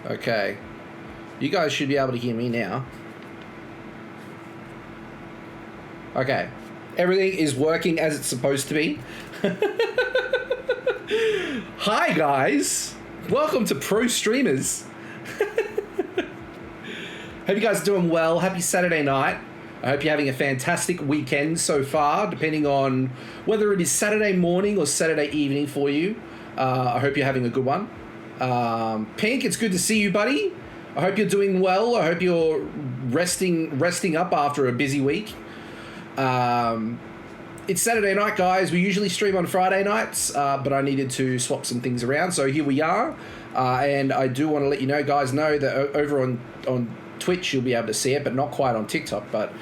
Okay. You guys should be able to hear me now. Okay. Everything is working as it's supposed to be. Hi, guys. Welcome to Pro Streamers. Hope you guys are doing well. Happy Saturday night. I hope you're having a fantastic weekend so far, depending on whether it is Saturday morning or Saturday evening for you. I hope you're having a good one. Pink, it's good to see you, buddy. I hope you're doing well. I hope you're resting up after a busy week. It's Saturday night, guys. We usually stream on Friday nights, but I needed to swap some things around, so here we are. And I do want to let you know, guys, know that over on Twitch you'll be able to see it, but not quite on TikTok. But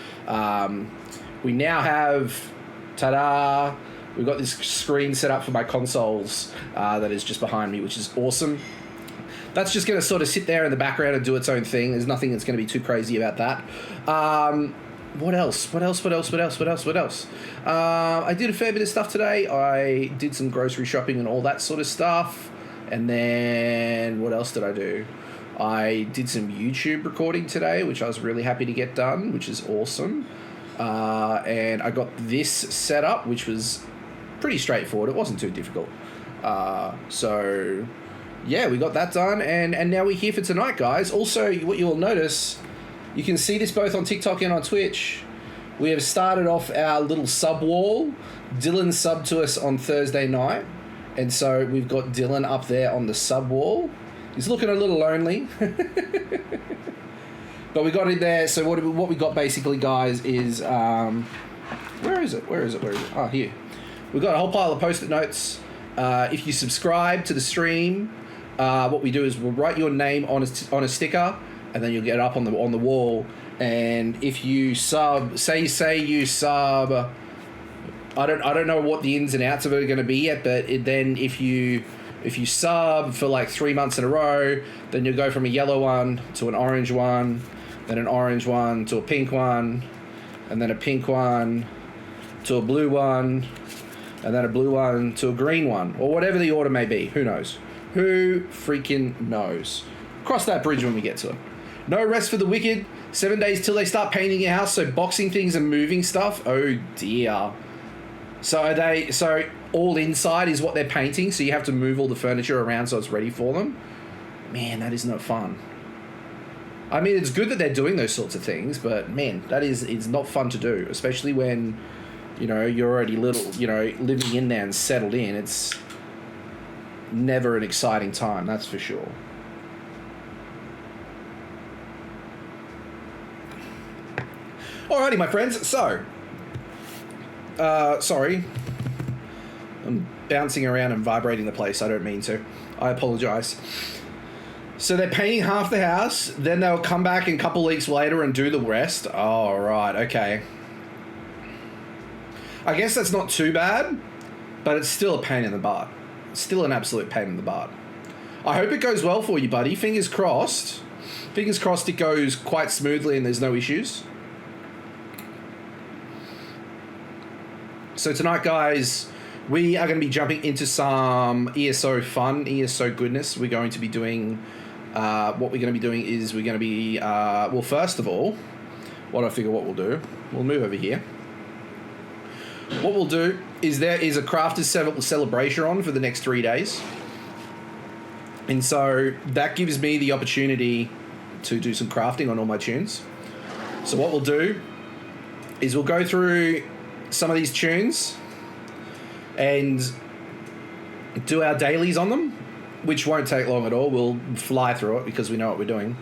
we now have, ta-da, we've got this screen set up for my consoles that is just behind me, which is awesome. That's just going to sort of sit there in the background and do its own thing. There's nothing that's going to be too crazy about that. What else? I did a fair bit of stuff today. I did some grocery shopping and all that sort of stuff. And then what else did I do? I did some YouTube recording today, which I was really happy to get done, which is awesome. And I got this set up, which was pretty straightforward. It wasn't too difficult. So yeah, we got that done. And now we're here for tonight, guys. Also, what you'll notice, you can see this both on TikTok and on Twitch. We have started off our little sub wall. Dylan subbed to us on Thursday night. And so we've got Dylan up there on the sub wall. He's looking a little lonely. But we got it there. So what we got basically, guys, is... Where is it? Oh, here. We've got a whole pile of Post-it notes. If you subscribe to the stream, what we do is we'll write your name on a sticker, and then you'll get it up on the wall. And if you sub, say you sub, I don't know what the ins and outs of it are going to be yet, but then if you sub for like 3 months in a row, then you'll go from a yellow one to an orange one, then an orange one to a pink one, and then a pink one to a blue one, and then a blue one to a green one, or whatever the order may be. Who knows? Who freaking knows? Cross that bridge when we get to it. No rest for the wicked. 7 days till they start painting your house, so boxing things and moving stuff. Oh dear. So all inside is what they're painting, so you have to move all the furniture around so it's ready for them. Man, that is no fun. I mean, it's good that they're doing those sorts of things, but man, it's not fun to do, especially when, you're already living in there and settled in. It's never an exciting time, that's for sure. Alrighty, my friends, so, sorry, I'm bouncing around and vibrating the place, I don't mean to, I apologise. So they're painting half the house, then they'll come back in a couple weeks later and do the rest. Oh, right, okay. I guess that's not too bad, but it's still a pain in the butt. It's still an absolute pain in the butt. I hope it goes well for you, buddy, fingers crossed. Fingers crossed it goes quite smoothly and there's no issues. So tonight, guys, we are going to be jumping into some ESO fun, ESO goodness. We're going to be doing, what we're going to be doing is we're going to be, well, first of all, what I figure what we'll do, we'll move over here. What we'll do is there is a crafters celebration on for the next 3 days. And so that gives me the opportunity to do some crafting on all my tunes. So what we'll do is we'll go through some of these tunes and do our dailies on them, which won't take long at all. We'll fly through it because we know what we're doing.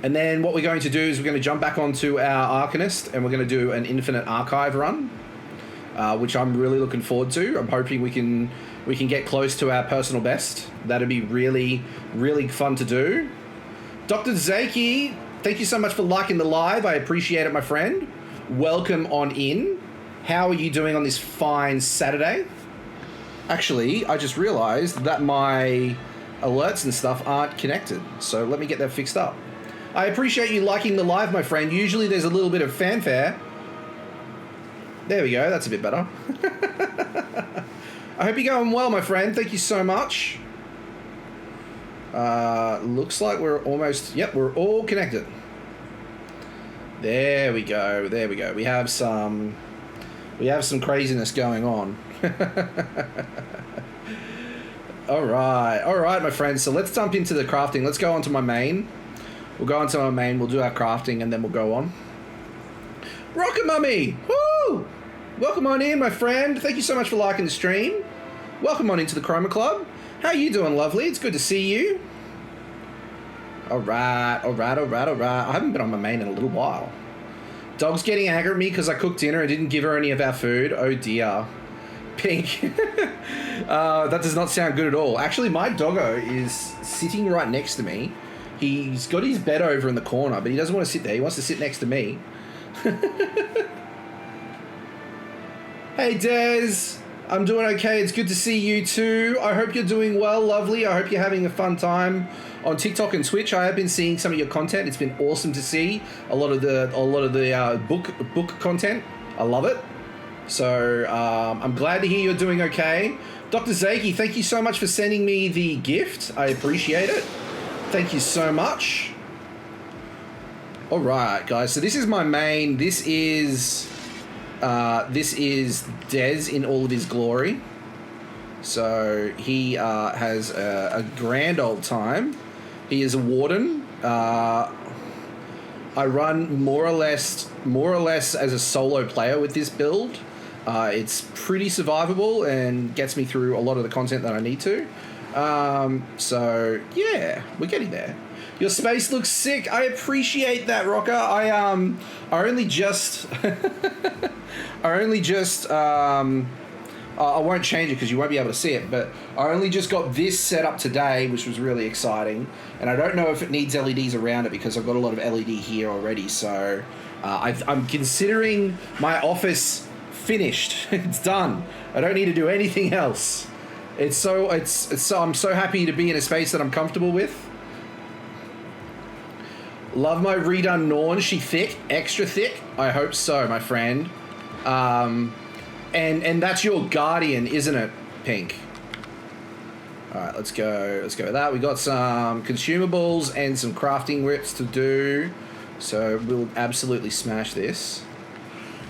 And then what we're going to do is we're going to jump back onto our Arcanist and we're going to do an infinite archive run, which I'm really looking forward to. I'm hoping we can get close to our personal best. That'd be really, really fun to do. Dr. Zaki, thank you so much for liking the live. I appreciate it, my friend. Welcome on in. How are you doing on this fine Saturday? Actually, I just realized that my alerts and stuff aren't connected, so let me get that fixed up. I appreciate you liking the live, my friend. Usually there's a little bit of fanfare. There we go, that's a bit better. I hope you're going well, my friend. Thank you so much. Looks like we're almost... Yep, we're all connected. There we go. There we go. We have some craziness going on. All right, my friends. So let's jump into the crafting. Let's go on to my main. We'll go on to my main. We'll do our crafting, and then we'll go on. Rocket Mummy! Woo! Welcome on in, my friend. Thank you so much for liking the stream. Welcome on into the Chroma Club. How you doing, lovely? It's good to see you. All right. I haven't been on my main in a little while. Dog's getting angry at me because I cooked dinner and didn't give her any of our food. Oh, dear. Pink. That does not sound good at all. Actually, my doggo is sitting right next to me. He's got his bed over in the corner, but he doesn't want to sit there. He wants to sit next to me. Hey, Des. I'm doing okay. It's good to see you too. I hope you're doing well, lovely. I hope you're having a fun time on TikTok and Twitch. I have been seeing some of your content. It's been awesome to see a lot of the book content. I love it. So I'm glad to hear you're doing okay. Dr. Zaki, thank you so much for sending me the gift. I appreciate it. Thank you so much. All right, guys. So this is my main. This is Des in all of his glory. So he has a grand old time. He is a warden. I run more or less as a solo player with this build. It's pretty survivable and gets me through a lot of the content that I need to. So yeah, we're getting there. Your space looks sick. I appreciate that, Rocker. I only just I won't change it because you won't be able to see it, but I only just got this set up today, which was really exciting. And I don't know if it needs LEDs around it because I've got a lot of LED here already. So I'm considering my office finished. It's done. I don't need to do anything else. I'm so happy to be in a space that I'm comfortable with. Love my redone Norn. She thick, extra thick. I hope so, my friend. And that's your guardian, isn't it, Pink? All right, let's go with that. We got some consumables and some crafting whips to do, so we'll absolutely smash this.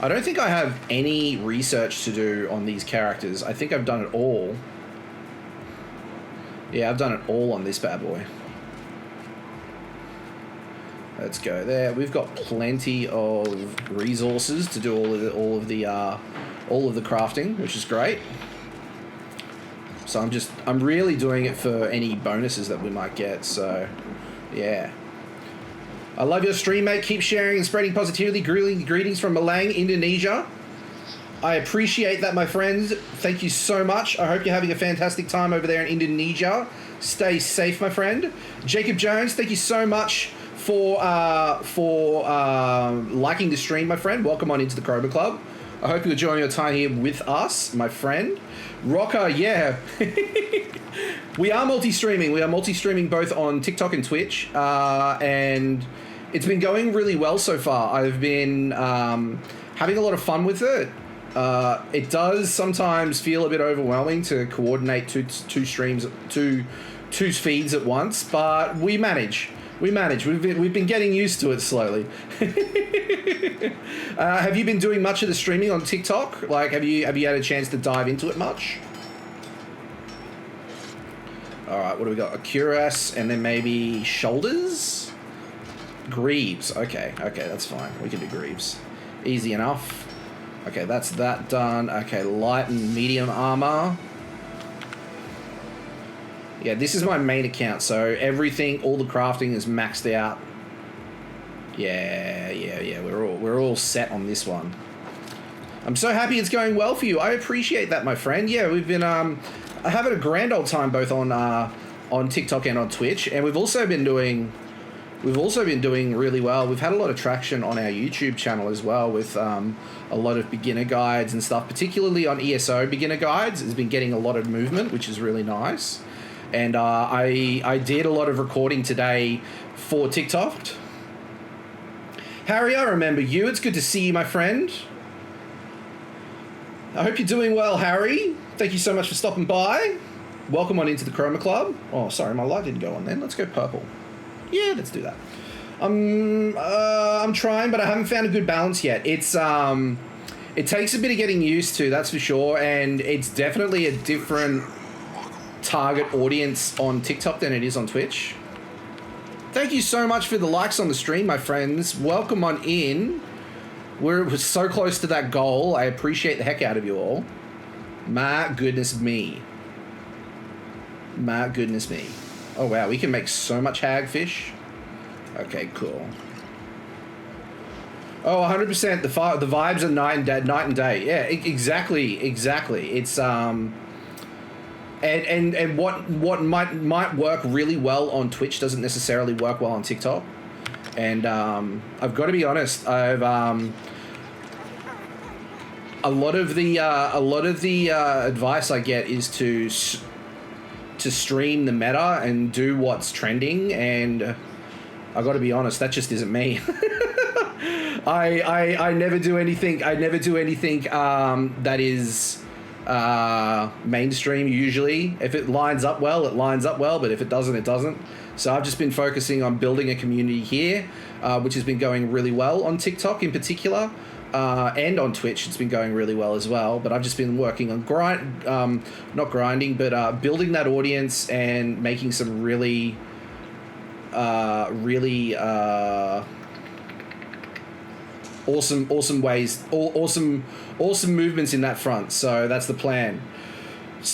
I don't think I have any research to do on these characters. I think I've done it all. Yeah, I've done it all on this bad boy. Let's go there. We've got plenty of resources to do all of the crafting, which is great. So I'm really doing it for any bonuses that we might get. So, yeah. I love your stream, mate. Keep sharing and spreading positivity. Greetings from Malang, Indonesia. I appreciate that, my friends. Thank you so much. I hope you're having a fantastic time over there in Indonesia. Stay safe, my friend. Jacob Jones, thank you so much for liking the stream, my friend. Welcome on into the Cobra Club. I hope you're enjoying your time here with us, my friend. Rocker, yeah. We are multi-streaming. We are multi-streaming both on TikTok and Twitch. And it's been going really well so far. I've been having a lot of fun with it. It does sometimes feel a bit overwhelming to coordinate two streams, two feeds at once, but we manage. We've been getting used to it slowly. Have you been doing much of the streaming on TikTok? Like, have you had a chance to dive into it much? All right, what do we got? A cuirass and then maybe shoulders? Greaves. Okay, that's fine. We can do greaves. Easy enough. Okay, that's that done. Okay, light and medium armor. Yeah, this is my main account, so everything, all the crafting is maxed out. Yeah, we're all set on this one. I'm so happy it's going well for you. I appreciate that, my friend. Yeah, we've been having a grand old time both on TikTok and on Twitch, and we've also been doing really well. We've had a lot of traction on our YouTube channel as well with a lot of beginner guides and stuff, particularly on ESO beginner guides. It's been getting a lot of movement, which is really nice. And I did a lot of recording today for TikTok. Harry, I remember you. It's good to see you, my friend. I hope you're doing well, Harry. Thank you so much for stopping by. welcome on into the Chroma Club. Oh, sorry, my light didn't go on then. Let's go purple. Yeah, let's do that. I'm trying, but I haven't found a good balance yet. It's it takes a bit of getting used to, that's for sure, and it's definitely a different target audience on TikTok than it is on Twitch. Thank you so much for the likes on the stream, my friends. Welcome on in. We're so close to that goal. I appreciate the heck out of you all. My goodness me. My goodness me. Oh wow, we can make so much hagfish. Okay, cool. Oh, 100%. The vibes are night and day. Yeah, exactly. It's and what might work really well on Twitch doesn't necessarily work well on TikTok. And I've got to be honest. I've a lot of the advice I get is to stream the meta and do what's trending, and I got to be honest, that just isn't me. I never do anything. I never do anything that is mainstream. Usually, if it lines up well, it lines up well. But if it doesn't, it doesn't. So I've just been focusing on building a community here, which has been going really well on TikTok in particular, and on Twitch. It's been going really well as well. But I've just been working on not grinding, but building that audience and making some really awesome ways, awesome movements in that front. So that's the plan.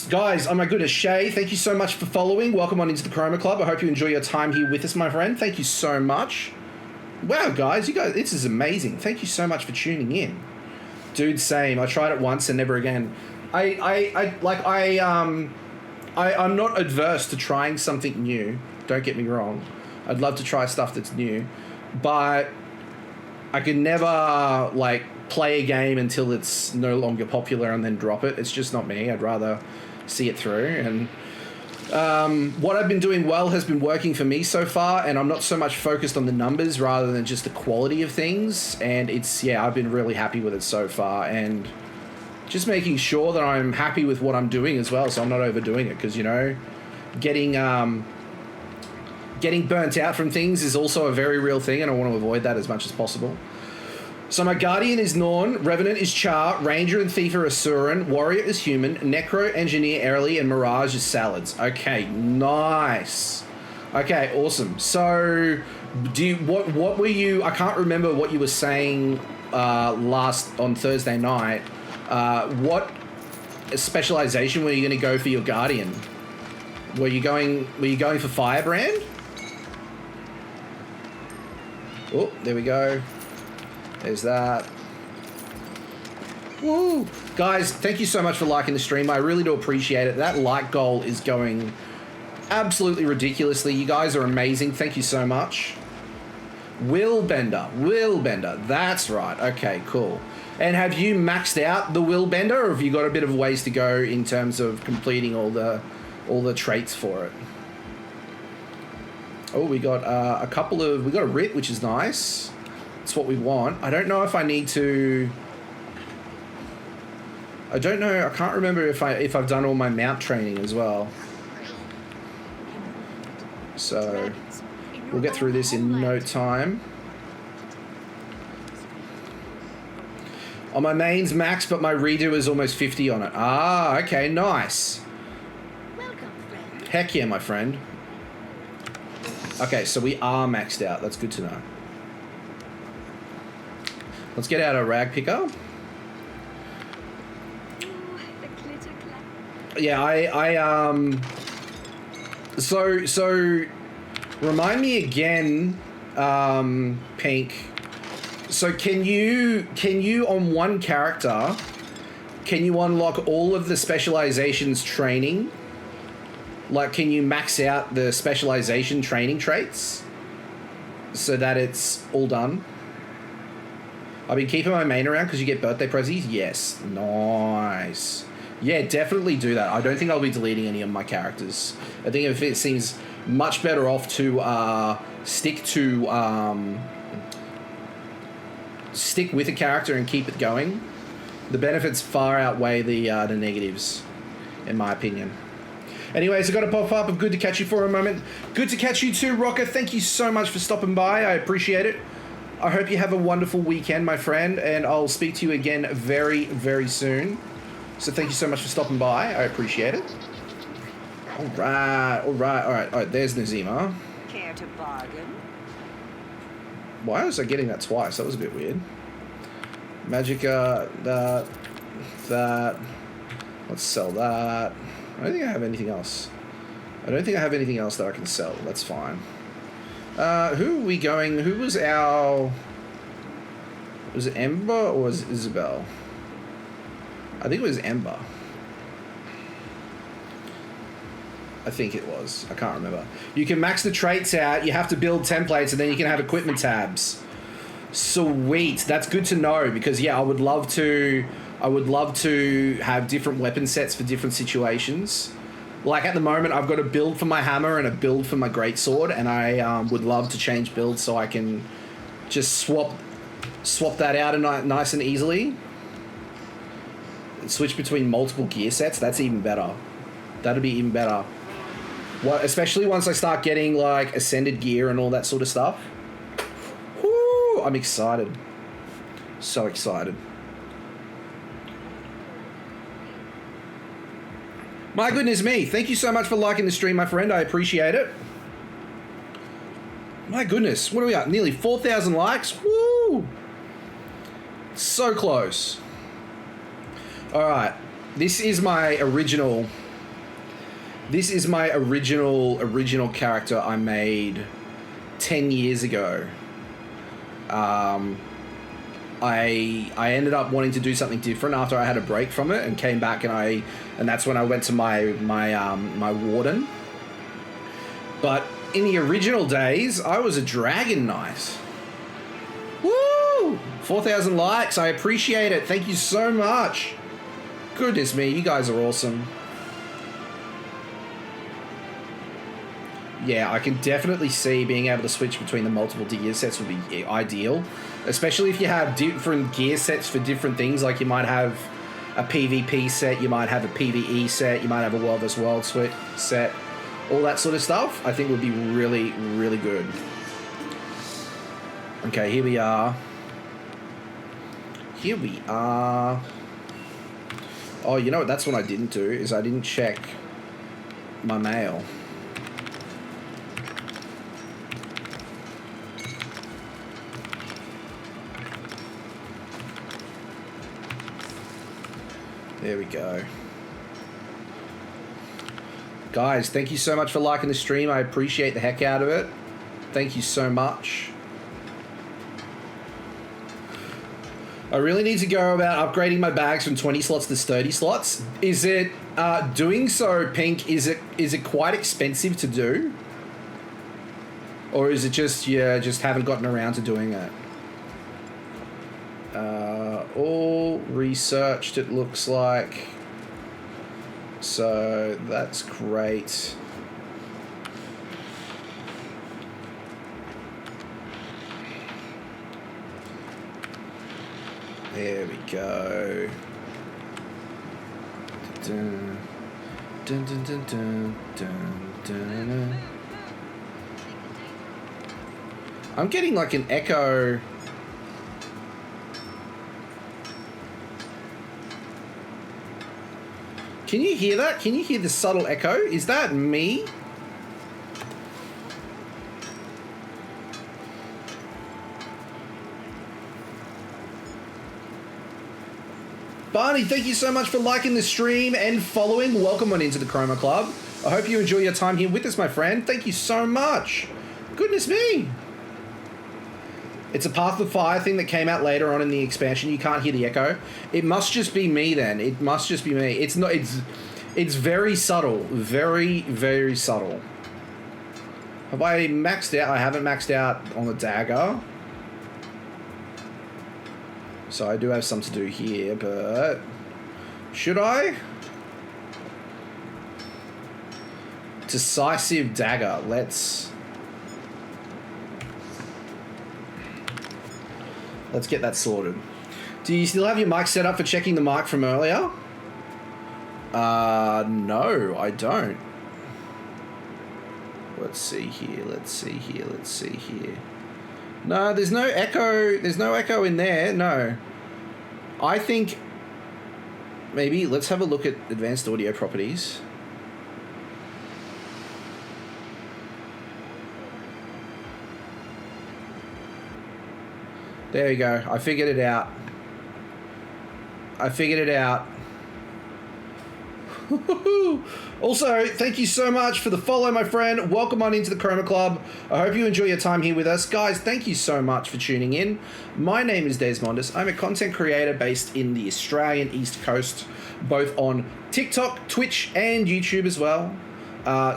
Guys, oh my goodness, Shay, thank you so much for following. Welcome on into the Chroma Club. I hope you enjoy your time here with us, my friend. Thank you so much. Wow, guys, this is amazing. Thank you so much for tuning in. Dude, same. I tried it once and never again. I'm not adverse to trying something new. Don't get me wrong. I'd love to try stuff that's new, but I could never play a game until it's no longer popular and then drop it. It's just not me. I'd rather see it through. And what I've been doing well has been working for me so far, and I'm not so much focused on the numbers rather than just the quality of things. And I've been really happy with it so far, and just making sure that I'm happy with what I'm doing as well, so I'm not overdoing it, because getting burnt out from things is also a very real thing, and I want to avoid that as much as possible. So my Guardian is Norn, Revenant is Char, Ranger and Thief are Asuran, Warrior is Human, Necro, Engineer, Airly, and Mirage is Salads. Okay, nice. Okay, awesome. So, what were you... I can't remember what you were saying on Thursday night. What specialization were you going to go for your Guardian? Were you going for Firebrand? Oh, there we go. There's that. Woo! Guys, thank you so much for liking the stream. I really do appreciate it. That like goal is going absolutely ridiculously. You guys are amazing. Thank you so much. Will Bender. That's right. Okay, cool. And have you maxed out the Will Bender, or have you got a bit of ways to go in terms of completing all the traits for it? Oh, we got we got a Rit, which is nice. That's what we want. I don't know if I need to... I don't know. I can't remember if I've done all my mount training as well. So we'll get through this in no time. Oh, my main's max, but my redo is almost 50 on it. Ah, okay, nice. Heck yeah, my friend. Okay, so we are maxed out. That's good to know. Let's get out our rag picker. Yeah, so remind me again, Pink. So can you on one character, can you unlock all of the specializations training? Like, can you max out the specialization training traits so that it's all done? I've been keeping my main around because you get birthday prezzies. Yes. Nice. Yeah, definitely do that. I don't think I'll be deleting any of my characters. I think if it seems much better off to stick with a character and keep it going. The benefits far outweigh the negatives, in my opinion. Anyways, I got a pop-up of good to catch you for a moment. Good to catch you too, Rocker. Thank you so much for stopping by. I appreciate it. I hope you have a wonderful weekend, my friend, and I'll speak to you again very, very soon. So thank you so much for stopping by. I appreciate it. All right. There's Nazima. Care to bargain? Why was I getting that twice? That was a bit weird. Magica, that. Let's sell that. I don't think I have anything else. I don't think I have anything else that I can sell. That's fine. Who are we going? Who was our... Was it Ember or was it Isabel? I think it was Ember. I think it was. I can't remember. You can max the traits out. You have to build templates and then you can have equipment tabs. Sweet. That's good to know because, yeah, I would love to have different weapon sets for different situations. Like at the moment, I've got a build for my hammer and a build for my greatsword, and I would love to change builds so I can just swap that out nice and easily. Switch between multiple gear sets. That's even better. That'd be even better. Especially once I start getting like ascended gear and all that sort of stuff. Woo! I'm excited. So excited. My goodness me. Thank you so much for liking the stream, my friend. I appreciate it. My goodness. What are we at? Nearly 4,000 likes. Woo! So close. All right. This is my original character I made 10 years ago. I ended up wanting to do something different after I had a break from it and came back and that's when I went to my warden. But in the original days, I was a dragon knight. Woo! 4,000 likes. I appreciate it. Thank you so much. Goodness me, you guys are awesome. Yeah, I can definitely see being able to switch between the multiple gear sets would be ideal. Especially if you have different gear sets for different things. Like you might have a PvP set, you might have a PvE set, you might have a World vs. World set. All that sort of stuff, I think would be really, really good. Okay, here we are. Oh, you know what? That's what I didn't do, is I didn't check my mail. There we go. Guys, thank you so much for liking the stream. I appreciate the heck out of it. Thank you so much. I really need to go about upgrading my bags from 20 slots to 30 slots. Is it doing so, Pink? Is it quite expensive to do? Or is it just just haven't gotten around to doing it? All researched, it looks like. So that's great. There we go. Dun, dun, dun, dun, dun, dun, dun, dun. I'm getting like an echo. Can you hear that? Can you hear the subtle echo? Is that me? Barney, thank you so much for liking the stream and following. Welcome on into the Chroma Club. I hope you enjoy your time here with us, my friend. Thank you so much. Goodness me. It's a Path of Fire thing that came out later on in the expansion. You can't hear the echo. It must just be me then. It must just be me. It's not. It's very subtle. Very, very subtle. Have I maxed out? I haven't maxed out on the dagger. So I do have some to do here, but should I? Decisive dagger. Let's get that sorted. Do you still have your mic set up for checking the mic from earlier? No, I don't. let's see here. Let's see here. Let's see here. No, there's no echo. There's no echo in there. No. I think maybe let's have a look at advanced audio properties. There you go. I figured it out. I figured it out. Also, thank you so much for the follow, my friend. Welcome on into the Chroma Club. I hope you enjoy your time here with us. Guys, thank you so much for tuning in. My name is Desmondus. I'm a content creator based in the Australian East Coast, both on TikTok, Twitch, and YouTube as well.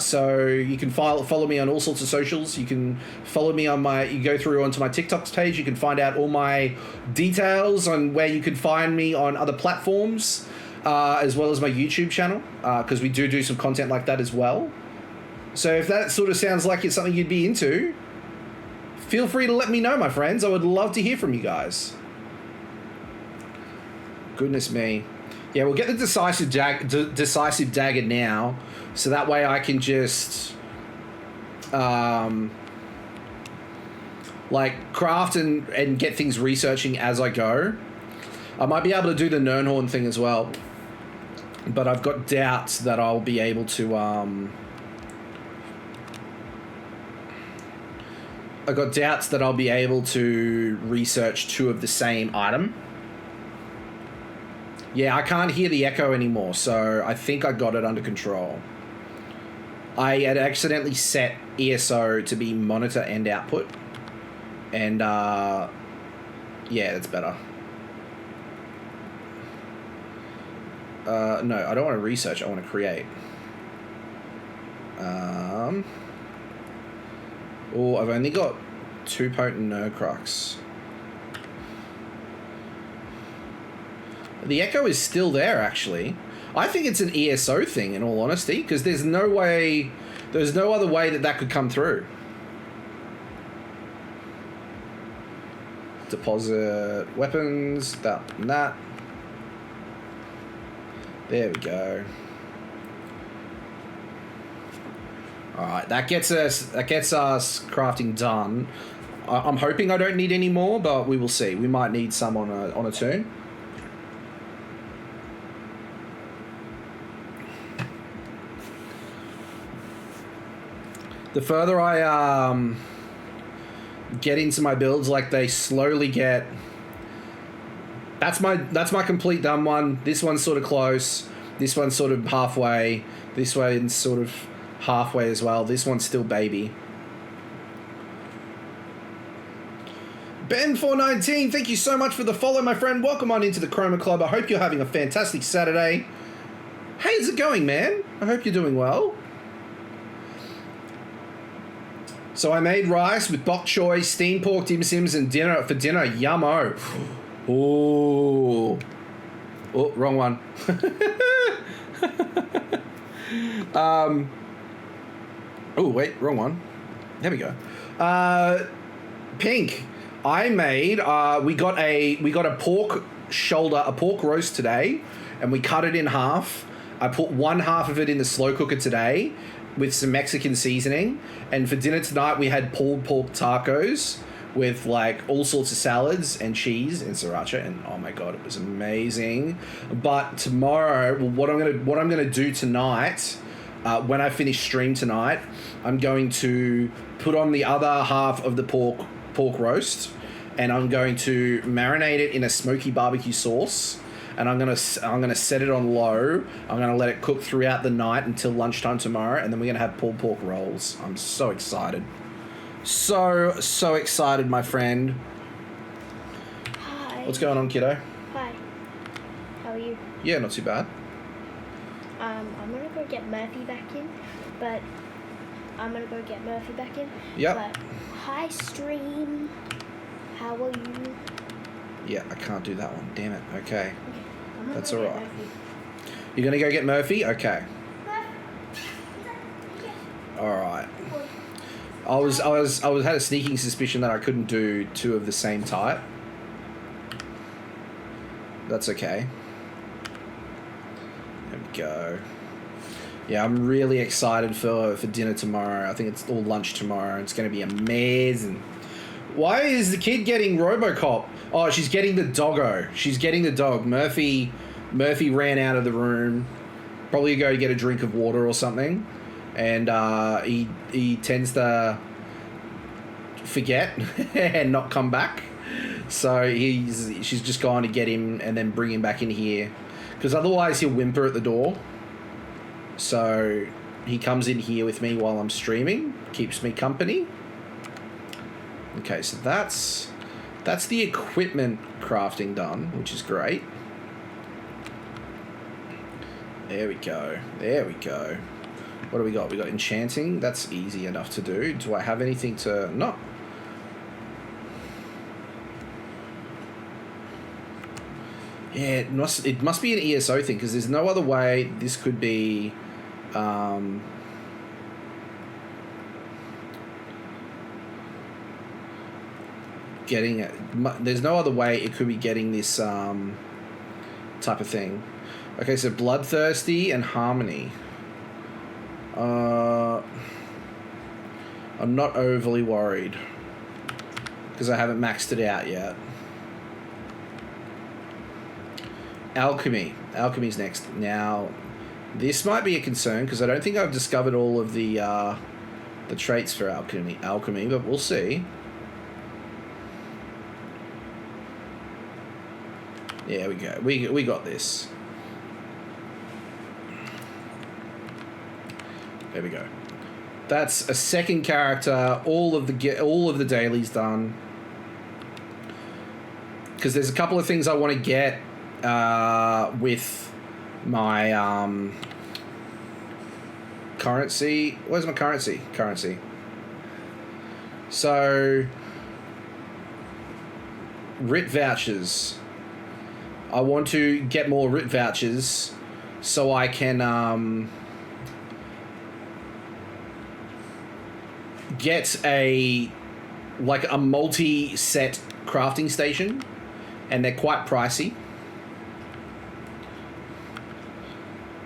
So you can follow me on all sorts of socials. You can follow me on you go through onto my TikTok page. You can find out all my details on where you can find me on other platforms, as well as my YouTube channel, because we do some content like that as well. So if that sort of sounds like it's something you'd be into, feel free to let me know, my friends. I would love to hear from you guys. Goodness me. Yeah, we'll get the decisive dagger now, so that way I can just like craft and get things researching as I go. I might be able to do the Nernhorn thing as well, but I've got doubts that I'll be able to research two of the same item. Yeah, I can't hear the echo anymore, so I think I got it under control. I had accidentally set ESO to be monitor and output, and yeah, that's better. No, I don't want to research, I want to create. Oh, I've only got 2 potent Nerdcrux. The echo is still there, actually. I think it's an ESO thing, in all honesty, because there's no other way that could come through. Deposit weapons, that and that. There we go. Alright, that gets us crafting done. I'm hoping I don't need any more, but we will see. We might need some on a turn. The further I get into my builds, like they slowly get. That's my complete done one. This one's sort of close. This one's sort of halfway. This one's sort of halfway as well. This one's still baby. Ben419, thank you so much for the follow, my friend. Welcome on into the Chroma Club. I hope you're having a fantastic Saturday. How's it going, man? I hope you're doing well. So I made rice with bok choy, steamed pork dim sims, and dinner. Yummo. Oh, wrong one. Oh, wait, wrong one. There we go. Pink. I made. We got a pork shoulder, a pork roast today, and we cut it in half. I put one half of it in the slow cooker today with some Mexican seasoning, and for dinner tonight we had pulled pork tacos with like all sorts of salads and cheese and sriracha, and oh my god, it was amazing. But tomorrow, what I'm gonna do tonight, when I finish stream tonight, I'm going to put on the other half of the pork roast, and I'm going to marinate it in a smoky barbecue sauce. And I'm gonna set it on low. I'm gonna let it cook throughout the night until lunchtime tomorrow, and then we're gonna have pulled pork rolls. I'm so excited, so excited, my friend. Hi. What's going on, kiddo? Hi. How are you? Yeah, not too bad. I'm gonna go get Murphy back in, but Yep. But hi, stream. How are you? Yeah, I can't do that one. Damn it. Okay. That's all right. Murphy. You're gonna go get Murphy? Okay. All right. I had a sneaking suspicion that I couldn't do two of the same type. That's okay. There we go. Yeah, I'm really excited for dinner tomorrow. I think it's all lunch tomorrow. It's going to be amazing. Why is the kid getting RoboCop? Oh, she's getting the doggo. She's getting the dog. Murphy ran out of the room. Probably go get a drink of water or something. And he tends to forget and not come back. So she's just gone to get him and then bring him back in here. Because otherwise he'll whimper at the door. So he comes in here with me while I'm streaming. Keeps me company. Okay, so that's the equipment crafting done, which is great. There we go. There we go. What do we got? We got enchanting. That's easy enough to do. Do I have anything to... No. Yeah, it must be an ESO thing, because there's no other way this could be... getting it. There's no other way it could be getting this type of thing. Okay, so bloodthirsty and harmony. I'm not overly worried because I haven't maxed it out yet. Alchemy's next. Now, this might be a concern because I don't think I've discovered all of the traits for alchemy, but we'll see. Yeah, we go. We got this. There we go. That's a second character. All of the dailies done. Because there's a couple of things I want to get with my currency. Where's my currency? So writ vouchers. I want to get more writ vouchers so I can get a multi-set crafting station, and they're quite pricey.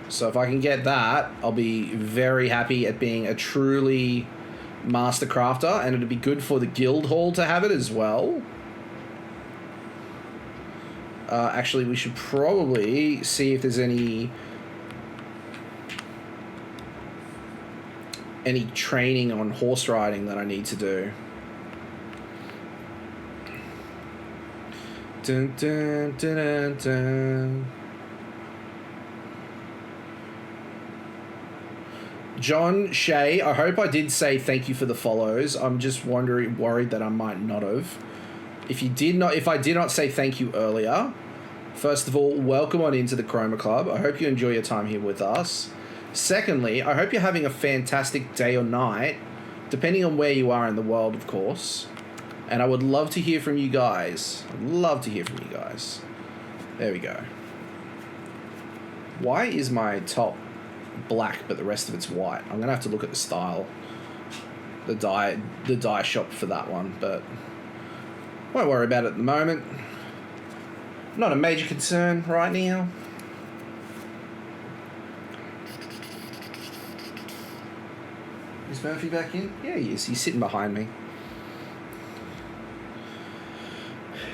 So if I can get that, I'll be very happy at being a truly master crafter, and it'll be good for the guild hall to have it as well. Actually, we should probably see if there's any training on horse riding that I need to do. Dun, dun, dun, dun, dun. John Shea, I hope I did say thank you for the follows. I'm just worried that I might not have. If I did not say thank you earlier, first of all, welcome on into the Chroma Club. I hope you enjoy your time here with us. Secondly, I hope you're having a fantastic day or night, depending on where you are in the world, of course. And I would love to hear from you guys. There we go. Why is my top black but the rest of it's white? I'm going to have to look at the style, the dye shop for that one, but won't worry about it at the moment. Not a major concern right now. Is Murphy back in? Yeah, he is. He's sitting behind me.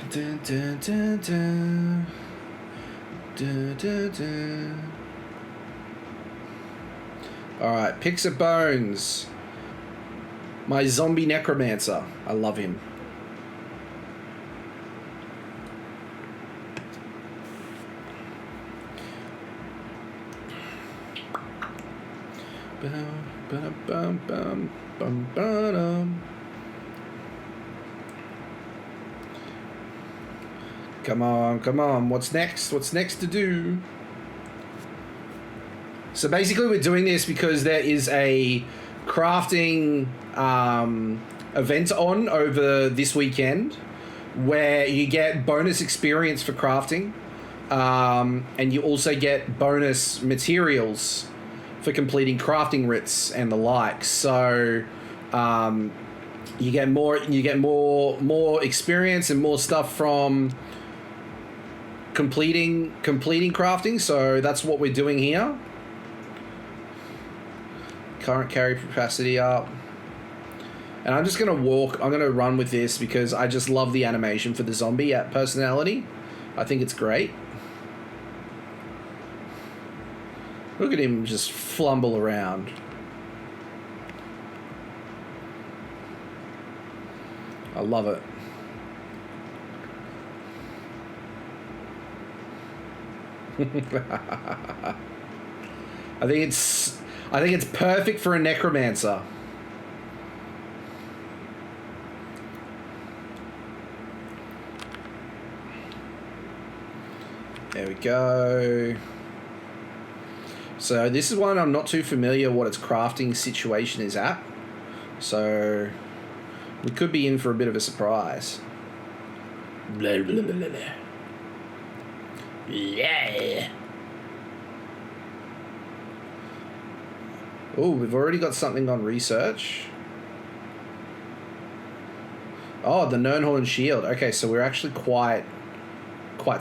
Dun, dun, dun, dun. Dun, dun, dun. Alright, Picks of Bones. My zombie necromancer. I love him. Come on. What's next to do? So basically we're doing this because there is a crafting event on over this weekend where you get bonus experience for crafting, and you also get bonus materials for completing crafting writs and the like. So you get more experience and more stuff from completing crafting. So that's what we're doing here. current carry capacity up. And I'm just going to I'm going to run with this because I just love the animation for the zombie personality. I think it's great. Look at him just flumble around. I love it. I think it's perfect for a necromancer. There we go. So this is one I'm not too familiar what its crafting situation is at. So we could be in for a bit of a surprise. Blah, blah, blah, blah, blah. Yeah. Oh, we've already got something on research. Oh, the Nernhorn shield. Okay, so we're actually quite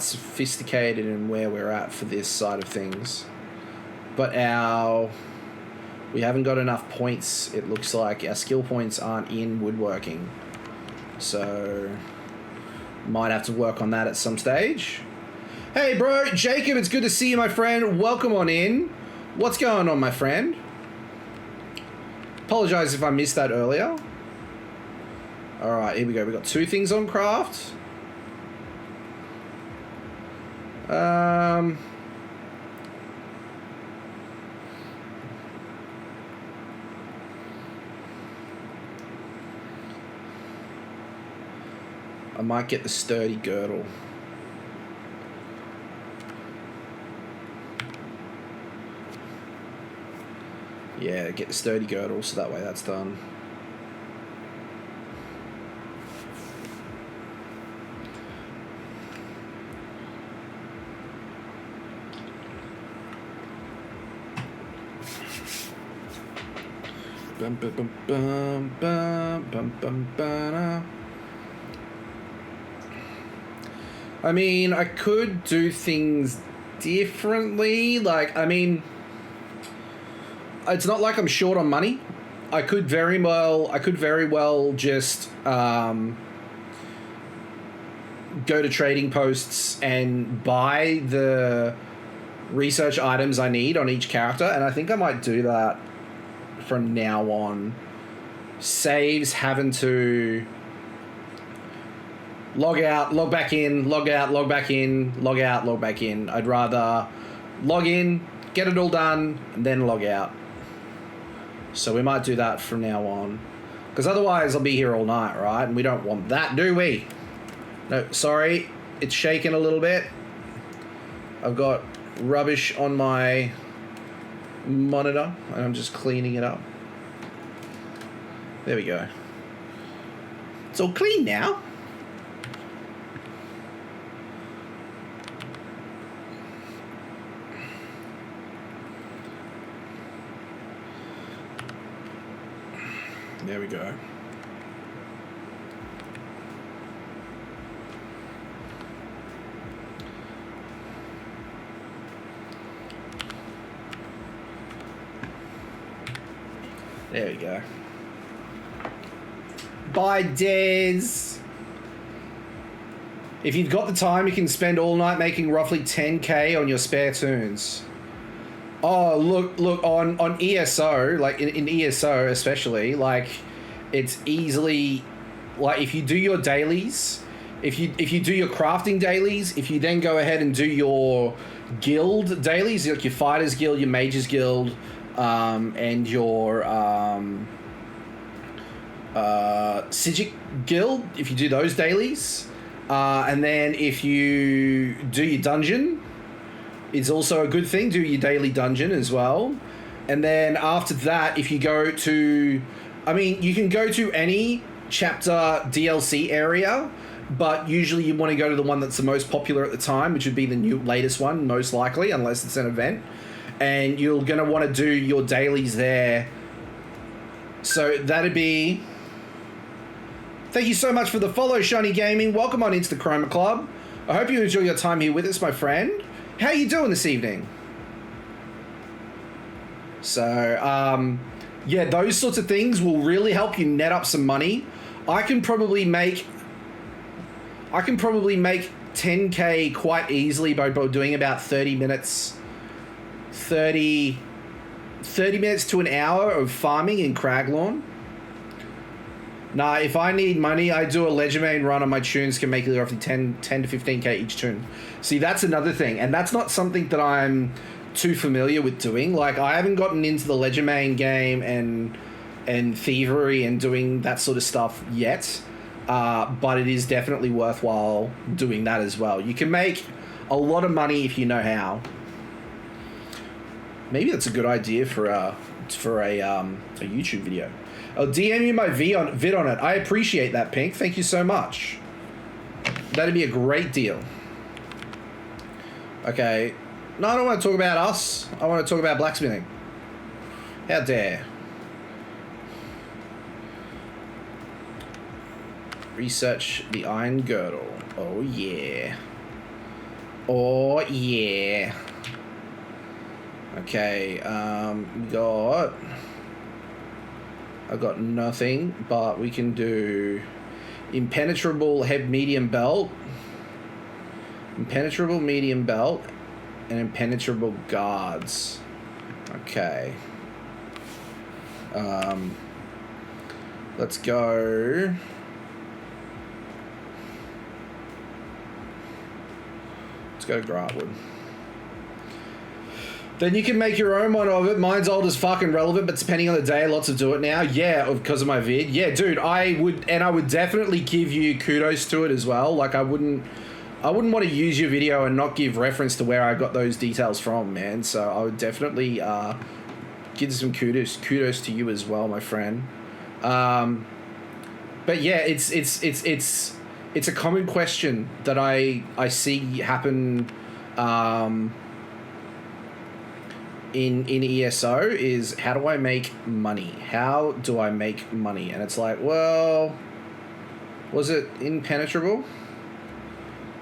sophisticated in where we're at for this side of things. But we haven't got enough points. It looks like our skill points aren't in woodworking. So might have to work on that at some stage. Hey bro, Jacob, it's good to see you, my friend. Welcome on in. What's going on, my friend? Apologize if I missed that earlier. Alright, here we go. We got 2 things on craft. I might get the sturdy girdle. Yeah, get the sturdy girdle so that way that's done. Bum, bum, bum, bum, bum, bum, bum, ba-da. I mean, I could do things differently. Like, I mean, it's not like I'm short on money. I could very well just go to trading posts and buy the research items I need on each character, and I think I might do that from now on. Saves having to log out, log back in, log out, log back in, log out, log back in. I'd rather log in, get it all done, and then log out. So we might do that from now on. Because otherwise I'll be here all night, right? And we don't want that, do we? No, sorry. It's shaking a little bit. I've got rubbish on my monitor and I'm just cleaning it up. There we go. It's all clean now. There we go. There we go. Bye, Des. If you've got the time, you can spend all night making roughly 10k on your spare toons. Oh, look on ESO, like in ESO especially, like it's easily, like if you do your dailies, if you do your crafting dailies, if you then go ahead and do your guild dailies, like your fighters guild, your mages guild, and your Sijic guild, if you do those dailies, and then if you do your dungeon, it's also a good thing. Do your daily dungeon as well. And then after that, if you go to, I mean, you can go to any chapter DLC area, but usually you want to go to the one that's the most popular at the time, which would be the latest one, most likely, unless it's an event. And you're going to want to do your dailies there. So that'd be... Thank you so much for the follow, Shiny Gaming. Welcome on into the Chroma Club. I hope you enjoy your time here with us, my friend. How are you doing this evening? So, Yeah, those sorts of things will really help you net up some money. I can probably make 10K quite easily by doing about 30 minutes to an hour of farming in Craglawn. Nah, if I need money, I do a Legerdemain run on my tunes, can make it roughly 10 to 15K each tune. See, that's another thing, and that's not something that I'm too familiar with doing. Like, I haven't gotten into the Legerdemain game and thievery and doing that sort of stuff yet, but it is definitely worthwhile doing that as well. You can make a lot of money if you know how. Maybe that's a good idea for a YouTube video. I'll DM you my vid on it. I appreciate that, Pink. Thank you so much. That'd be a great deal. Okay. No, I don't want to talk about us. I want to talk about blacksmithing. How dare. Research the iron girdle. Oh, yeah. Oh, yeah. Okay, I've got nothing, but we can do impenetrable medium belt, impenetrable medium belt, and impenetrable guards. Okay. Let's go. Let's go to Blackwood. Then you can make your own one of it. Mine's old as fucking relevant, but depending on the day, lots of do it now. Yeah, because of my vid. Yeah, dude, I would definitely give you kudos to it as well. Like, I wouldn't want to use your video and not give reference to where I got those details from, man. So I would definitely give some kudos to you as well, my friend. But yeah, it's a common question that I see happen in ESO is, how do I make money? How do I make money? And it's like, well, was it impenetrable?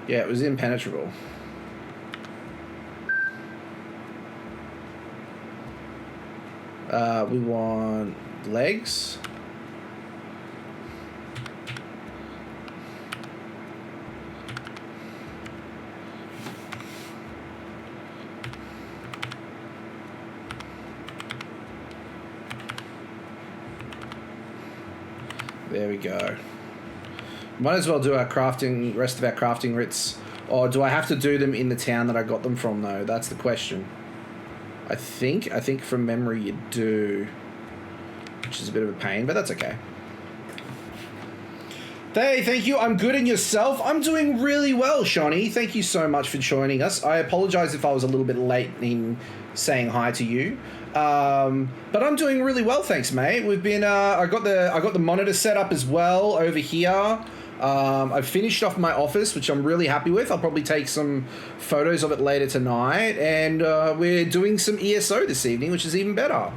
Yeah, it was impenetrable. We want legs. There we go. Might as well do our crafting, rest of our crafting writs. Or do I have to do them in the town that I got them from, though? That's the question. I think from memory you do, which is a bit of a pain, but that's okay. Hey, thank you. I'm good, and yourself? I'm doing really well, Shawnee. Thank you so much for joining us. I apologize if I was a little bit late in saying hi to you. But I'm doing really well, thanks, mate. We've been I got the monitor set up as well over here. I've finished off my office, which I'm really happy with. I'll probably take some photos of it later tonight, and we're doing some ESO this evening, which is even better.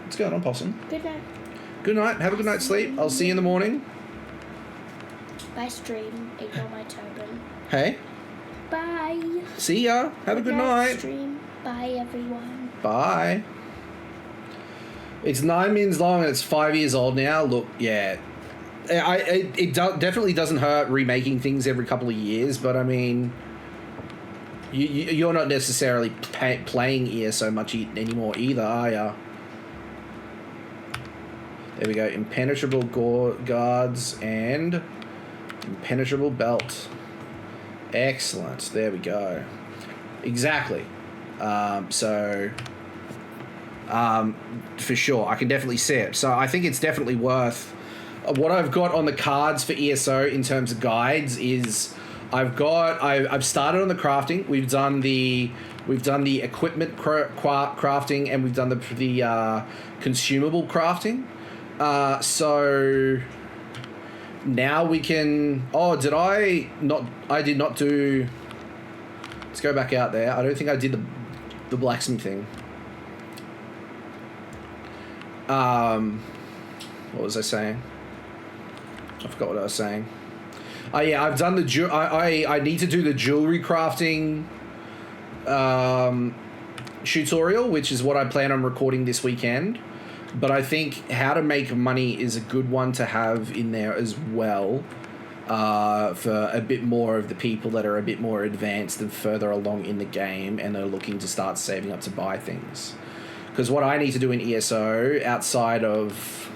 What's going on, Possum? Good night. Good night. Have a good night's sleep. I'll see you in the morning. Bye, stream. Ignore my turban. Hey. Bye. See ya. Have a good night. Stream. Bye, everyone. Bye. It's 9 minutes long and it's 5 years old now. Look, yeah. It definitely doesn't hurt remaking things every couple of years, but I mean, you're not necessarily playing ESO much anymore either, are ya? There we go. Impenetrable guards and impenetrable belt. Excellent. There we go. Exactly. For sure, I can definitely see it. So I think it's definitely worth. What I've got on the cards for ESO in terms of guides is I've started on the crafting. We've done the equipment crafting, and we've done the consumable crafting. So now we can. Oh, did I not? I did not do. Let's go back out there. I don't think I did the blacksmith thing. What was I saying? I forgot what I was saying. Oh yeah, I've done the I need to do the jewelry crafting tutorial, which is what I plan on recording this weekend. But I think how to make money is a good one to have in there as well, for a bit more of the people that are a bit more advanced and further along in the game and are looking to start saving up to buy things. Because what I need to do in ESO outside of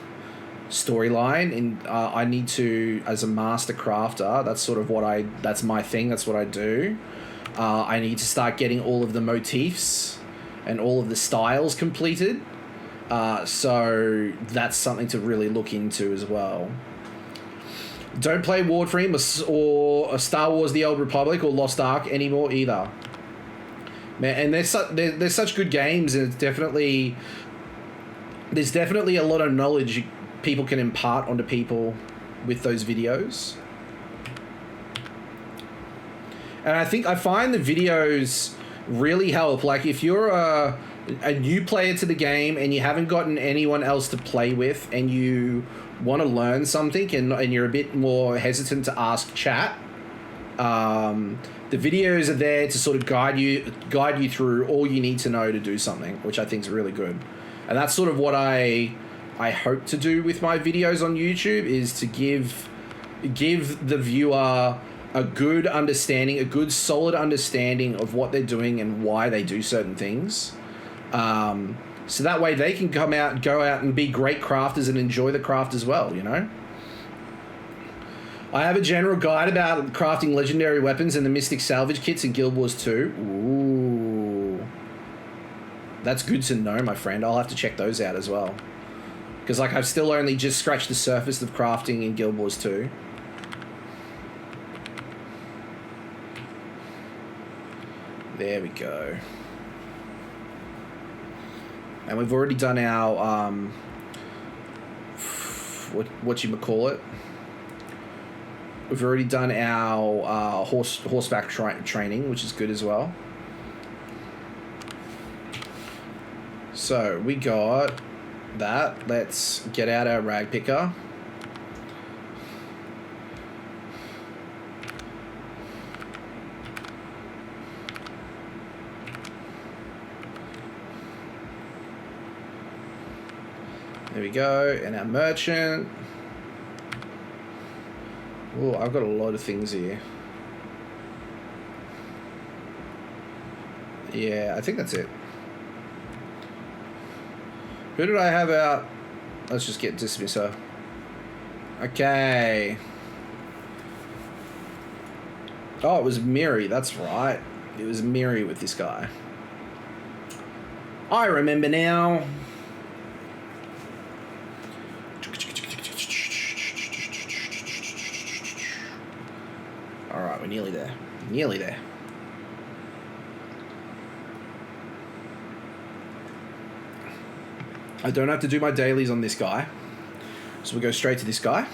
storyline, I need to, as a master crafter, that's my thing, that's what I do. I need to start getting all of the motifs and all of the styles completed. So that's something to really look into as well. Don't play Warframe or Star Wars The Old Republic or Lost Ark anymore either. Man, and they're such good games, and there's definitely a lot of knowledge people can impart onto people with those videos. And I find the videos really help. Like if you're a new player to the game and you haven't gotten anyone else to play with and you want to learn something and you're a bit more hesitant to ask chat, the videos are there to sort of guide you through all you need to know to do something, which I think is really good. And that's sort of what I hope to do with my videos on YouTube, is to give the viewer a good understanding, a good solid understanding of what they're doing and why they do certain things. So that way they can go out and be great crafters and enjoy the craft as well, you know? I have a general guide about crafting legendary weapons and the Mystic Salvage kits in Guild Wars 2. Ooh. That's good to know, my friend. I'll have to check those out as well. Because like I've still only just scratched the surface of crafting in Guild Wars 2. There we go. And we've already done our whatchamacallit. We've already done our horseback training, which is good as well. So we got that. Let's get out our rag picker. There we go, and our merchant. Oh, I've got a lot of things here. Yeah, I think that's it. Who did I have out? Let's just get dismisser. Okay. Oh, it was Miri, that's right. It was Miri with this guy. I remember now. Alright, we're nearly there. Nearly there. I don't have to do my dailies on this guy. So we'll go straight to this guy.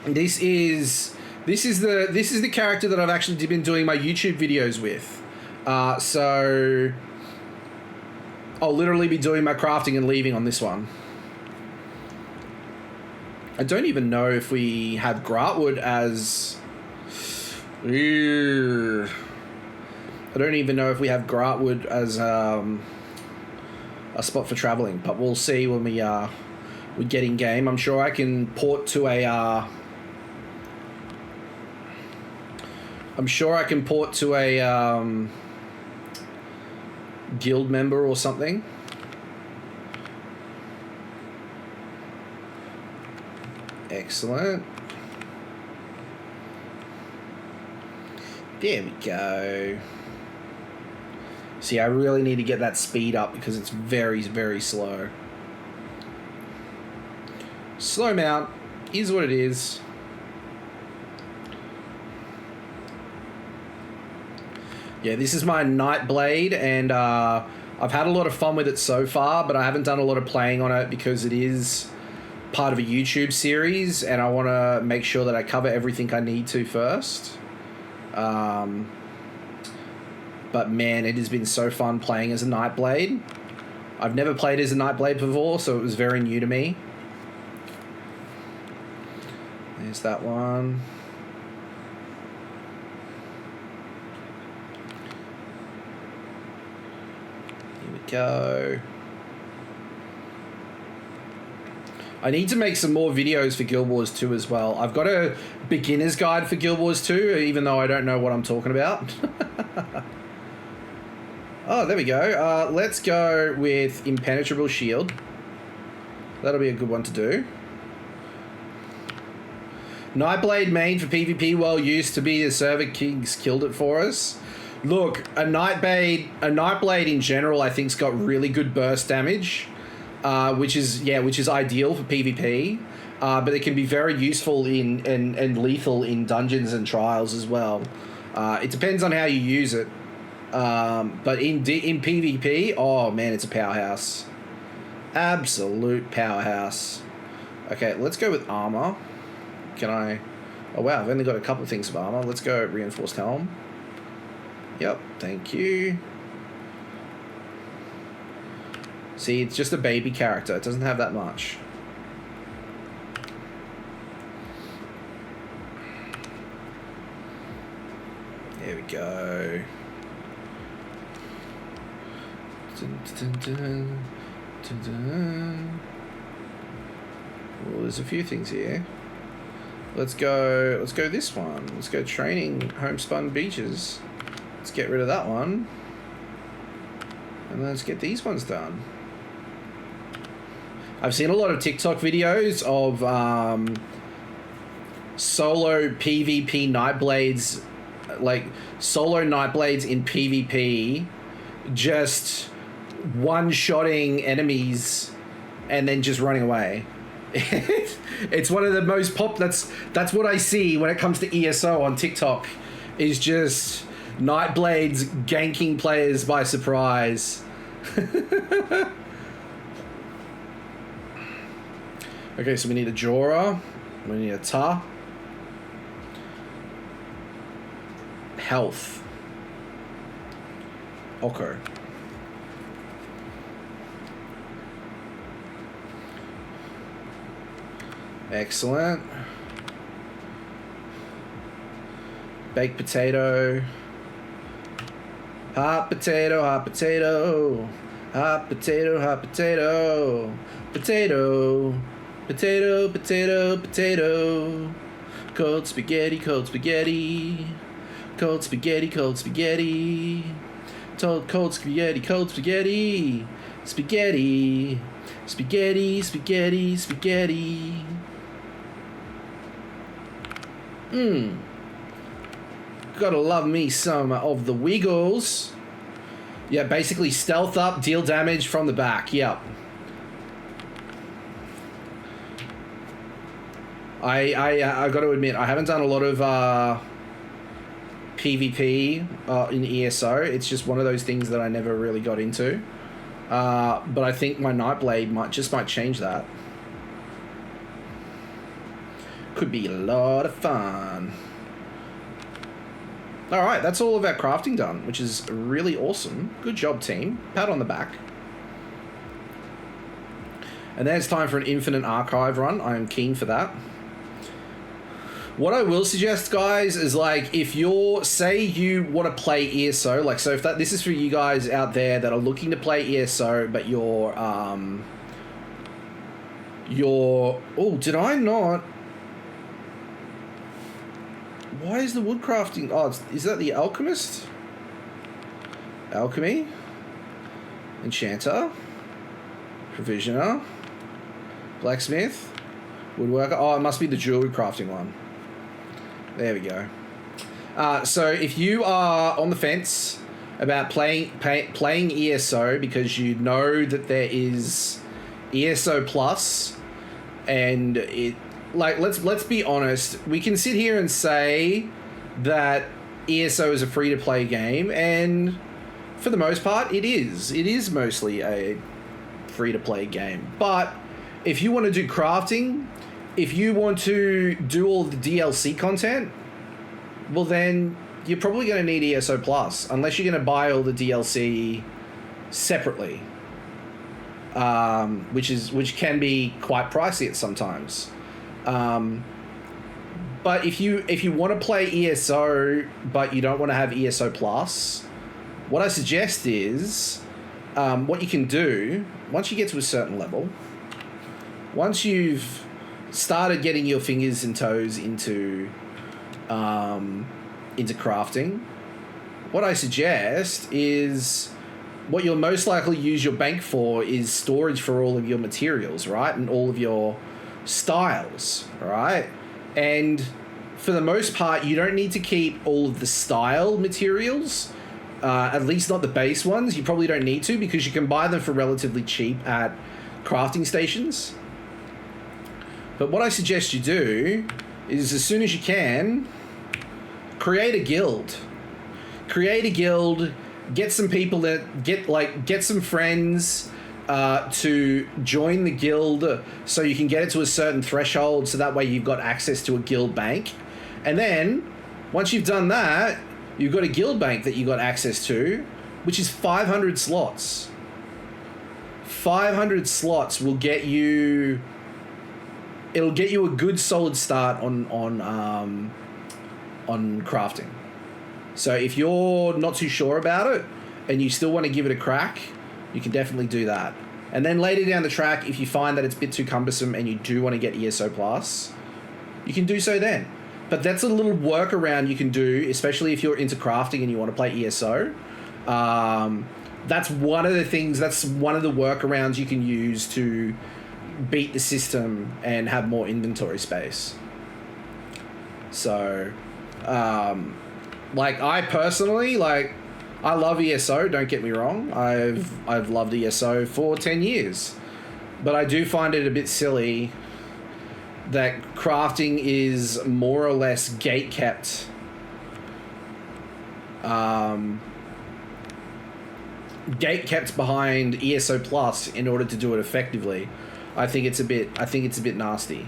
And this is the character that I've actually been doing my YouTube videos with. So I'll literally be doing my crafting and leaving on this one. I don't even know if we have Gratwood as... I don't even know if we have Gratwood as a spot for traveling, but we'll see when we get in game. I'm sure I can port to a... guild member or something. Excellent. There we go. See, I really need to get that speed up because it's very, very slow. Slow mount is what it is. Yeah, this is my Nightblade, and I've had a lot of fun with it so far, but I haven't done a lot of playing on it because it is part of a YouTube series, and I want to make sure that I cover everything I need to first. But man, it has been so fun playing as a Nightblade. I've never played as a Nightblade before, so it was very new to me. There's that one. Here we go. I need to make some more videos for Guild Wars 2 as well. I've got a beginner's guide for Guild Wars 2, even though I don't know what I'm talking about. Oh, there we go. Let's go with Impenetrable Shield. That'll be a good one to do. Nightblade main for PvP, well used to be. The server kings killed it for us. Look, a Nightblade in general, I think's got really good burst damage, which is ideal for PvP. But it can be very useful and lethal in dungeons and trials as well. It depends on how you use it. But in PvP, oh man, it's a powerhouse. Absolute powerhouse. Okay, let's go with armor. Can I? Oh wow, I've only got a couple of things of armor. Let's go reinforced helm. Yep, thank you. See, it's just a baby character. It doesn't have that much. There we go. Dun, dun, dun, dun, dun. Well, there's a few things here. Let's go this one. Let's go training homespun beaches. Let's get rid of that one. And let's get these ones done. I've seen a lot of TikTok videos of solo PvP Nightblades, like solo Nightblades in PvP, just one-shotting enemies and then just running away. It's one of the most that's what I see when it comes to ESO on TikTok, is just Nightblades ganking players by surprise. Okay, so we need a Jorah, we need a Ta. Health. Okay. Excellent. Baked potato. Hot potato, hot potato. Hot potato, hot potato. Potato. Potato, potato, potato. Cold spaghetti, cold spaghetti. Cold spaghetti, cold spaghetti. Cold spaghetti, cold spaghetti. Spaghetti. Spaghetti, spaghetti, spaghetti. Gotta love me some of the Wiggles. Yeah, basically stealth up, deal damage from the back. Yep. I got to admit, I haven't done a lot of PvP in ESO. It's just one of those things that I never really got into. But I think my Nightblade might change that. Could be a lot of fun. Alright, that's all of our crafting done, which is really awesome. Good job, team. Pat on the back. And then it's time for an infinite archive run. I am keen for that. What I will suggest, guys, is like, if you're, say you want to play ESO, like, so if this is for you guys out there that are looking to play ESO, but you're, oh, did I not? Why is the wood crafting? Oh, is that the alchemist? Alchemy. Enchanter. Provisioner. Blacksmith. Woodworker. Oh, it must be the jewelry crafting one. There we go. So if you are on the fence about playing ESO because you know that there is ESO Plus, and it, like, let's be honest, we can sit here and say that ESO is a free-to-play game, and for the most part, it is. It is mostly a free-to-play game. But if you want to do crafting, if you want to do all the DLC content, well then you're probably going to need ESO Plus, unless you're going to buy all the DLC separately, which can be quite pricey at sometimes. But if you want to play ESO but you don't want to have ESO Plus, what I suggest is what you can do once you get to a certain level. once you've started getting your fingers and toes into crafting, what I suggest is what you'll most likely use your bank for is storage for all of your materials, right? And all of your styles, right? And for the most part, you don't need to keep all of the style materials, at least not the base ones. You probably don't need to, because you can buy them for relatively cheap at crafting stations. But what I suggest you do is, as soon as you can, create a guild. Create a guild, get some people that get some friends to join the guild, so you can get it to a certain threshold, so that way you've got access to a guild bank. And then once you've done that, you've got a guild bank that you got access to, which is 500 slots. 500 slots will get you, it'll get you a good solid start on crafting. So if you're not too sure about it and you still want to give it a crack, you can definitely do that. And then later down the track, if you find that it's a bit too cumbersome and you do want to get ESO Plus, you can do so then. But that's a little workaround you can do, especially if you're into crafting and you want to play ESO. That's one of the things, that's one of the workarounds you can use to beat the system and have more inventory space. So, like, I personally, like, I love ESO, don't get me wrong. I've loved ESO for 10 years. But I do find it a bit silly that crafting is more or less gate-kept. Gate-kept behind ESO Plus in order to do it effectively. I think it's a bit nasty.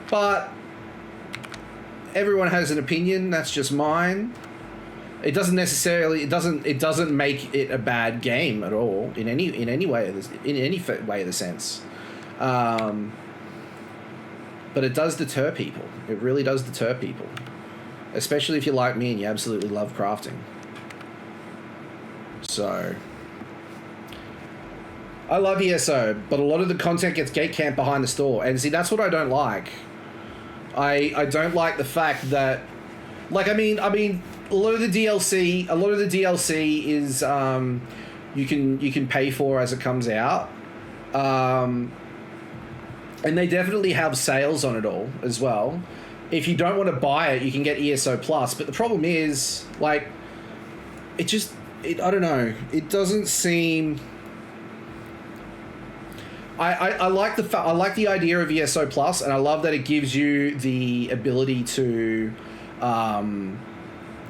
But everyone has an opinion, that's just mine. It doesn't necessarily, it doesn't make it a bad game at all in any way of the sense. But it does deter people. It really does deter people, especially if you're like me and you absolutely love crafting. So I love ESO, but a lot of the content gets gate camped behind the store, and see, that's what I don't like. I don't like the fact that, like, I mean, a lot of the DLC is you can pay for as it comes out, and they definitely have sales on it all as well. If you don't want to buy it, you can get ESO Plus, but the problem is, like, I don't know, it doesn't seem. I like the idea of ESO Plus, and I love that it gives you the ability to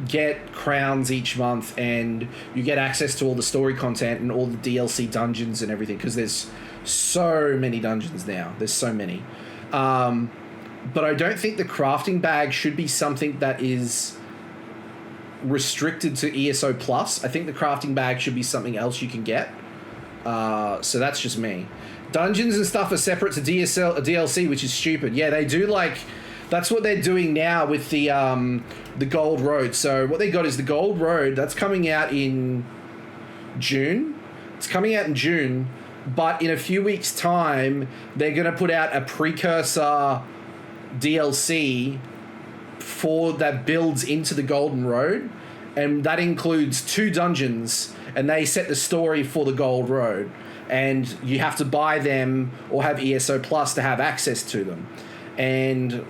get crowns each month, and you get access to all the story content and all the DLC dungeons and everything, because there's so many dungeons now. There's so many. But I don't think the crafting bag should be something that is restricted to ESO Plus. I think the crafting bag should be something else you can get. So that's just me. Dungeons and stuff are separate to DLC, which is stupid. Yeah, they do, like, that's what they're doing now with the Gold Road. So what they got is the Gold Road that's coming out in June. It's coming out in June, but in a few weeks' time, they're going to put out a precursor DLC that builds into the Golden Road, and that includes 2 dungeons, and they set the story for the Gold Road, and you have to buy them or have ESO Plus to have access to them. And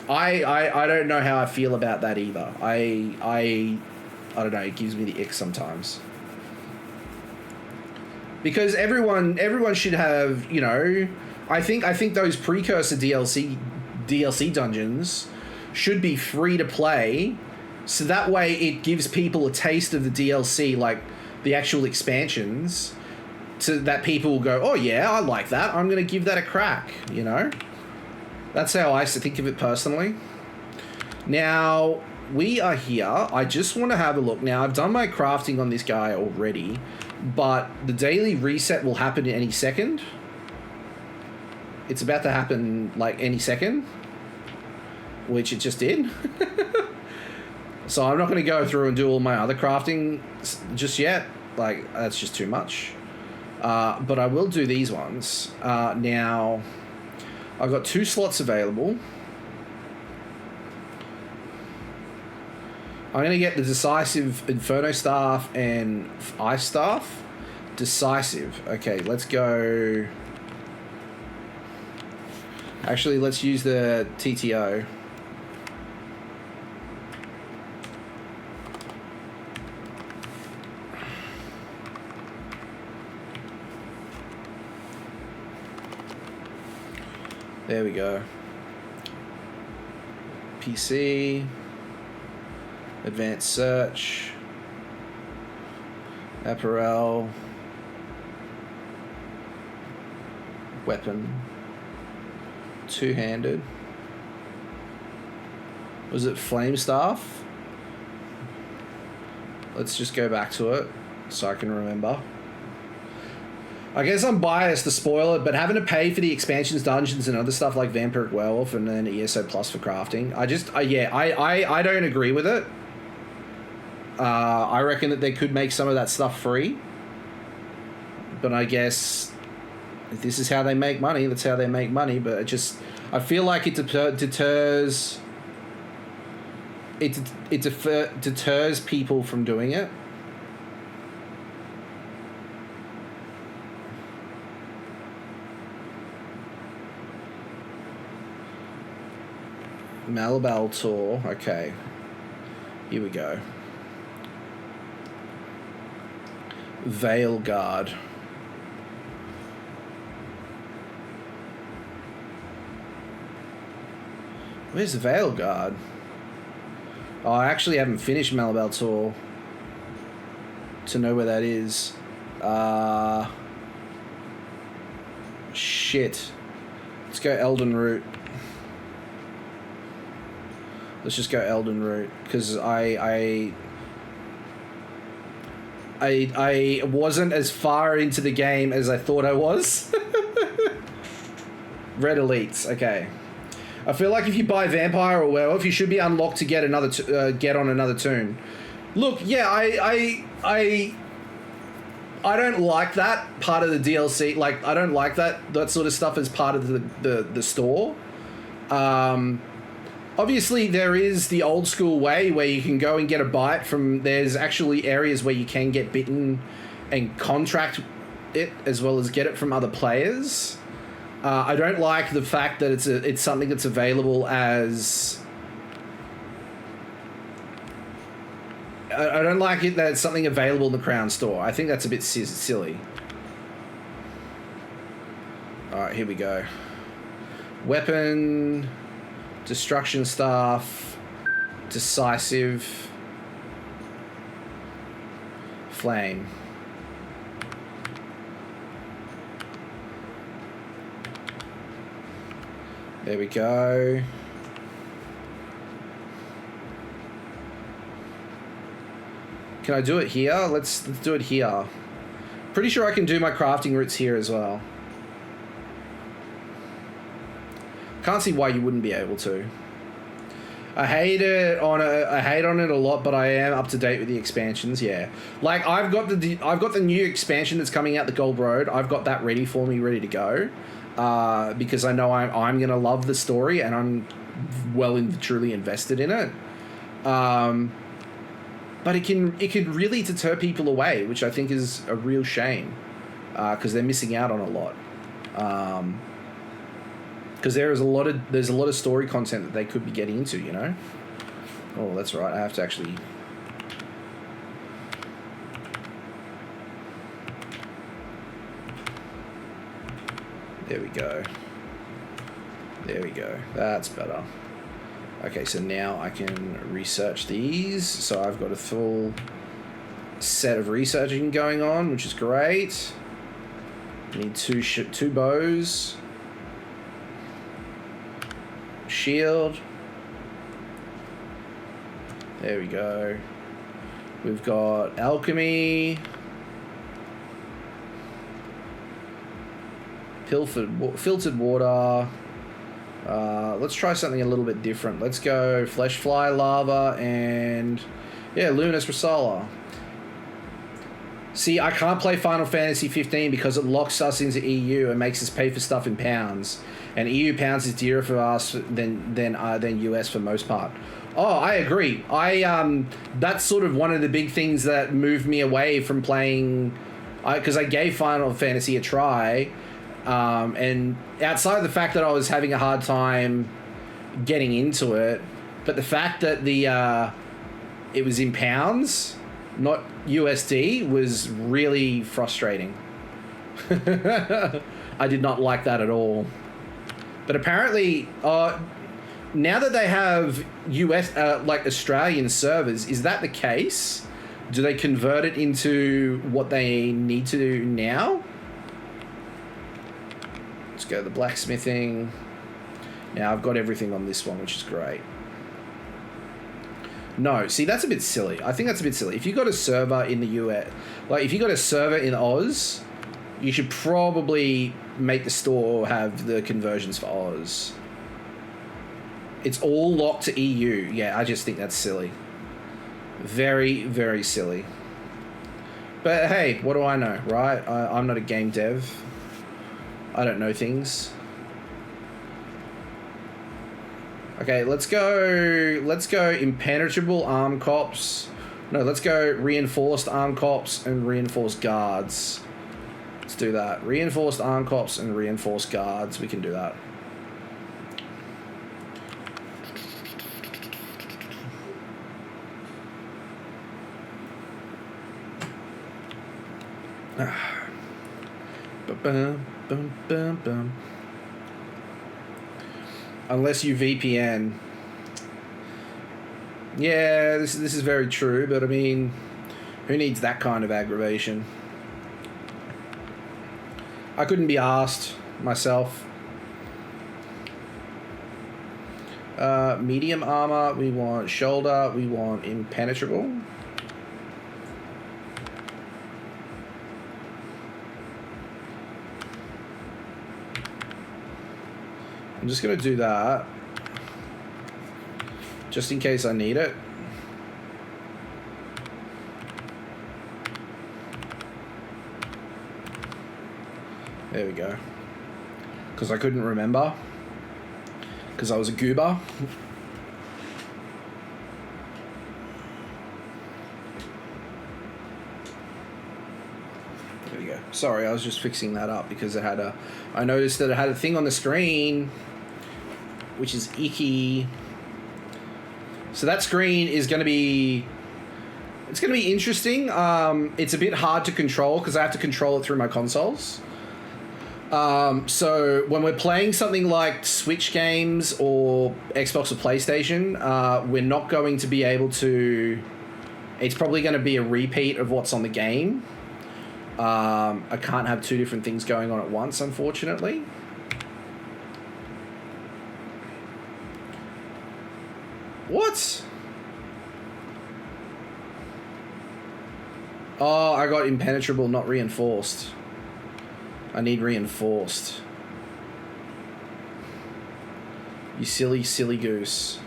I don't know how I feel about that either. I don't know, it gives me the ick sometimes. Because everyone should have, you know, I think those precursor DLC dungeons should be free to play, so that way it gives people a taste of the DLC, like the actual expansions, so that people will go, oh yeah, I like that, I'm going to give that a crack, you know? That's how I think of it personally. Now, we are here. I just want to have a look. Now, I've done my crafting on this guy already, but the daily reset will happen any second. It's about to happen, like, any second, which it just did. So I'm not going to go through and do all my other crafting just yet. Like, that's just too much. But I will do these ones. Now, I've got 2 slots available. I'm going to get the Decisive Inferno Staff and Ice Staff. Decisive. Okay, let's go... Actually, let's use the TTO. There we go. PC. Advanced search. Apparel. Weapon. Two-handed. Was it flame staff? Let's just go back to it so I can remember. I guess I'm biased to spoil it, but having to pay for the expansions, dungeons, and other stuff like Vampiric Werewolf and then ESO Plus for crafting, I don't agree with it. I reckon that they could make some of that stuff free. But I guess if this is how they make money, that's how they make money. But I feel like it deters people from doing it. Malabal Tour. Okay. Here we go. Veil Guard. Where's the Veil Guard? Oh, I actually haven't finished Malabal Tour to know where that is. Shit. Let's go Elden Root. Let's just go Elden Root, because I wasn't as far into the game as I thought I was. Red Elites, okay. I feel like if you buy Vampire or Werewolf, you should be unlocked to get another get on another toon. Look, yeah, I don't like that part of the DLC. Like, I don't like that sort of stuff as part of the store. Obviously, there is the old school way where you can go and get a bite from... There's actually areas where you can get bitten and contract it as well as get it from other players. I don't like the fact that it's something that's available as... I don't like it that it's something available in the Crown Store. I think that's a bit silly. Alright, here we go. Weapon... Destruction Staff, Decisive, Flame. There we go. Can I do it here? Let's do it here. Pretty sure I can do my crafting routes here as well. Can't see why you wouldn't be able to. I hate on it a lot, but I am up to date with the expansions. Yeah, like I've got the new expansion that's coming out, the Gold Road. I've got that ready for me, ready to go, because I know I'm gonna love the story and I'm well and truly invested in it. But it can really deter people away, which I think is a real shame, because they're missing out on a lot. Because there's a lot of story content that they could be getting into, you know. Oh, that's right. I have to actually. There we go. There we go. That's better. Okay, so now I can research these. So I've got a full set of researching going on, which is great. Need two bows. Shield. There we go. We've got alchemy. Filtered water. Let's try something a little bit different. Let's go flesh fly lava and yeah, luminous risala. See, I can't play Final Fantasy 15 because it locks us into EU and makes us pay for stuff in pounds. And EU pounds is dearer for us than US for most part. Oh, I agree. That's sort of one of the big things that moved me away from playing, because I gave Final Fantasy a try, and outside of the fact that I was having a hard time getting into it, but the fact that it was in pounds, not USD, was really frustrating. I did not like that at all. But apparently, now that they have US, like Australian servers, is that the case? Do they convert it into what they need to do now? Let's go to the blacksmithing. Now I've got everything on this one, which is great. No, see, that's a bit silly. I think that's a bit silly. If you got a server in the US, like if you got a server in Oz, you should probably make the store have the conversions for Oz. It's all locked to EU. Yeah, I just think that's silly. Very, very silly. But hey, what do I know, right? I'm not a game dev. I don't know things. Okay, let's go impenetrable arm cops. No, let's go reinforced arm cops and reinforced guards. Let's do that. Reinforced arm cops and reinforced guards. We can do that. Bum. Unless you VPN. Yeah, this is very true, but I mean, who needs that kind of aggravation? I couldn't be asked myself. Medium armor, we want shoulder, we want impenetrable. I'm just going to do that, just in case I need it. There we go. Because I couldn't remember. Because I was a goober. There we go. Sorry, I was just fixing that up because it had I noticed that it had a thing on the screen, which is icky. So that screen is going to be... It's going to be interesting. It's a bit hard to control because I have to control it through my consoles. So when we're playing something like Switch games or Xbox or PlayStation, we're not going to be able to... It's probably going to be a repeat of what's on the game. I can't have two different things going on at once, unfortunately. What? Oh, I got impenetrable, not reinforced. I need reinforced. You silly, silly goose.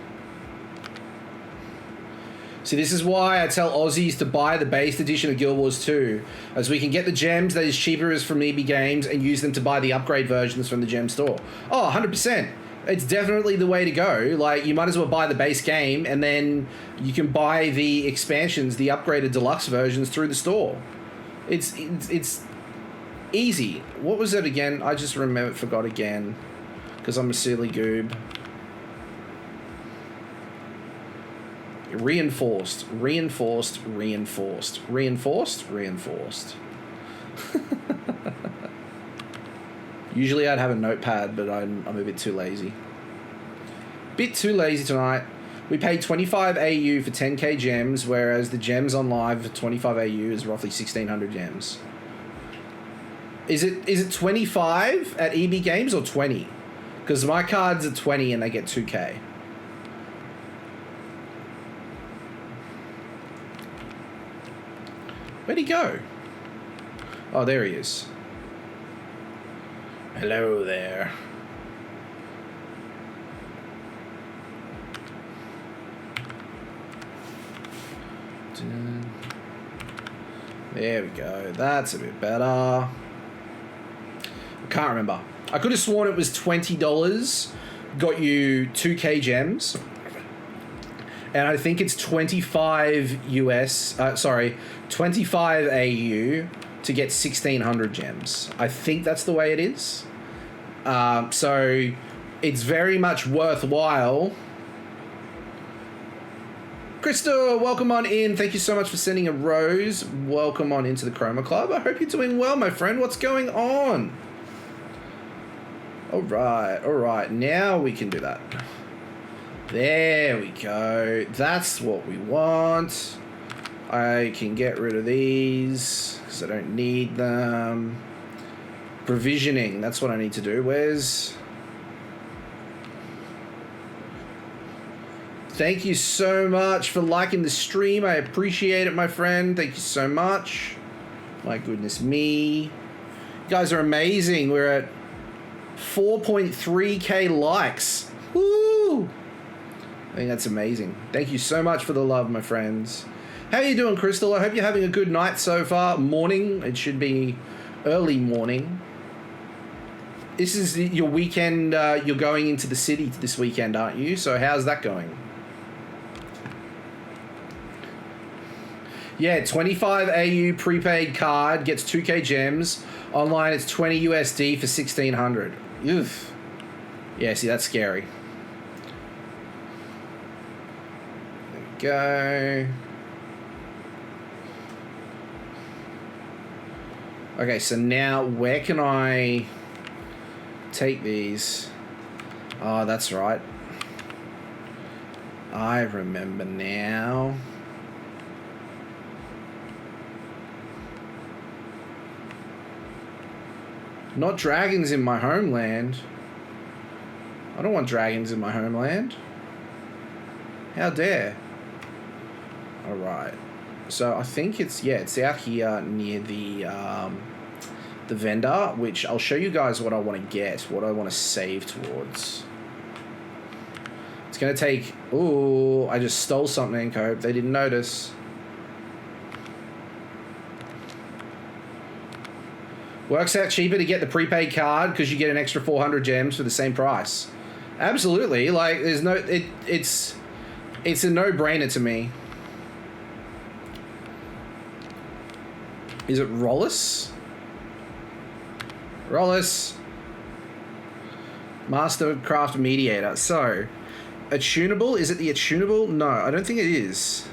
See, this is why I tell Aussies to buy the base edition of Guild Wars 2, as we can get the gems that is cheaper as from EB Games and use them to buy the upgrade versions from the gem store. Oh, 100%. It's definitely the way to go. Like, you might as well buy the base game and then you can buy the expansions, the upgraded deluxe versions through the store. It's easy. What was it again? I just forgot again because I'm a silly goob. Reinforced. Usually I'd have a notepad, but I'm a bit too lazy. Bit too lazy tonight. We paid 25 AU for 10k gems, whereas the gems on live for 25 AU is roughly 1600 gems. Is it 25 at EB Games or 20? Because my cards are 20 and they get 2k. Where'd he go? Oh, there he is. Hello there. There we go. That's a bit better. I can't remember. I could have sworn it was $20. Got you 2k gems. And I think it's 25 US. 25 AU to get 1,600 gems. I think that's the way it is. So it's very much worthwhile. Crystal, welcome on in. Thank you so much for sending a rose. Welcome on into the Chroma Club. I hope you're doing well, my friend. What's going on? All right. Now we can do that. There we go. That's what we want. I can get rid of these because I don't need them. Provisioning, that's what I need to do. Where's... Thank you so much for liking the stream. I appreciate it, my friend. Thank you so much. My goodness me. You guys are amazing. We're at 4.3k likes. Woo! I think that's amazing. Thank you so much for the love, my friends. How are you doing, Crystal? I hope you're having a good night so far. Morning. It should be early morning. This is your weekend. You're going into the city this weekend, aren't you? So how's that going? Yeah, 25 AU prepaid card gets 2k gems. Online, it's 20 USD for 1,600. Oof. Yeah, see, that's scary. There we go. Okay, so now where can I take these? Oh, that's right. I remember now. Not dragons in my homeland. I don't want dragons in my homeland. How dare. Alright. So I think it's out here near the vendor, which I'll show you guys what I want to get, what I want to save towards. It's going to take... Ooh, I just stole something. I hope they didn't notice. Works out cheaper to get the prepaid card because you get an extra 400 gems for the same price. Absolutely. Like, there's no... It's a no-brainer to me. Is it Rollis? Rollis. Mastercraft Mediator. So, attunable. Is it the attunable? No, I don't think it is.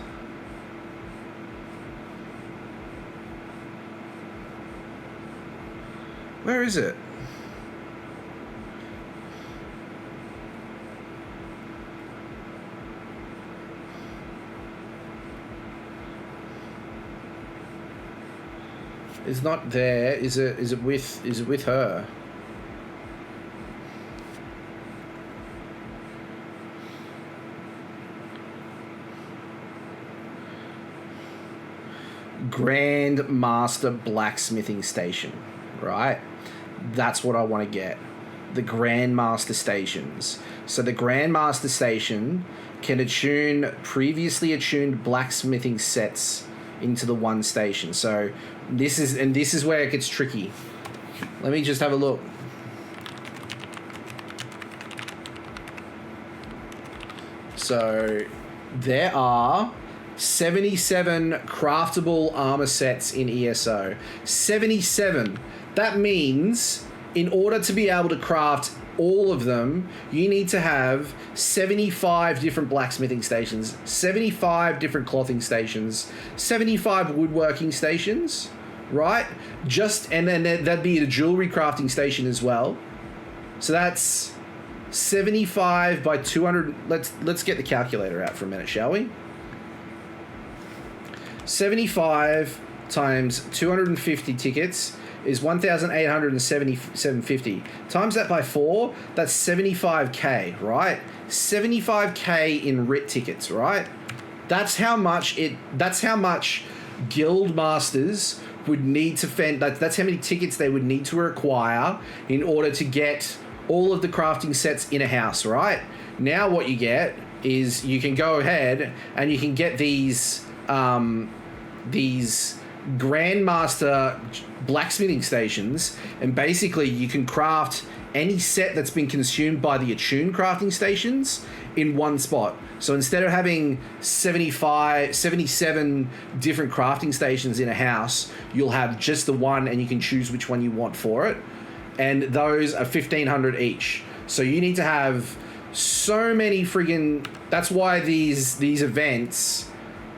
Where is it? It's not there. Is it with her? Grand Master Blacksmithing Station, right? That's what I want to get. The Grandmaster Stations. So the Grandmaster Station can attune previously attuned blacksmithing sets into the one station. So this is where it gets tricky. Let me just have a look. So there are 77 craftable armor sets in ESO. 77. That means in order to be able to craft all of them, you need to have 75 different blacksmithing stations, 75 different clothing stations, 75 woodworking stations, right? And then that'd be the jewelry crafting station as well. So that's 75 by 200. Let's get the calculator out for a minute, shall we? 75 times 250 tickets is 1,877.50. Times that by 4, that's 75k, right? 75k in writ tickets, right? That's how much guild masters would need to fend. That's how many tickets they would need to acquire in order to get all of the crafting sets in a house, right? Now what you get is you can go ahead and you can get these Grandmaster blacksmithing stations, and basically you can craft any set that's been consumed by the attuned crafting stations in one spot. So instead of having 77 different crafting stations in a house, you'll have just the one, and you can choose which one you want for it. And those are 1,500 each. So you need to have so many friggin'... That's why these events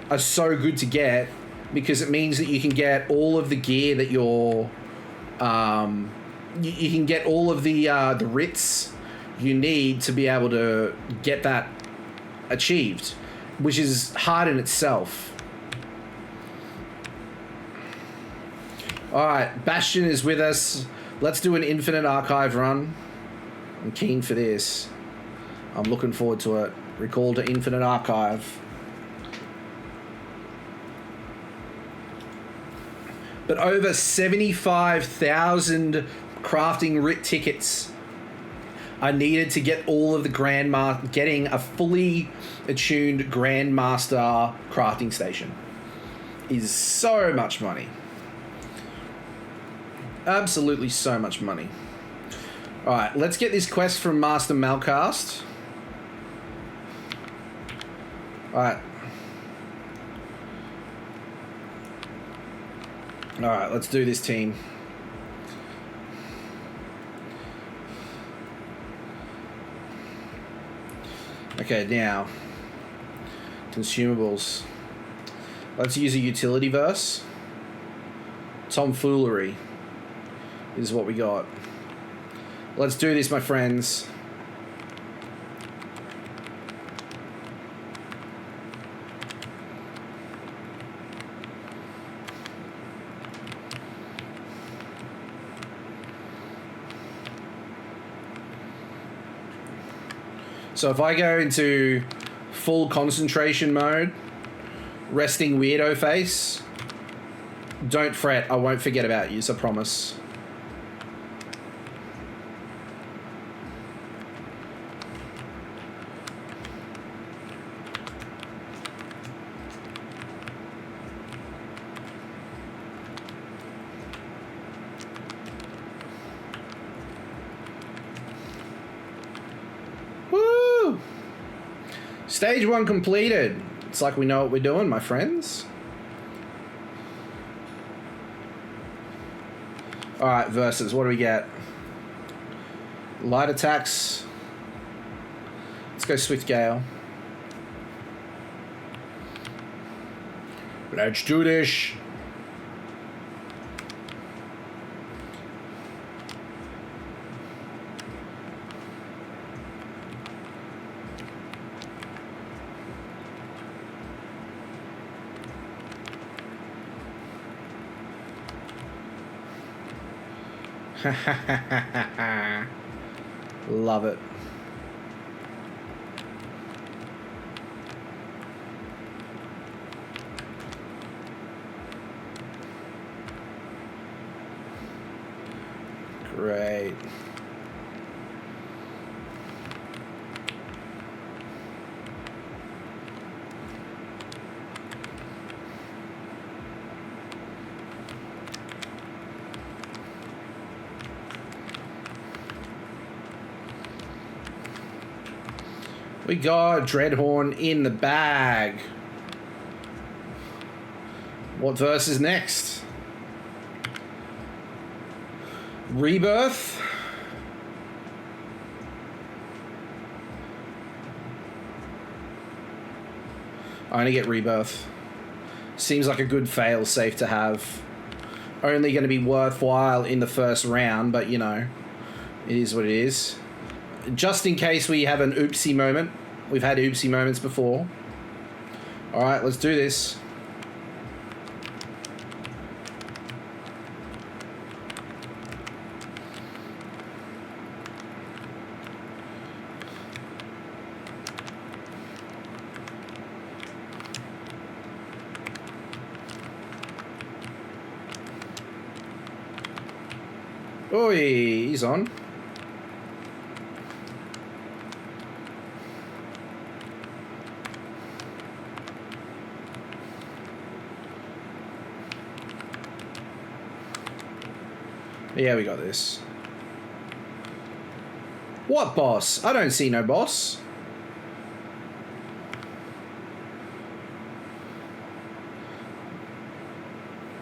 are so good to get, because it means that you can get all of the gear that you're... You can get all of the writs you need to be able to get that achieved, which is hard in itself. Alright, Bastion is with us. Let's do an infinite archive run. I'm keen for this. I'm looking forward to it. Recall to infinite archive. But over 75,000 crafting writ tickets are needed to get all of the getting a fully attuned Grandmaster crafting station. Is so much money. Absolutely so much money. Alright, let's get this quest from Master Malcast. Alright. Alright, let's do this, team. Okay, now. Consumables. Let's use a utility verse. Tomfoolery is what we got. Let's do this, my friends. So if I go into full concentration mode, resting weirdo face, don't fret, I won't forget about you, I promise. Stage 1 completed. It's like we know what we're doing, my friends. Alright, versus. What do we get? Light attacks. Let's go Swift Gale. Let's do this. Love it. Great. We got Dreadhorn in the bag. What verse is next? Rebirth. I only get Rebirth. Seems like a good fail safe to have. Only going to be worthwhile in the first round, but you know, it is what it is. Just in case we have an oopsie moment. We've had oopsie moments before. Alright, let's do this. Oi, he's on. Yeah, we got this. What boss? I don't see no boss.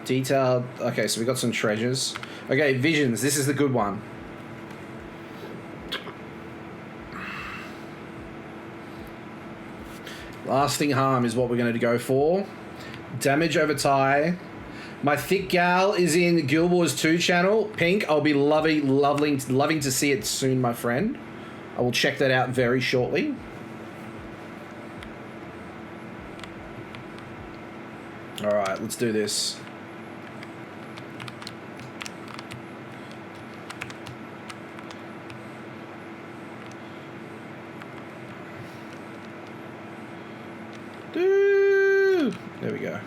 Detailed. Okay, so we got some treasures. Okay, visions. This is the good one. Lasting harm is what we're going to go for. Damage over tie. My thick gal is in Guild Wars 2 channel. Pink, I'll be loving to see it soon, my friend. I will check that out very shortly. All right, let's do this. There we go.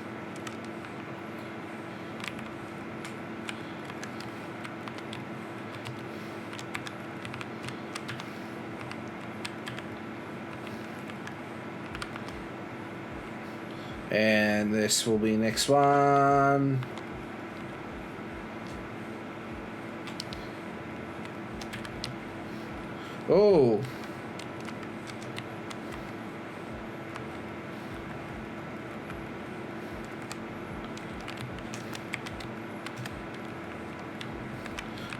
And this will be next one. Oh.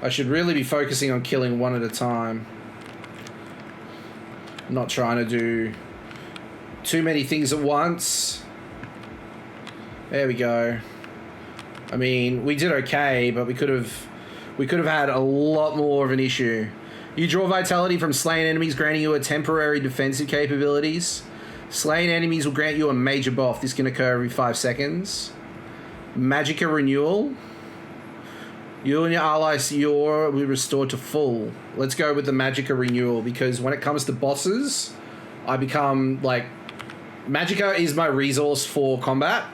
I should really be focusing on killing one at a time. I'm not trying to do too many things at once. There we go. I mean, we did okay, but we could have had a lot more of an issue. You draw vitality from slain enemies, granting you a temporary defensive capabilities. Slain enemies will grant you a major buff. This can occur every 5 seconds. Magicka renewal. You and your allies will be restored to full. Let's go with the Magicka renewal, because when it comes to bosses, I become like... Magicka is my resource for combat,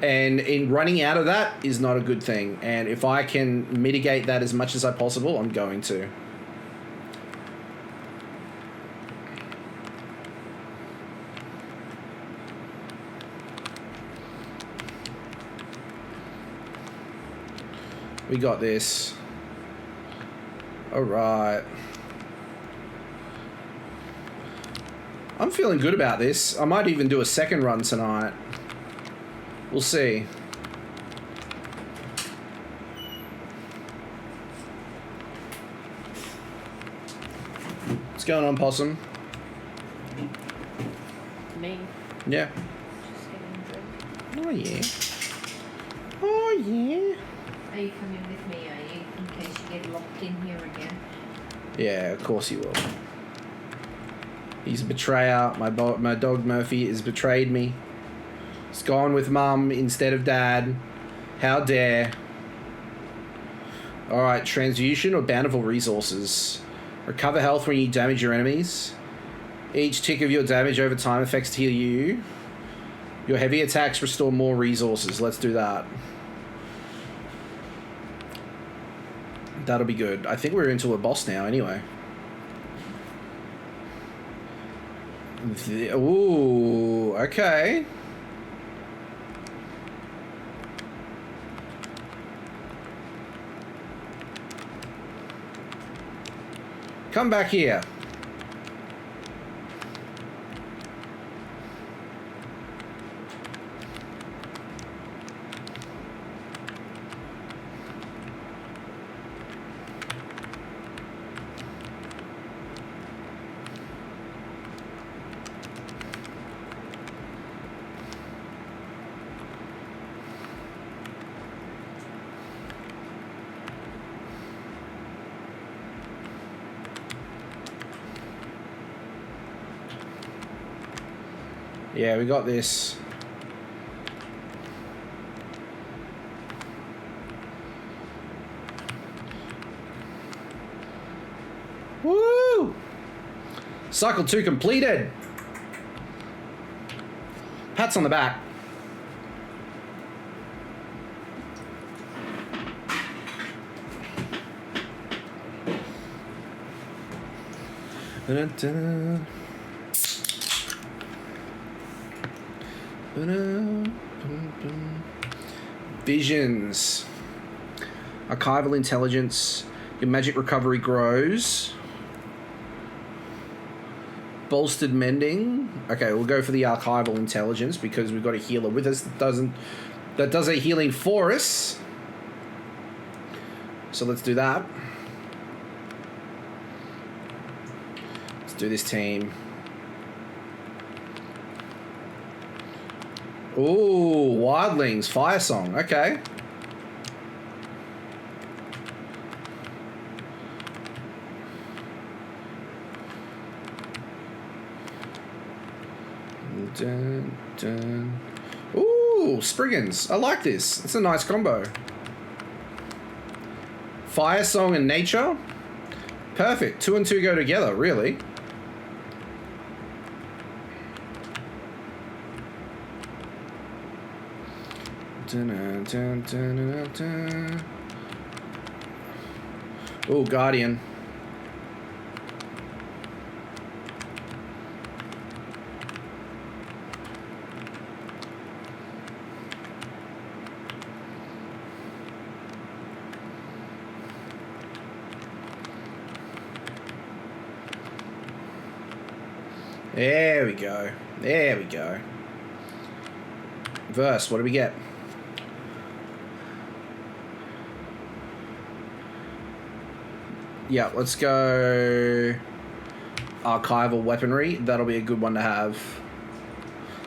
and in running out of that is not a good thing. And if I can mitigate that as much as I possible, I'm going to. We got this. All right. I'm feeling good about this. I might even do a second run tonight. We'll see. What's going on, Possum? Me. Yeah. Just getting drunk. Oh, yeah. Oh, yeah. Are you coming with me, are you? In case you get locked in here again. Yeah, of course he will. He's a betrayer. My dog Murphy has betrayed me. He's gone with mum instead of dad. How dare. Alright, transfusion or bountiful resources. Recover health when you damage your enemies. Each tick of your damage over time affects heal you. Your heavy attacks restore more resources. Let's do that. That'll be good. I think we're into a boss now anyway. Ooh, okay. Come back here. Yeah, we got this. Woo! Cycle 2 completed. Pats on the back. Da-da-da. Visions. Archival intelligence. Your magic recovery grows. Bolstered mending. Okay, we'll go for the archival intelligence because we've got a healer with us that does a healing for us. So let's do that. Let's do this team. Ooh, Wildlings, Fire Song. Okay. Dun, dun. Ooh, Spriggans. I like this. It's a nice combo. Fire Song and Nature. Perfect. 2 and 2 go together, really. Dun, dun, dun, dun, dun. Ooh, Guardian. There we go. There we go. Verse, what do we get? Yeah, let's go archival weaponry. That'll be a good one to have.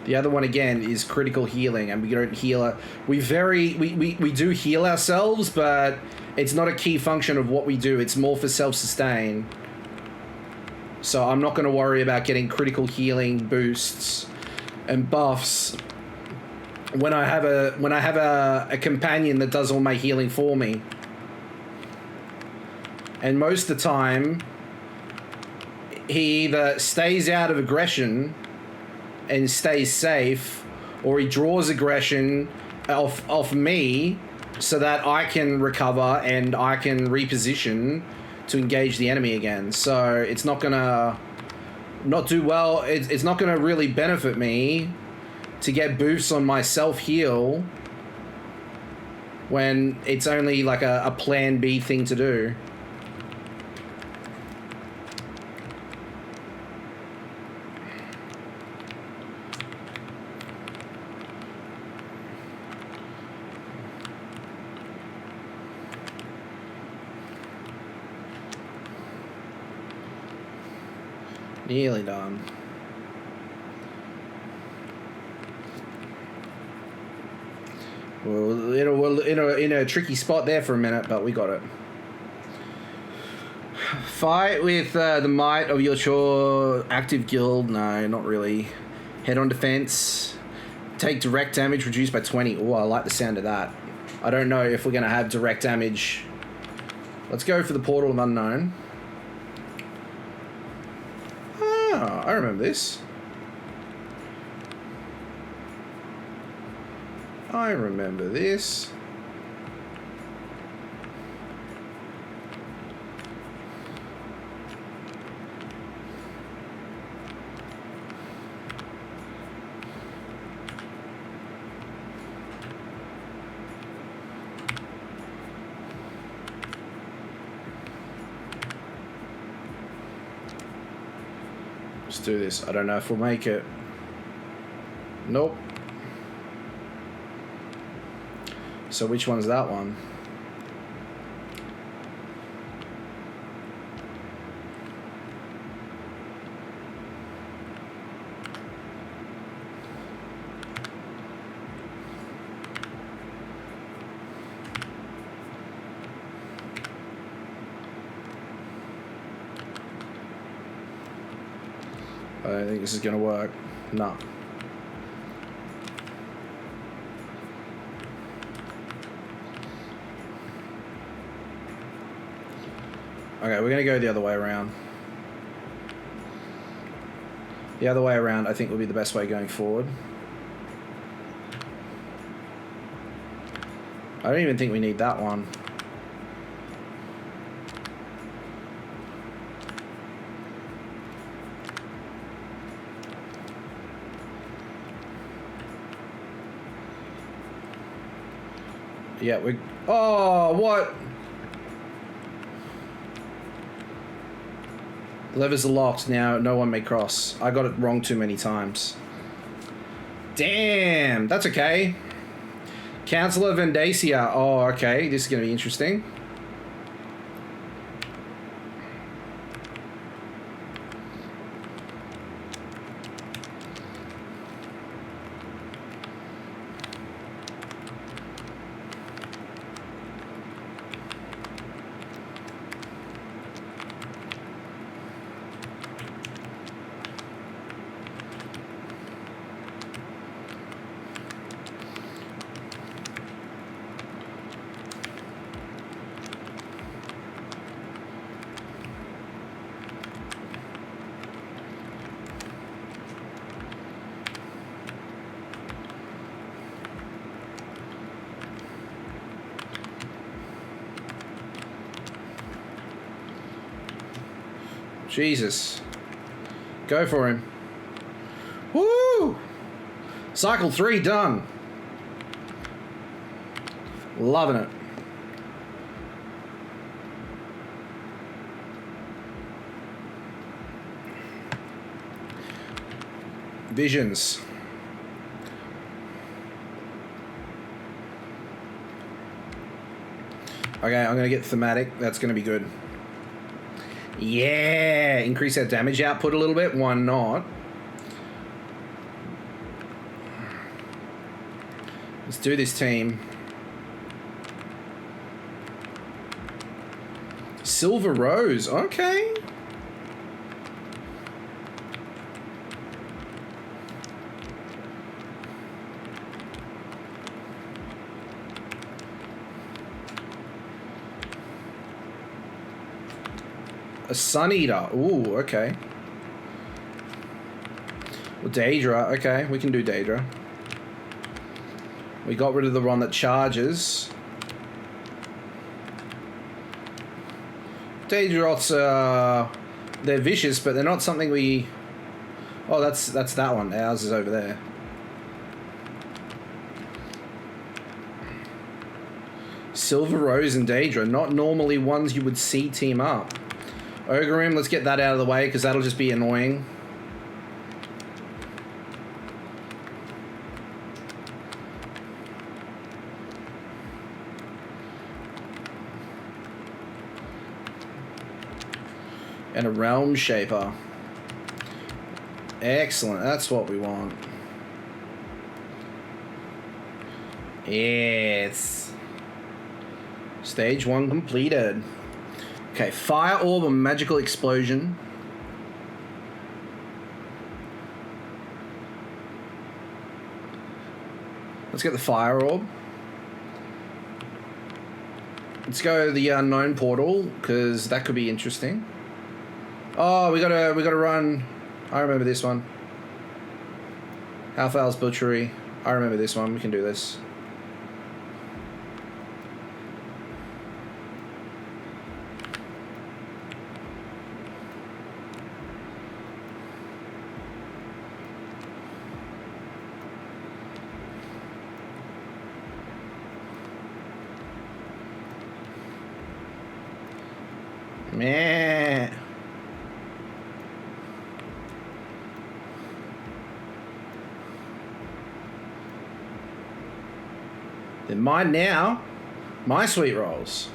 The other one again is critical healing, and we don't heal. We do heal ourselves, but it's not a key function of what we do. It's more for self-sustain. So I'm not going to worry about getting critical healing boosts and buffs when I have a companion that does all my healing for me. And most of the time, he either stays out of aggression and stays safe, or he draws aggression off me so that I can recover and I can reposition to engage the enemy again. So it's not gonna not do well. It's not gonna really benefit me to get boosts on my self-heal when it's only like a plan B thing to do. Nearly done. We're in a tricky spot there for a minute, but we got it. Fight with the might of your active guild. No, not really. Head on defense. Take direct damage reduced by 20. Oh, I like the sound of that. I don't know if we're going to have direct damage. Let's go for the Portal of Unknown. I remember this. I remember this. Let's do this. I don't know if we'll make it. Nope. So which one's that one? I don't think this is going to work. No. Okay, we're going to go the other way around. The other way around, I think, will be the best way going forward. I don't even think we need that one. Yeah, we... Oh, what? Levers are locked now. No one may cross. I got it wrong too many times. Damn, that's okay. Councillor Vendacia. Oh, okay. This is going to be interesting. Jesus. Go for him. Woo! Cycle 3 done. Loving it. Visions. Okay, I'm going to get thematic. That's going to be good. Yeah! Increase our damage output a little bit. Why not? Let's do this, team. Silver Rose. Okay. A Sun Eater. Ooh, okay. Well, Daedra. Okay, we can do Daedra. We got rid of the one that charges. Daedrots, they're vicious, but they're not something we... Oh, that's that one. Ours is over there. Silver Rose and Daedra. Not normally ones you would see team up. Ogrim, let's get that out of the way because that'll just be annoying. And a Realm Shaper. Excellent, that's what we want. Yes. Stage 1 completed. Okay, Fire Orb or Magical Explosion. Let's get the Fire Orb. Let's go the Unknown Portal, because that could be interesting. Oh, we gotta run. I remember this one. Half-Owl's Butchery. I remember this one. We can do this. Meh. They're mine now. My sweet rolls.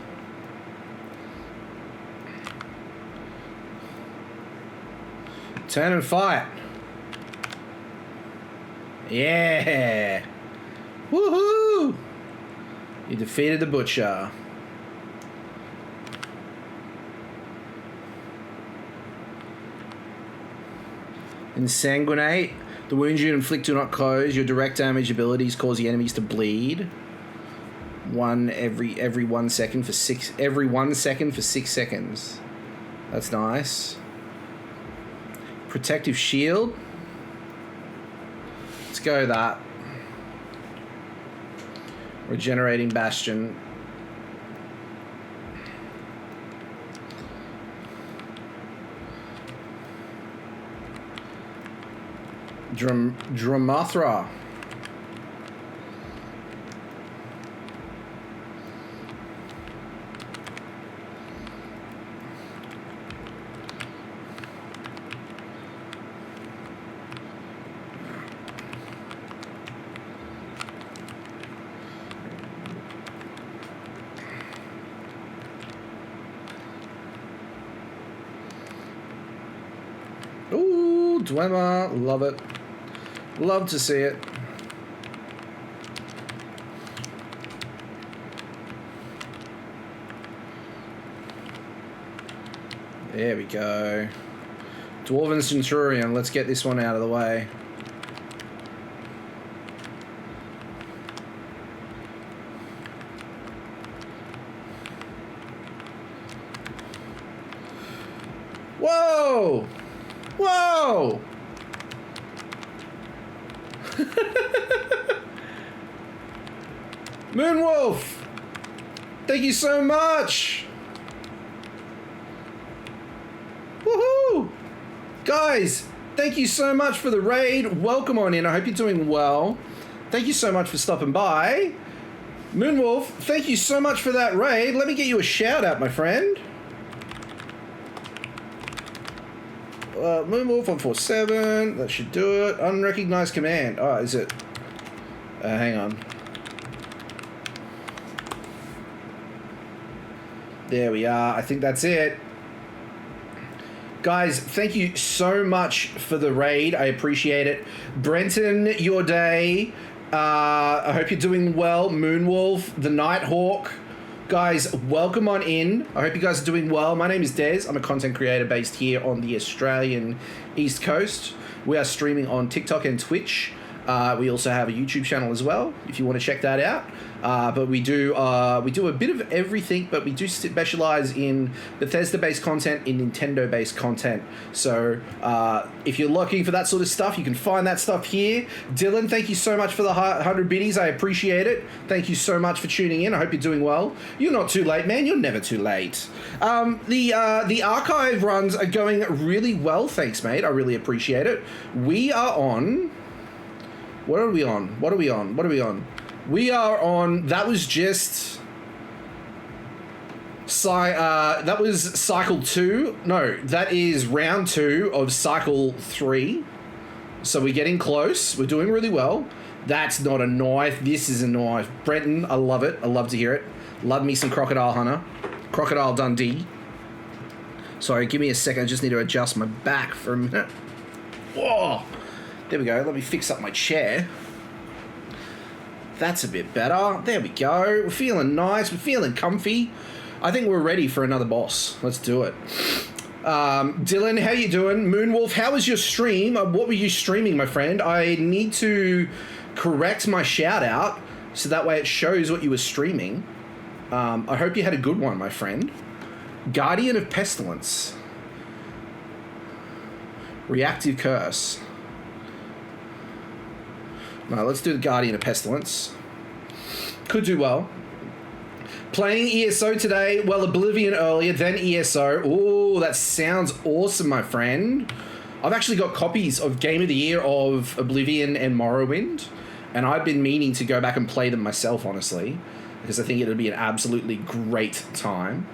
Turn and fight. Yeah. Woohoo! You defeated the Butcher. Insanguinate. The wounds you inflict do not close. Your direct damage abilities cause the enemies to bleed. Every 1 second for 6 seconds. That's nice. Protective shield. Let's go that. Regenerating Bastion. Dramathra. Ooh, Dwemer. Love it. Love to see it. There we go. Dwarven Centurion. Let's get this one out of the way. Whoa! Whoa! Moonwolf! Thank you so much! Woohoo! Guys, thank you so much for the raid. Welcome on in. I hope you're doing well. Thank you so much for stopping by. Moonwolf, thank you so much for that raid. Let me get you a shout out, my friend. Moonwolf 147. That should do it. Unrecognized command. Oh, is it? Hang on. There we are. I think that's it. Guys, thank you so much for the raid. I appreciate it. Brenton, your day. I hope you're doing well. Moonwolf, the Nighthawk. Guys, welcome on in. I hope you guys are doing well. My name is Des. I'm a content creator based here on the Australian East Coast. We are streaming on TikTok and Twitch. We also have a YouTube channel as well, if you want to check that out. But we do a bit of everything, but we do specialize in Bethesda-based content, in Nintendo-based content. So if you're looking for that sort of stuff, you can find that stuff here. Dylan, thank you so much for the 100 biddies. I appreciate it. Thank you so much for tuning in. I hope you're doing well. You're not too late, man. You're never too late. The archive runs are going really well. Thanks, mate. I really appreciate it. We are on... What are we on? What are we on? What are we on? We are on... That was just... that was cycle 2. No, that is round 2 of cycle 3. So we're getting close. We're doing really well. That's not a knife. This is a knife. Brenton, I love it. I love to hear it. Love me some Crocodile Hunter. Crocodile Dundee. Sorry, give me a second. I just need to adjust my back for a minute. Whoa! There we go. Let me fix up my chair. That's a bit better. There we go. We're feeling nice. We're feeling comfy. I think we're ready for another boss. Let's do it. Dylan, how you doing? Moonwolf, how was your stream? What were you streaming, my friend? I need to correct my shout out so that way it shows what you were streaming. I hope you had a good one, my friend. Guardian of Pestilence. Reactive Curse. No, let's do the Guardian of Pestilence. Could do well. Playing ESO today. Well, Oblivion earlier, then ESO. Ooh, that sounds awesome, my friend. I've actually got copies of Game of the Year of Oblivion and Morrowind, and I've been meaning to go back and play them myself, honestly, because I think it'll be an absolutely great time.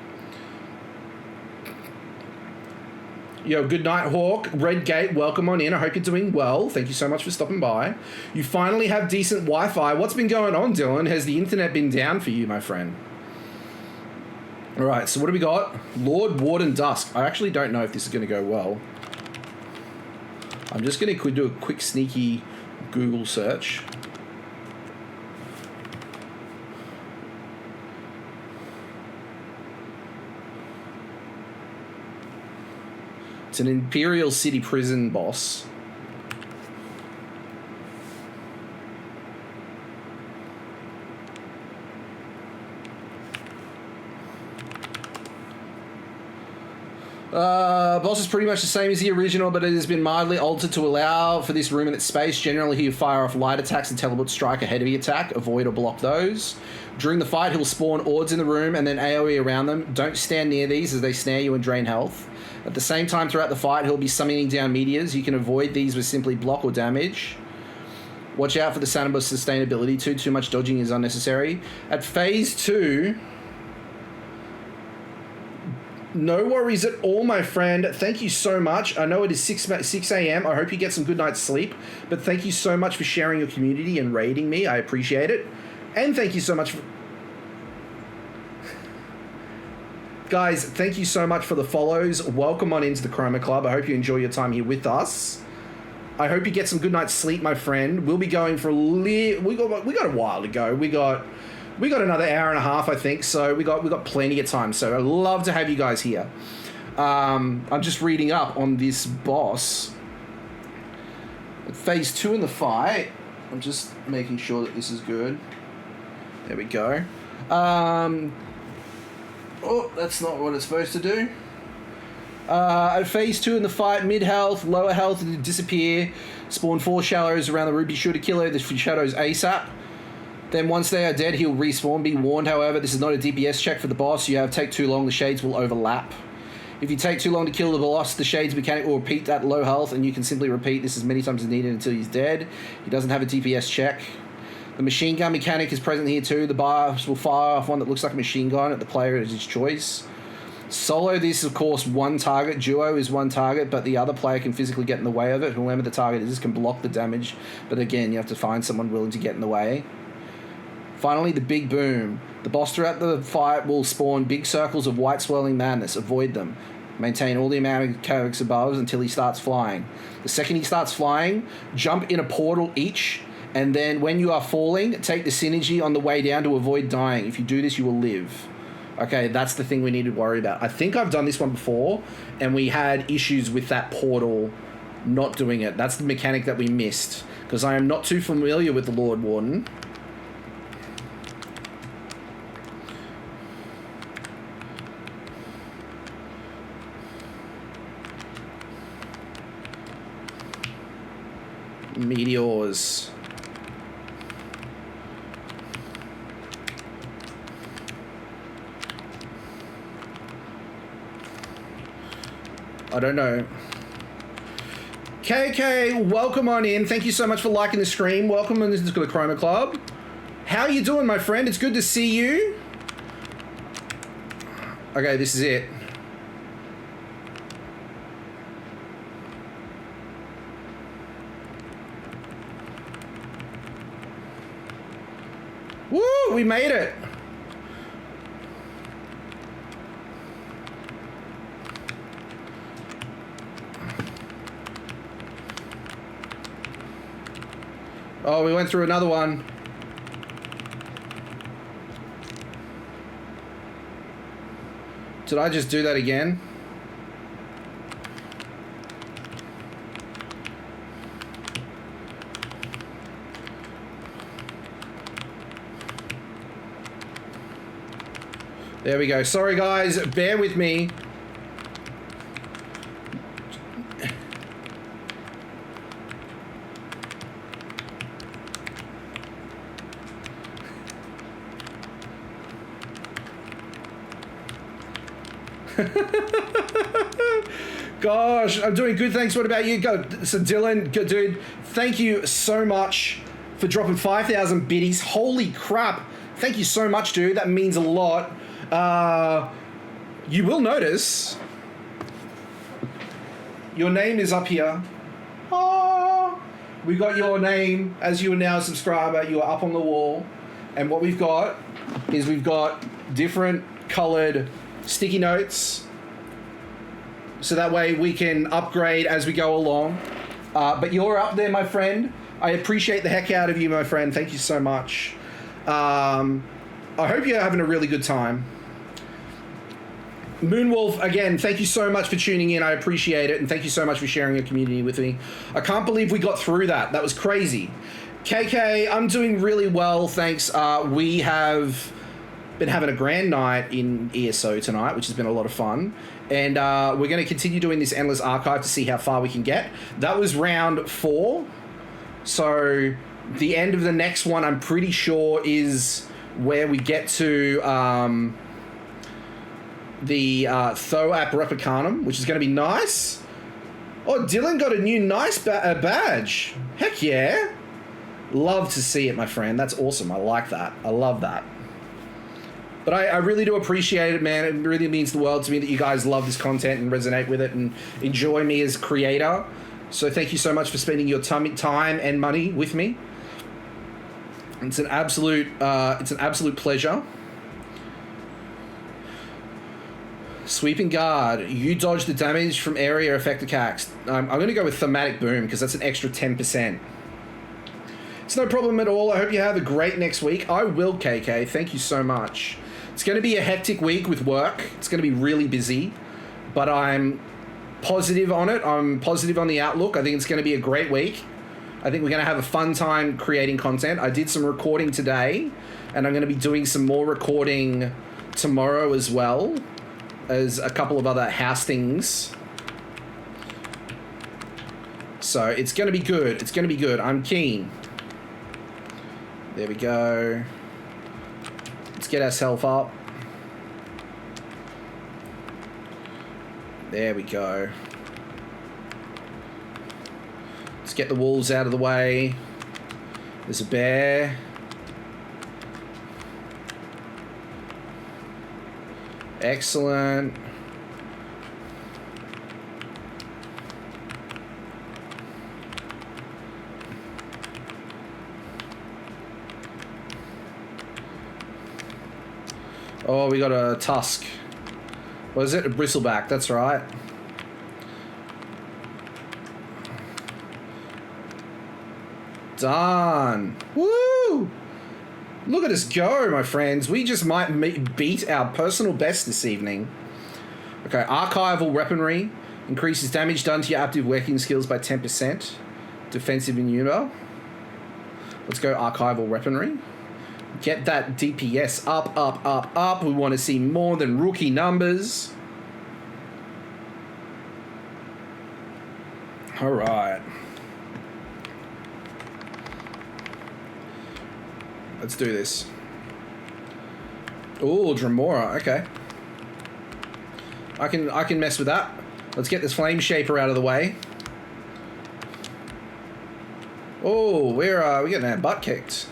Yo, good night, Hawk. Red Gate, welcome on in. I hope you're doing well. Thank you so much for stopping by. You finally have decent Wi-Fi. What's been going on, Dylan? Has the internet been down for you, my friend? All right, so what do we got? Lord Warden Dusk. I actually don't know if this is going to go well. I'm just going to do a quick sneaky Google search. It's an Imperial City prison boss. Boss is pretty much the same as the original, but it has been mildly altered to allow for this room and its space. Generally, he'll fire off light attacks and teleport strike a heavy attack. Avoid or block those. During the fight, he'll spawn ords in the room and then AoE around them. Don't stand near these as they snare you and drain health. At the same time, throughout the fight, he'll be summoning down meteors. You can avoid these with simply block or damage. Watch out for the Sanibus sustainability too. Too much dodging is unnecessary. At phase 2... No worries at all, my friend. Thank you so much. I know it is 6 a.m. I hope you get some good night's sleep. But thank you so much for sharing your community and raiding me. I appreciate it. And thank you so much for... Guys, thank you so much for the follows. Welcome on into the Chroma Club. I hope you enjoy your time here with us. I hope you get some good night's sleep, my friend. We'll be going for we got a while to go. We got another hour and a half, I think. So we got plenty of time. So I'd love to have you guys here. I'm just reading up on this boss. Phase 2 in the fight. I'm just making sure that this is good. There we go. Oh, that's not what it's supposed to do. At phase 2 in the fight, mid-health, lower health disappear. Spawn 4 shallows around the ruby shooter killer. The shadows ASAP. Then once they are dead, he'll respawn. Be warned, however, this is not a DPS check for the boss. You have take too long, the shades will overlap. If you take too long to kill the boss, the shades mechanic will repeat that low health, and you can simply repeat this as many times as needed until he's dead. He doesn't have a DPS check. The machine gun mechanic is present here too. The bars will fire off one that looks like a machine gun at the player at his choice. Solo, this is of course one target. Duo is one target, but the other player can physically get in the way of it. Whoever the target is can block the damage, but again, you have to find someone willing to get in the way. Finally, the big boom. The boss throughout the fight will spawn big circles of white swirling madness. Avoid them. Maintain all the amount of characters above until he starts flying. The second he starts flying, jump in a portal each, and then when you are falling, take the synergy on the way down to avoid dying. If you do this, you will live. Okay, that's the thing we need to worry about. I think I've done this one before, and we had issues with that portal not doing it. That's the mechanic that we missed, because I am not too familiar with the Lord Warden. Meteors. I don't know. KK, welcome on in. Thank you so much for liking the stream. Welcome on to the Chroma Club. How are you doing, my friend? It's good to see you. Okay, this is it. Woo, we made it. Oh, we went through another one. Did I just do that again? There we go. Sorry, guys. Bear with me. Gosh, I'm doing good, thanks. What about you? Go. So Dylan, good dude, thank you so much for dropping 5,000 biddies. Holy crap. Thank you so much, dude. That means a lot. You will notice your name is up here. Oh, we got your name as you are now a subscriber. You are up on the wall. And what we've got is we've got different colored sticky notes, so that way we can upgrade as we go along. But you're up there, my friend. I appreciate the heck out of you, my friend. Thank you so much. I hope you're having a really good time. Moonwolf, again, thank you so much for tuning in. I appreciate it, and thank you so much for sharing your community with me. I can't believe we got through that. That was crazy. KK, I'm doing really well, thanks. We have been having a grand night in ESO tonight, which has been a lot of fun. And we're going to continue doing this Endless Archive to see how far we can get. That was round 4. So the end of the next one, I'm pretty sure, is where we get to the Thoap Replicanum, which is going to be nice. Oh, Dylan got a new nice badge. Heck yeah. Love to see it, my friend. That's awesome. I like that. I love that. But I really do appreciate it, man. It really means the world to me that you guys love this content and resonate with it and enjoy me as a creator. So thank you so much for spending your time and money with me. It's an absolute pleasure. Sweeping guard. You dodge the damage from area effect attacks. I'm going to go with thematic boom because that's an extra 10%. It's no problem at all. I hope you have a great next week. I will, KK. Thank you so much. It's going to be a hectic week with work. It's going to be really busy, but I'm positive on it. I'm positive on the outlook. I think it's going to be a great week. I think we're going to have a fun time creating content. I did some recording today, and I'm going to be doing some more recording tomorrow as well as a couple of other house things. So it's going to be good. It's going to be good. I'm keen. There we go. Let's get ourselves up. There we go. Let's get the wolves out of the way. There's a bear. Excellent. Oh, we got a tusk. What is it? A bristleback. That's right. Done. Woo! Look at us go, my friends. We just might beat our personal best this evening. Okay, archival weaponry. Increases damage done to your active working skills by 10%. Defensive maneuver. Let's go archival weaponry. Get that DPS up, up, up, up. We want to see more than rookie numbers. All right. Let's do this. Ooh, Dremora. Okay. I can mess with that. Let's get this flame shaper out of the way. Oh, we're getting our butt kicked.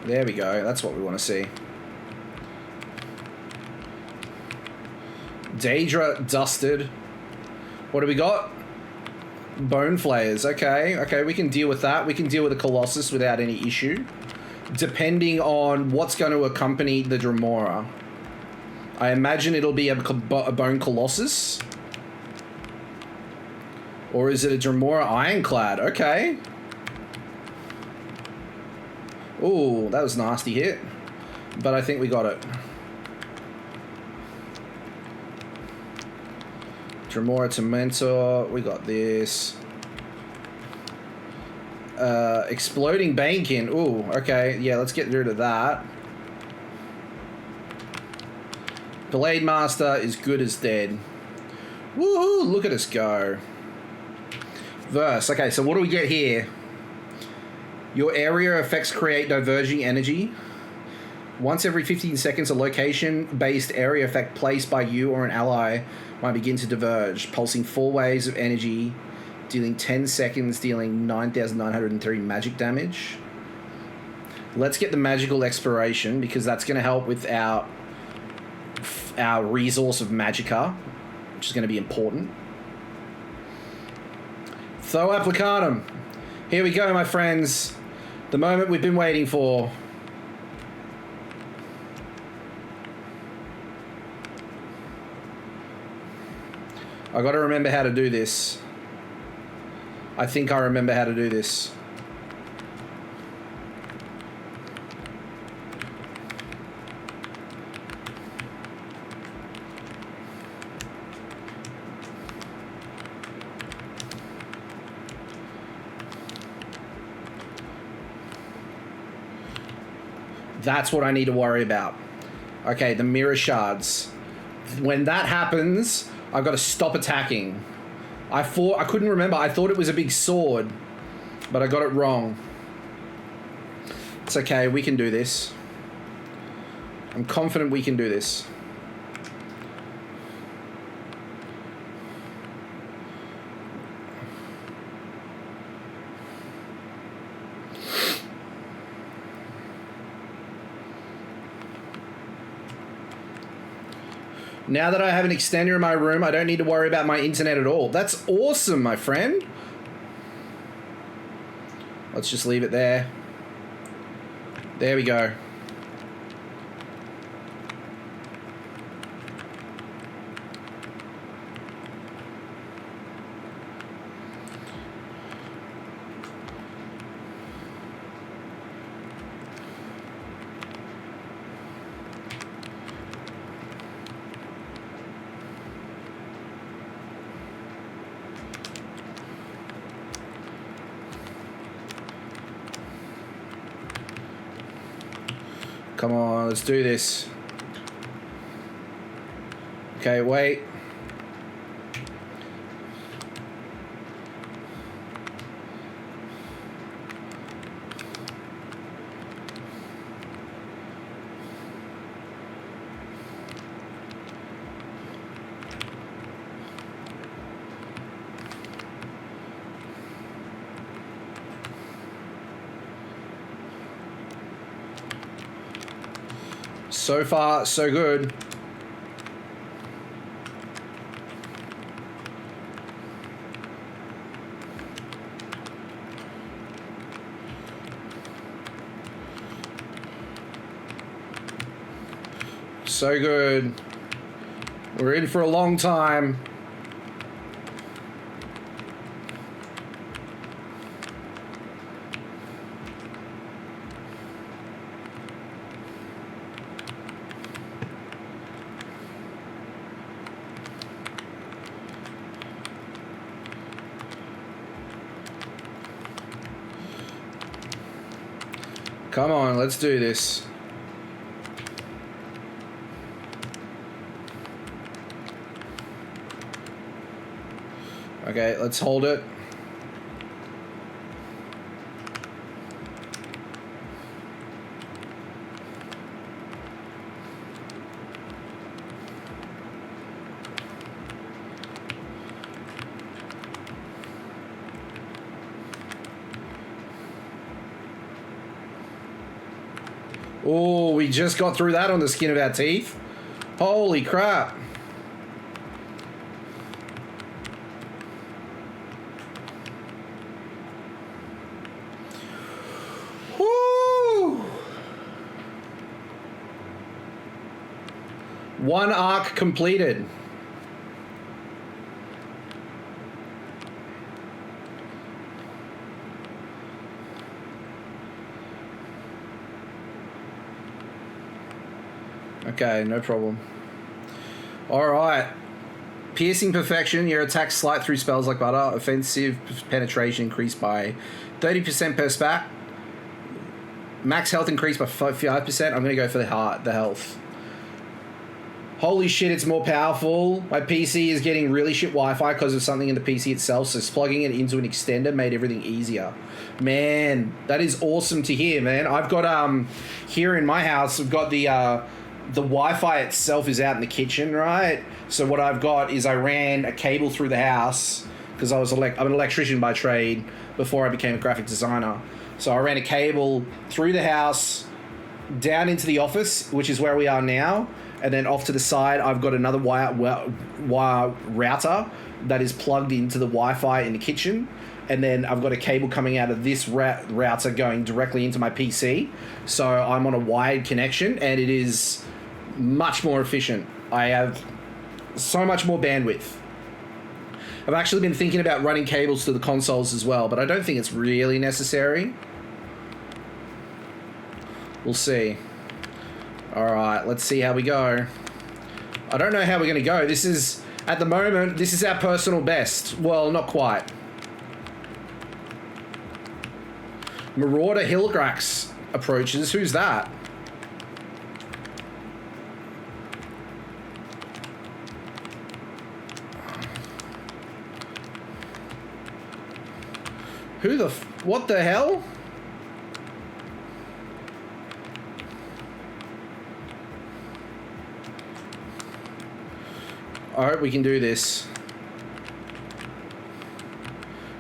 There we go. That's what we want to see. Daedra dusted. What do we got? Bone flayers. Okay. Okay, we can deal with that. We can deal with the Colossus without any issue. Depending on what's going to accompany the Dremora. I imagine it'll be a bone Colossus. Or is it a Dremora Ironclad? Okay. Ooh, that was a nasty hit. But I think we got it. Dremora Tormentor. We got this. Exploding Banekin. Ooh, okay. Yeah, let's get rid of that. Blade Master is good as dead. Woohoo! Look at us go. Verse. Okay, so what do we get here? Your area effects create diverging energy. Once every 15 seconds, a location-based area effect placed by you or an ally might begin to diverge, pulsing 4 waves of energy, dealing 10 seconds, dealing 9,903 magic damage. Let's get the magical expiration, because that's going to help with our resource of magicka, which is going to be important. Tho Applicatum. Here we go, my friends. The moment we've been waiting for. I got to remember how to do this. I think I remember how to do this. That's what I need to worry about. Okay, the mirror shards. When that happens, I've got to stop attacking. I couldn't remember. I thought it was a big sword, but I got it wrong. It's okay. We can do this. I'm confident we can do this. Now that I have an extender in my room, I don't need to worry about my internet at all. That's awesome, my friend. Let's just leave it there. There we go. Come on, let's do this. Okay, wait. So far, so good. So good. We're in for a long time. Come on, let's do this. Okay, let's hold it. Oh, we just got through that on the skin of our teeth. Holy crap. Woo! One arc completed. Okay, no problem. Alright. Piercing perfection. Your attack slight through spells like butter. Offensive penetration increased by 30% per SPAC. Max health increased by 5%. I'm going to go for the health. Holy shit, it's more powerful. My PC is getting really shit Wi-Fi because of something in the PC itself, so plugging it into an extender made everything easier. Man, that is awesome to hear, man. I've got, here in my house, I've got the Wi-Fi itself is out in the kitchen, right? So what I've got is I ran a cable through the house because I'm an electrician by trade before I became a graphic designer. So I ran a cable through the house, down into the office, which is where we are now, and then off to the side, I've got another wire router that is plugged into the Wi-Fi in the kitchen. And then I've got a cable coming out of this router going directly into my PC. So I'm on a wired connection, and it is much more efficient. I have so much more bandwidth. I've actually been thinking about running cables to the consoles as well, but I don't think it's really necessary. We'll see. Alright, let's see how we go. I don't know how we're going to go. This is, at the moment, this is our personal best. Well, not quite. Marauder Hillgrax approaches. Who's that? Who the what the hell? I hope we can do this.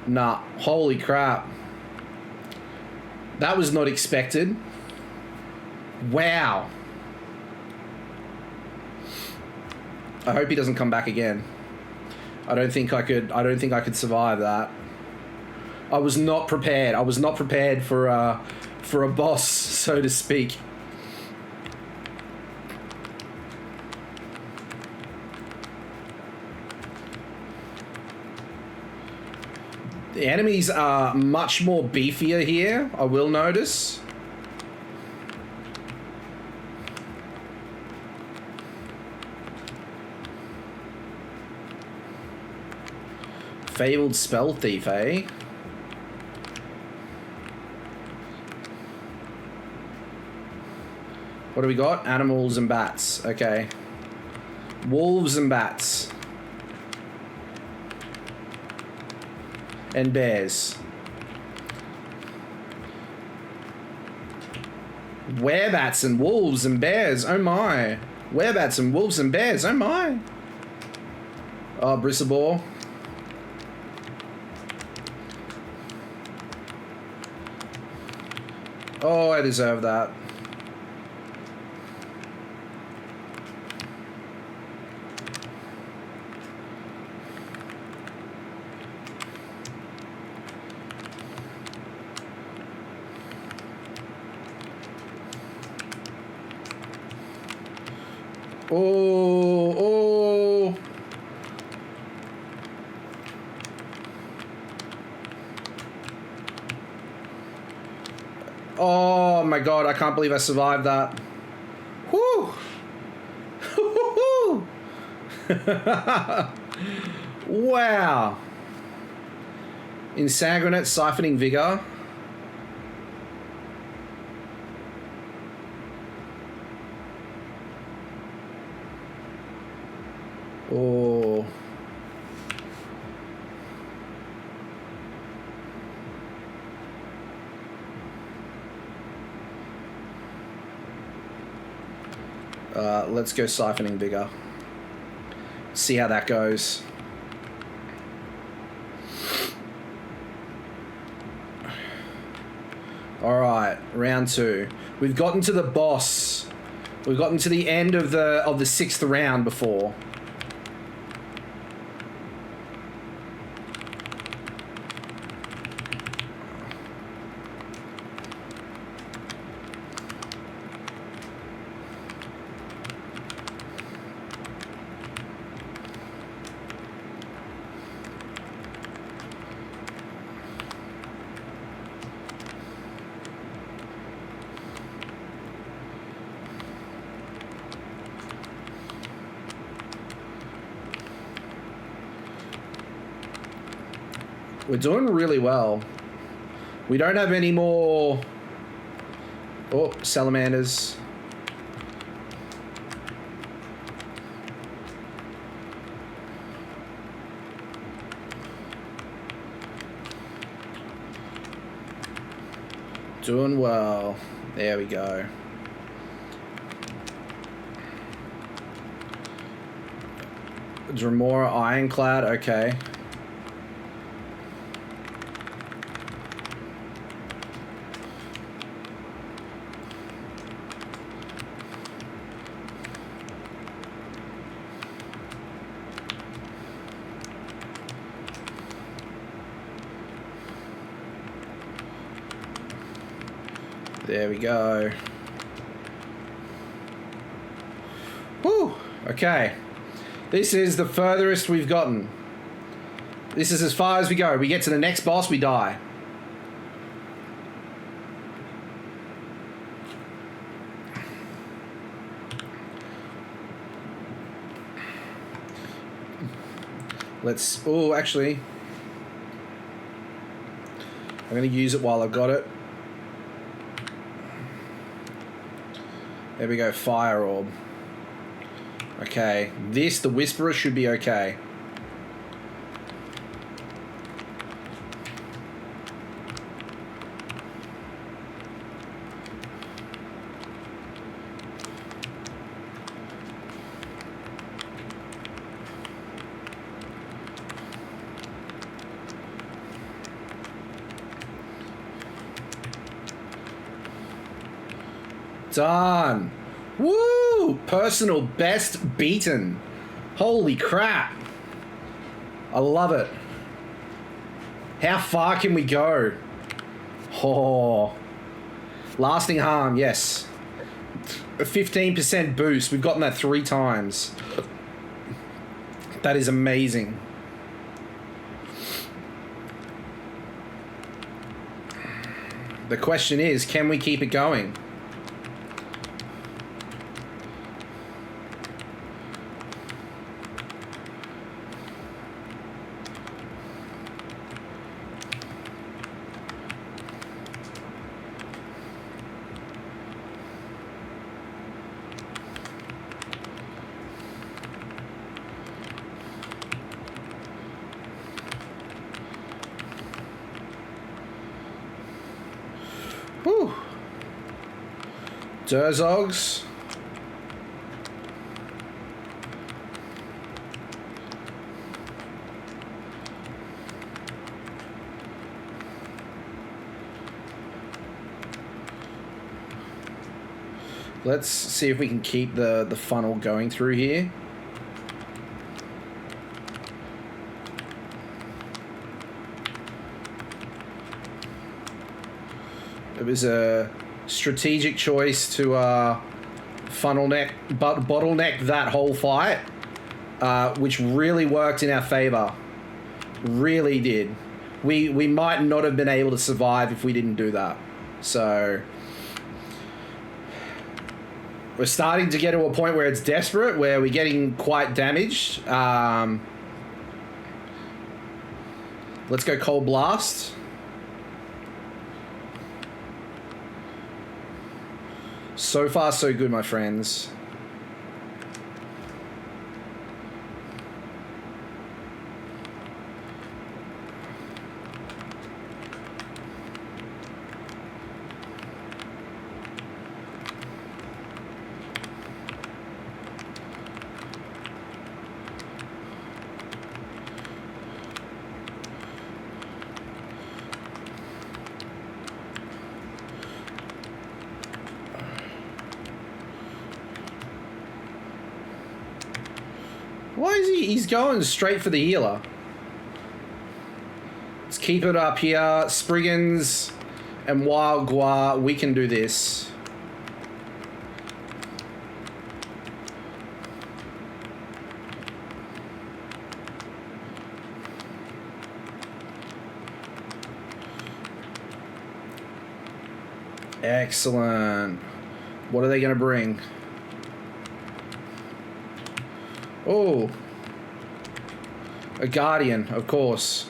Nah, holy crap. That was not expected. Wow. I hope he doesn't come back again. I don't think I could survive that. I was not prepared. I was not prepared for a boss, so to speak. The enemies are much more beefier here, I will notice. Fabled Spell Thief, eh? What do we got? Animals and bats. Okay. Wolves and bats. And bears. Werebats and wolves and bears. Oh my. Werebats and wolves and bears. Oh my. Oh, Bristlebaugh. Oh, I deserve that. Oh, oh. Oh my god, I can't believe I survived that. Whew. Wow. Ensanguinate, siphoning vigor. Oh. Let's go siphoning vigor. See how that goes. All right, round 2. We've gotten to the boss. We've gotten to the end of the 6th round before. We're doing really well. We don't have any more... Oh, salamanders. Doing well. There we go. Dremora Ironclad, okay. There we go. Woo! Okay. This is the furthest we've gotten. This is as far as we go. We get to the next boss, we die. Let's... Oh, actually... I'm going to use it while I've got it. There we go, fire orb. Okay, this, the Whisperer, should be okay. Done. Woo! Personal best beaten. Holy crap. I love it. How far can we go? Oh. Lasting harm, yes. A 15% boost. We've gotten that 3 times. That is amazing. The question is, can we keep it going? Durzogs. Let's see if we can keep the funnel going through here. It was a strategic choice to bottleneck that whole fight, which really worked in our favor. Really did. We might not have been able to survive if we didn't do that. So we're starting to get to a point where it's desperate, where we're getting quite damaged. Let's go Cold Blast. So far, so good, my friends. Why is he? He's going straight for the healer. Let's keep it up here. Spriggans and Wild Gua, we can do this. Excellent. What are they going to bring? Oh, a Guardian, of course.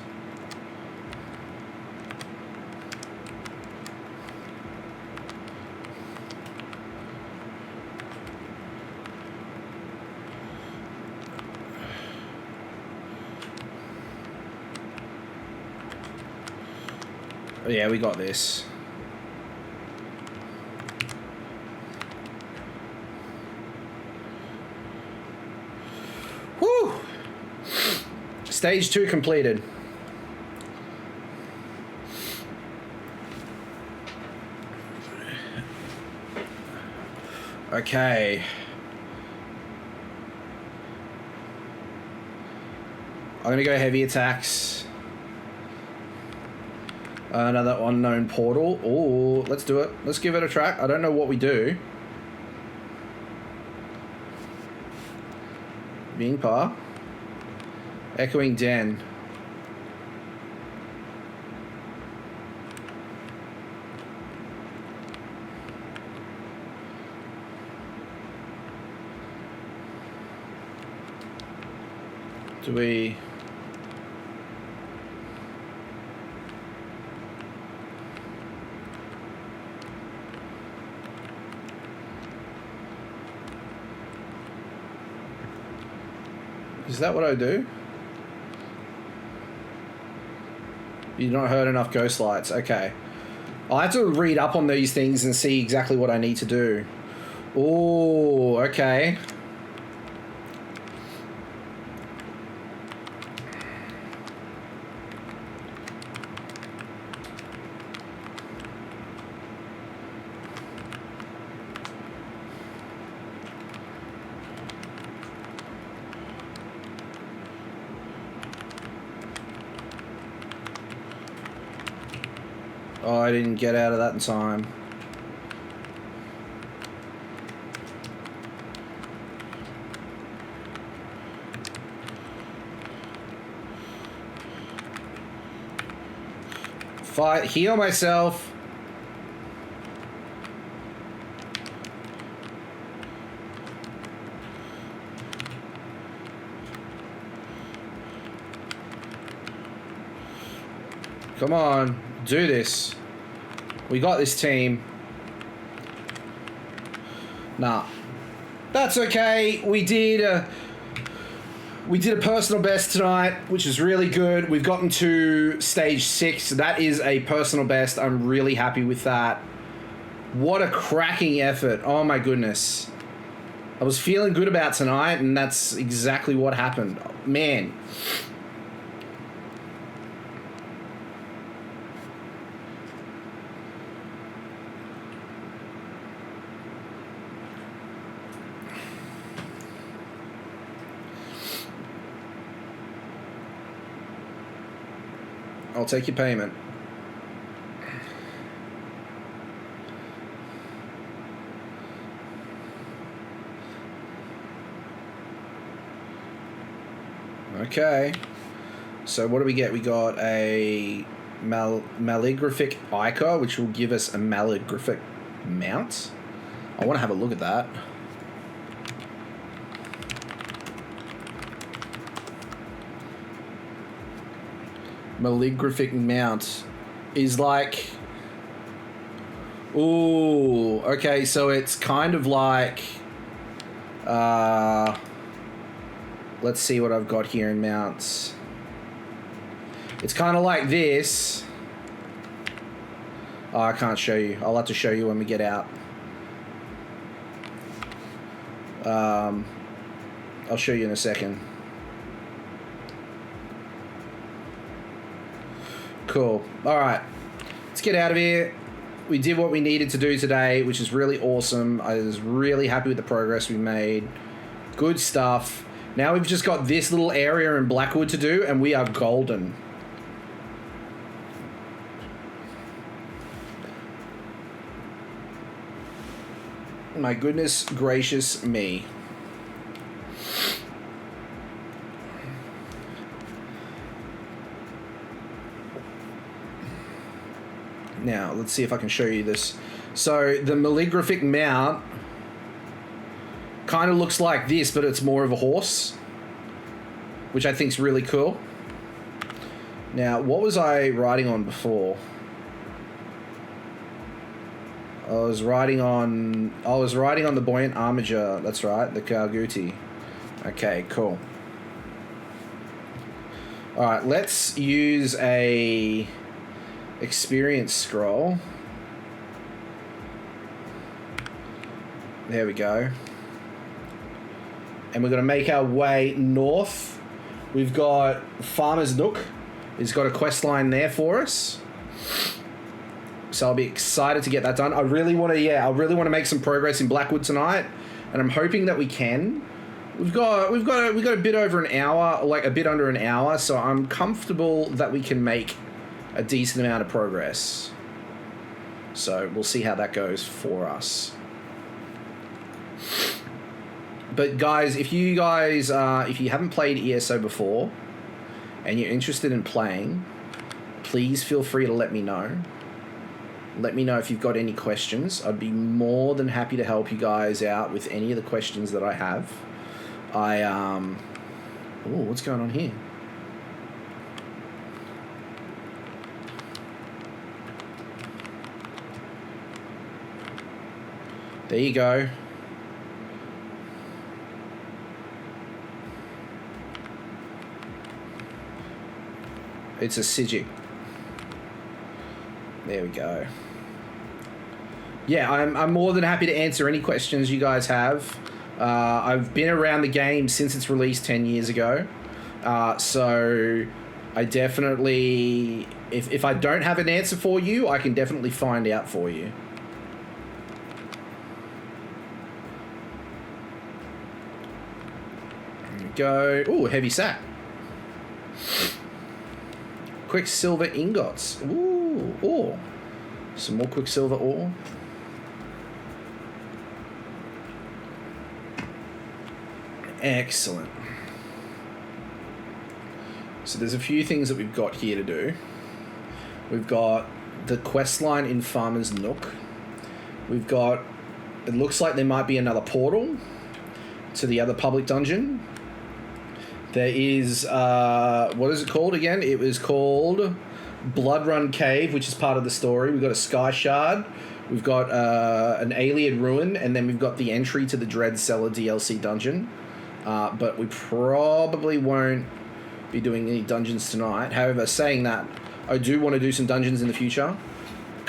Oh, yeah, we got this. Stage 2 completed. Okay. I'm gonna go heavy attacks. Another unknown portal. Oh, let's do it. Let's give it a track. I don't know what we do. Mingpa. Echoing Den. Do we... Is that what I do? You've not heard enough ghost lights. Okay. I'll have to read up on these things and see exactly what I need to do. Oh, okay. Oh, I didn't get out of that in time. Fight, heal myself. Come on, do this. We got this, team. Nah. That's okay. We did a personal best tonight, which is really good. We've gotten to stage 6. That is a personal best. I'm really happy with that. What a cracking effort. Oh my goodness. I was feeling good about tonight, and that's exactly what happened. Man. I'll take your payment. Okay. So what do we get? We got a malligraphic ichor, which will give us a malligraphic mount. I want to have a look at that. Malligraphic mount is like... Ooh, okay, so it's kind of like... let's see what I've got here in mounts. It's kind of like this. Oh, I can't show you. I'll have to show you when we get out. I'll show you in a second. Cool. All right. Let's get out of here. We did what we needed to do today, which is really awesome. I was really happy with the progress we made. Good stuff. Now we've just got this little area in Blackwood to do, and we are golden. My goodness gracious me. Now, let's see if I can show you this. So, the malligraphic mount kind of looks like this, but it's more of a horse, which I think is really cool. Now, what was I riding on before? I was riding on the buoyant armiger. That's right, the Kalguti. Okay, cool. All right, let's use a experience scroll. There we go. And we're going to make our way north. We've got Farmer's Nook. He's got a quest line there for us. So I'll be excited to get that done. I really want to make some progress in Blackwood tonight, and I'm hoping that we can. We've got a bit over an hour, like a bit under an hour, so I'm comfortable that we can make a decent amount of progress. So we'll see how that goes for us. But guys, if you haven't played ESO before and you're interested in playing, please feel free to let me know. Let me know if you've got any questions. I'd be more than happy to help you guys out with any of the questions that I have. What's going on here? There you go. It's a Sigic. There we go. Yeah, I'm more than happy to answer any questions you guys have. I've been around the game since its release 10 years ago. So I definitely... If I don't have an answer for you, I can definitely find out for you. There we go. Ooh, heavy sack. Quicksilver ingots. Ooh, ore. Some more quicksilver ore. Excellent. So there's a few things that we've got here to do. We've got the quest line in Farmer's Nook. We've got... It looks like there might be another portal to the other public dungeon. There is, what is it called again? It was called Bloodrun Cave, which is part of the story. We've got a Sky Shard. We've got an Alien Ruin, and then we've got the entry to the Dread Cellar DLC dungeon. But we probably won't be doing any dungeons tonight. However, saying that, I do want to do some dungeons in the future.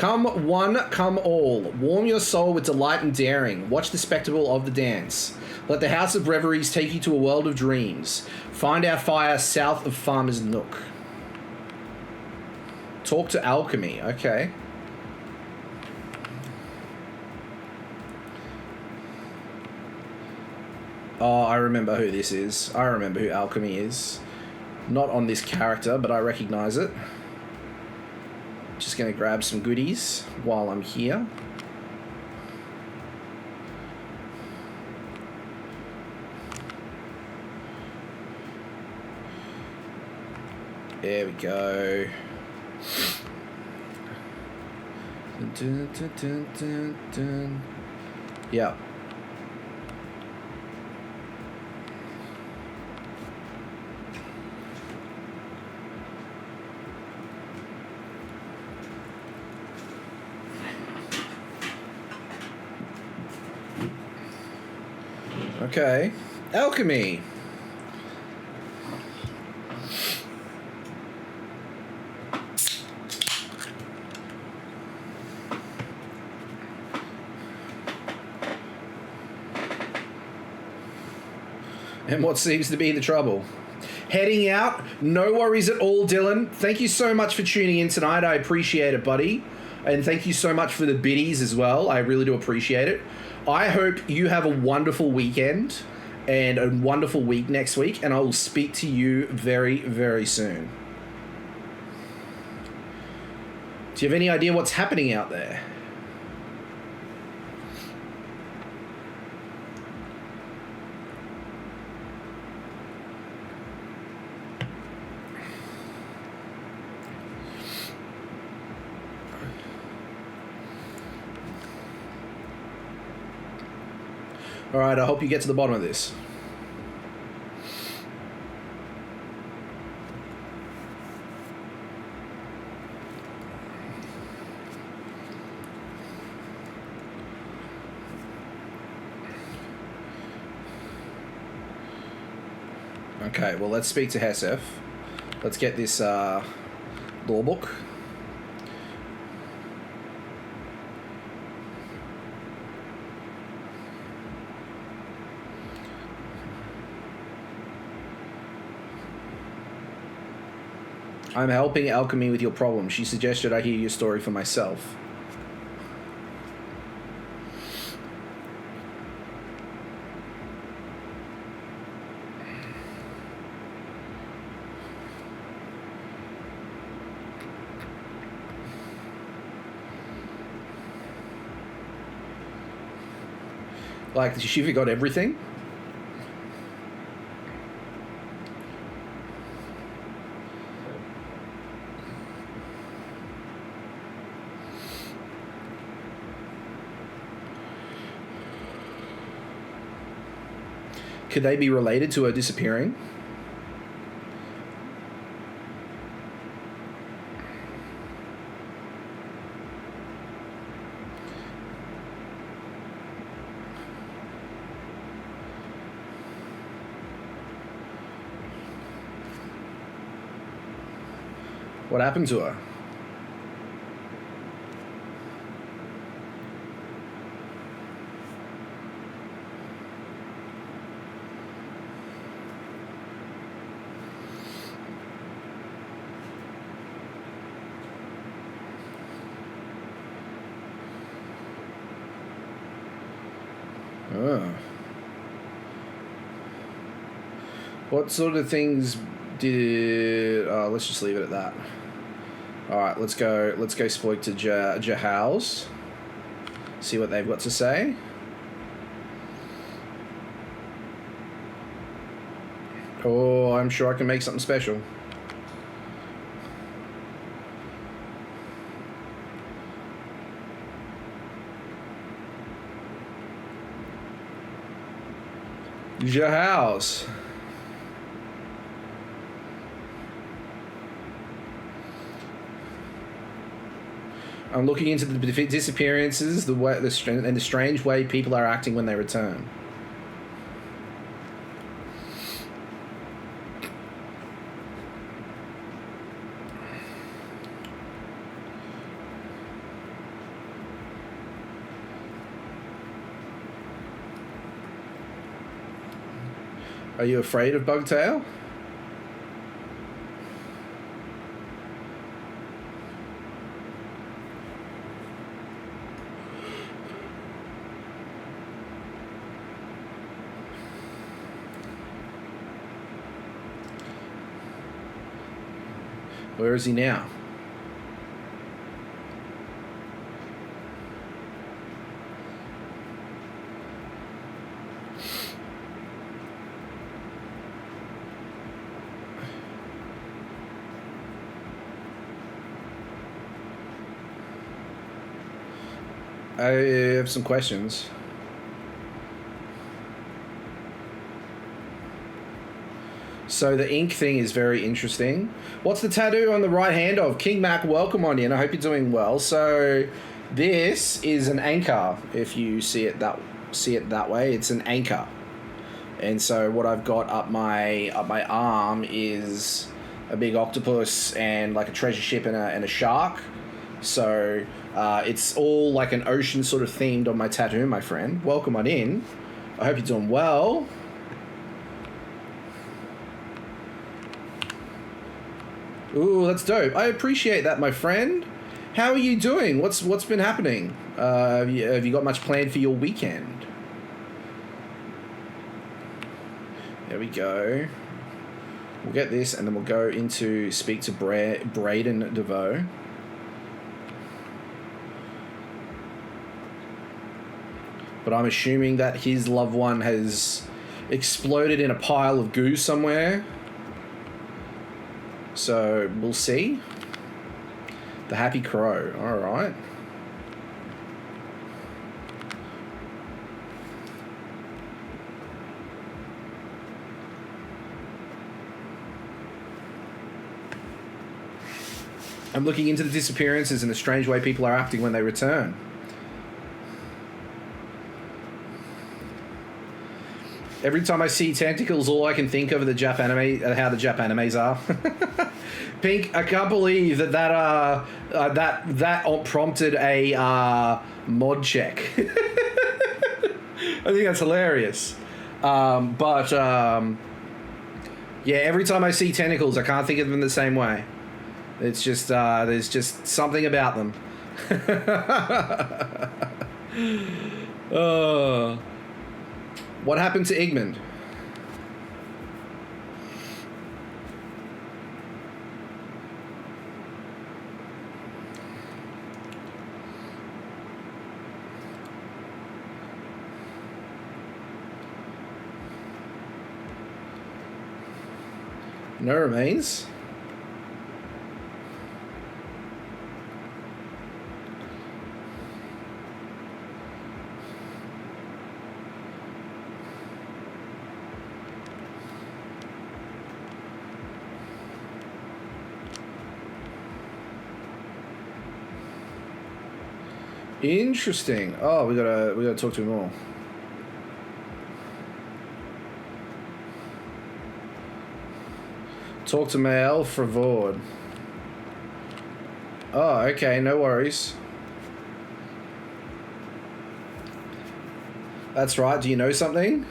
Come one, come all. Warm your soul with delight and daring. Watch the spectacle of the dance. Let the House of Reveries take you to a world of dreams. Find our fire south of Farmer's Nook. Talk to alchemy. Okay. Oh, I remember who this is. I remember who alchemy is. Not on this character, but I recognize it. Just going to grab some goodies while I'm here. There we go. Dun, dun, dun, dun, dun. Yeah. Okay. Alchemy. And what seems to be the trouble? Heading out? No worries at all, Dylan. Thank you so much for tuning in tonight. I appreciate it, buddy. And thank you so much for the biddies as well. I really do appreciate it. I hope you have a wonderful weekend and a wonderful week next week, and I will speak to you very, very soon. Do you have any idea what's happening out there? All right, I hope you get to the bottom of this. Okay, well, let's speak to Hesef. Let's get this law book. I'm helping alchemy with your problem. She suggested I hear your story for myself. Like, she forgot everything? Could they be related to her disappearing? What happened to her? Oh. What sort of things did... let's just leave it at that. Alright, let's go speak to Jahouse. See what they've got to say. Oh, I'm sure I can make something special. Jahouse. I'm looking into the disappearances, and the strange way people are acting when they return. Are you afraid of Bugtail? Where is he now? I have some questions. So the ink thing is very interesting. What's the tattoo on the right hand of? King Mac, welcome on in. I hope you're doing well. So this is an anchor. If you see it that way, it's an anchor. And so what I've got up my arm is a big octopus and like a treasure ship and a shark. So it's all like an ocean sort of themed on my tattoo, my friend. Welcome on in. I hope you're doing well. Ooh, that's dope. I appreciate that, my friend. How are you doing? What's been happening? Have you got much planned for your weekend? There we go. We'll get this, and then we'll go into speak to Braden DeVoe. But I'm assuming that his loved one has exploded in a pile of goo somewhere. So we'll see. The Happy Crow. All right. I'm looking into the disappearances and the strange way people are acting when they return. Every time I see tentacles, all I can think of are the Jap anime, how the Jap animes are. Pink, I can't believe that prompted a mod check. I think that's hilarious. Yeah, every time I see tentacles, I can't think of them the same way. It's just there's just something about them. What happened to Igmund? No remains. Interesting. Oh, we gotta talk to him more. Talk to Mael Fravord. Oh, okay, no worries. That's right. Do you know something?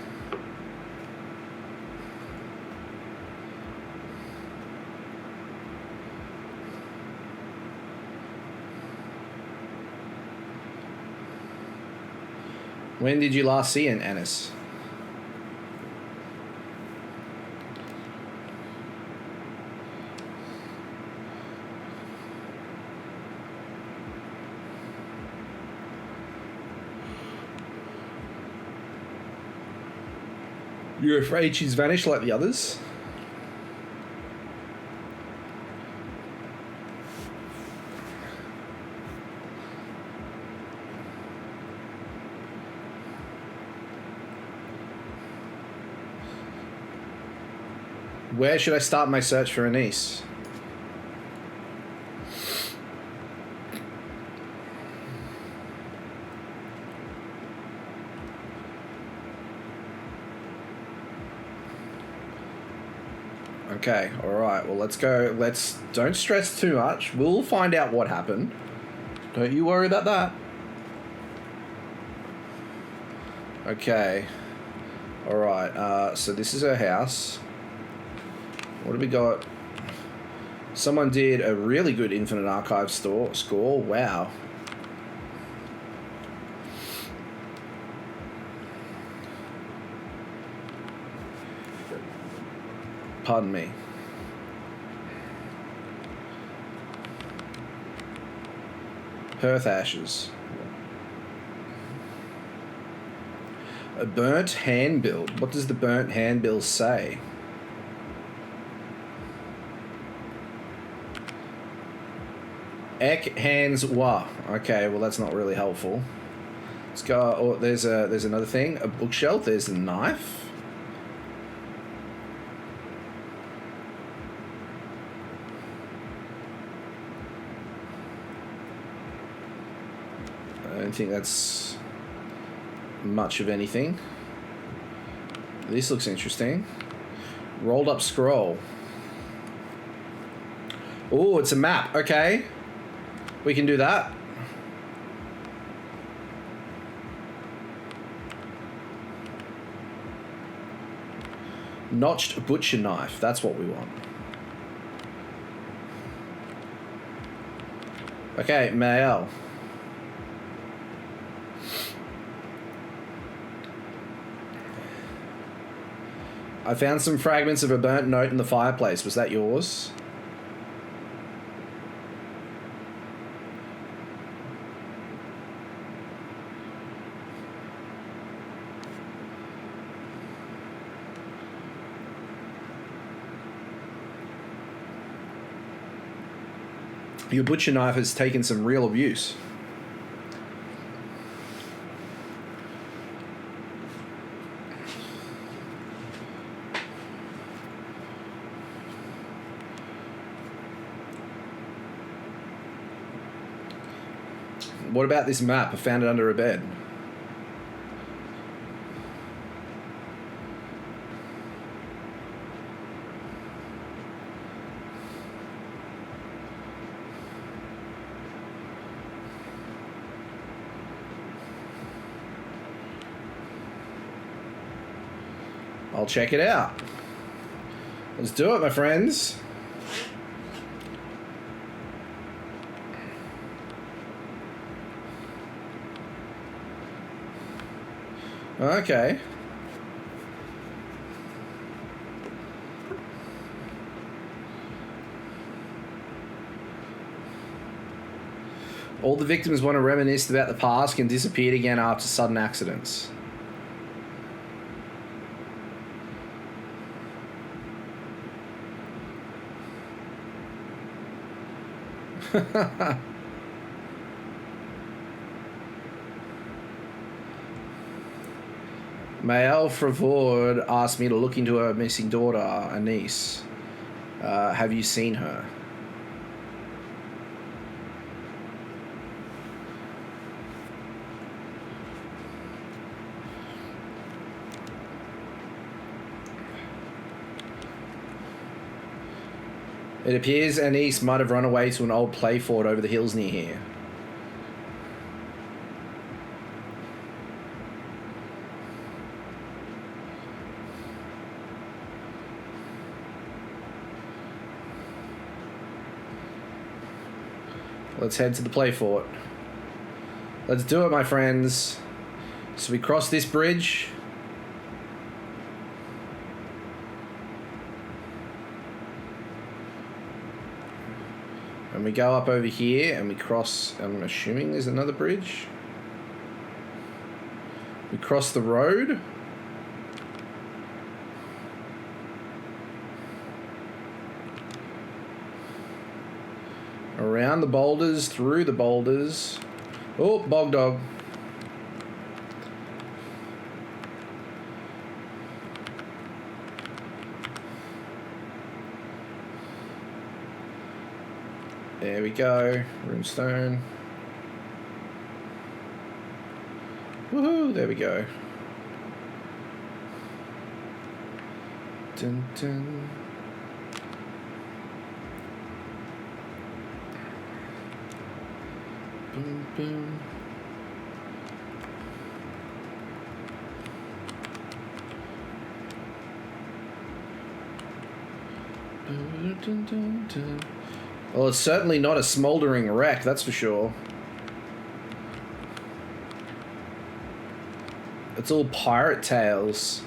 When did you last see an Annis? You're afraid she's vanished like the others? Where should I start my search for Anise? Okay, alright, well let's go. Don't stress too much. We'll find out what happened. Don't you worry about that. Okay. Alright, so this is her house. What do we got? Someone did a really good Infinite Archive score. Wow. Pardon me. Hearth ashes. A burnt handbill. What does the burnt handbill say? Ek hands wa. Okay, well that's not really helpful. Let's go. Oh, there's another thing. A bookshelf. There's a knife. I don't think that's much of anything. This looks interesting. Rolled up scroll. Oh, it's a map. Okay. We can do that. Notched butcher knife. That's what we want. Okay, Mael. I found some fragments of a burnt note in the fireplace. Was that yours? Your butcher knife has taken some real abuse. What about this map? I found it under a bed. I'll check it out. Let's do it, my friends. Okay. All the victims want to reminisce about the past and disappeared again after sudden accidents. Mael Fravord asked me to look into her missing daughter, a niece. Have you seen her? It appears a niece might have run away to an old play fort over the hills near here. Let's head to the play fort. Let's do it, my friends. So we cross this bridge. And we go up over here and we cross, I'm assuming there's another bridge. We cross the road. Around the boulders, through the boulders. Oh, bog dog. There we go. Runestone. Woohoo! There we go. Dun dun. Boom boom. Well, it's certainly not a smouldering wreck, that's for sure. It's all pirate tales.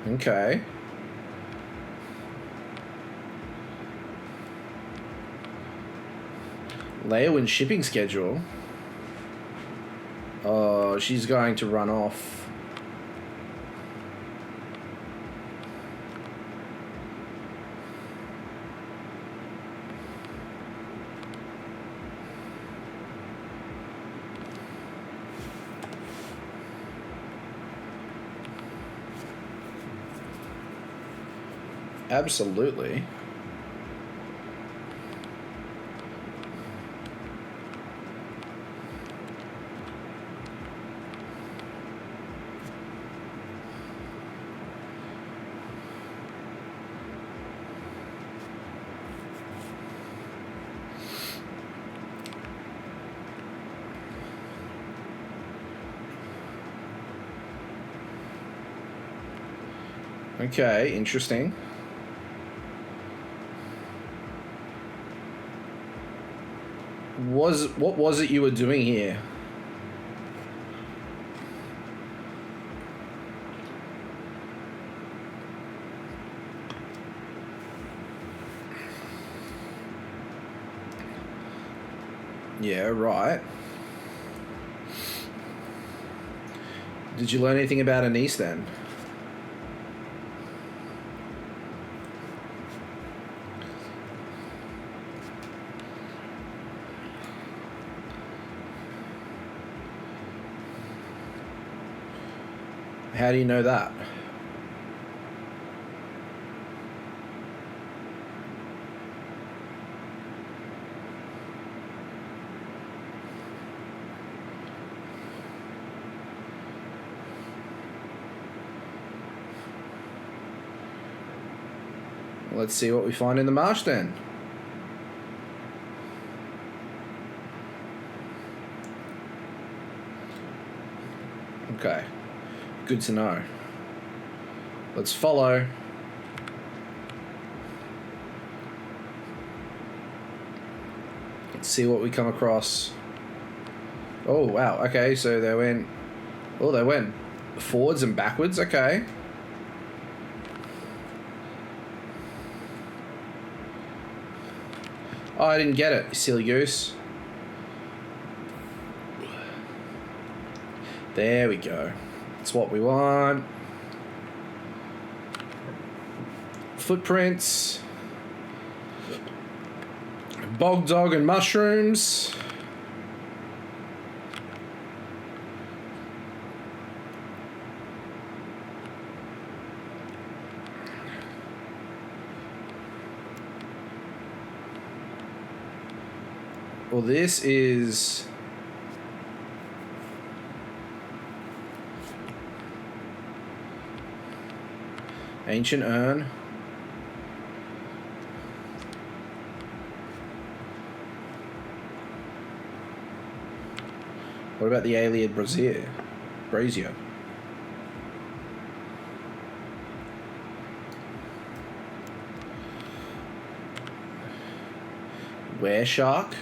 Okay. Leowyn's shipping schedule. Oh, she's going to run off. Absolutely. Okay, interesting. What was it you were doing here? Yeah, right. Did you learn anything about Anise then? How do you know that? Let's see what we find in the marsh then. Okay. Good to know. Let's follow. Let's see what we come across. Oh, wow. Okay, so they went... Oh, they went forwards and backwards. Okay. Oh, I didn't get it, you silly goose. There we go. That's what we want. Footprints. Bog dog and mushrooms. Well, this is... Ancient urn. What about the alien brazier? Were shark.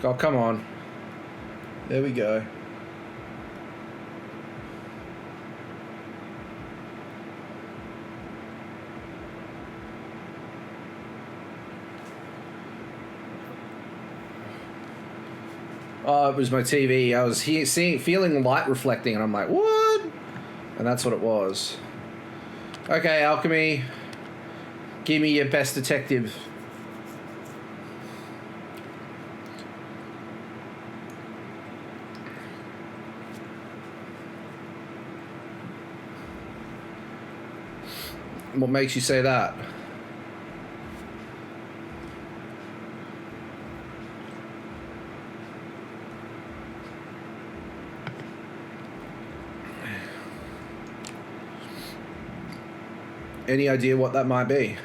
Oh, come on. There we go. Oh, it was my TV. I was feeling light reflecting, and I'm like, what? And that's what it was. Okay, Alchemy. Give me your best detective. What makes you say that? Any idea what that might be?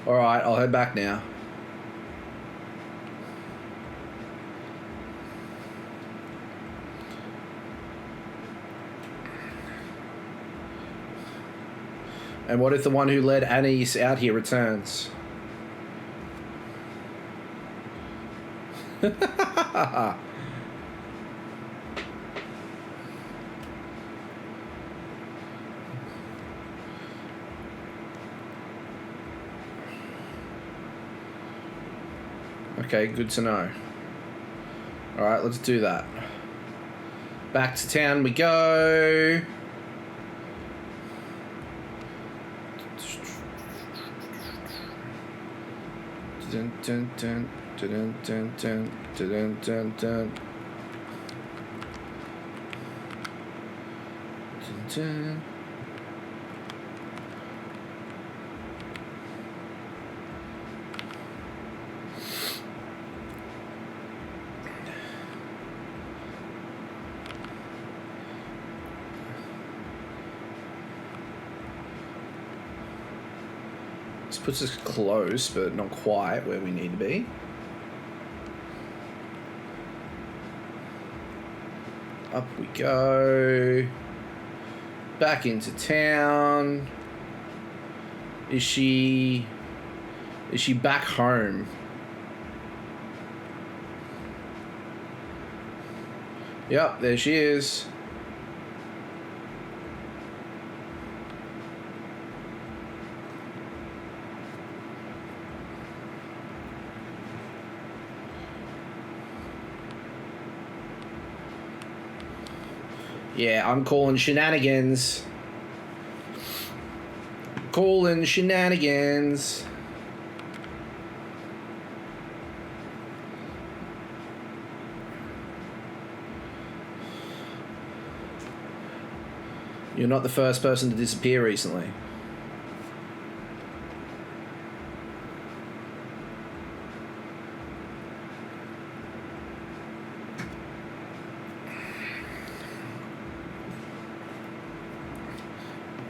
Alright, I'll head back now. And what if the one who led Anise out here returns? Okay, good to know. Alright, let's do that. Back to town we go. Dun, dun, dun, dun, dun, dun, dun, dun, dun. Dun, dun. This puts us close, but not quite where we need to be. Up we go. Back into town. Is she back home? Yep, there she is. Yeah, I'm calling shenanigans. Calling shenanigans. You're not the first person to disappear recently.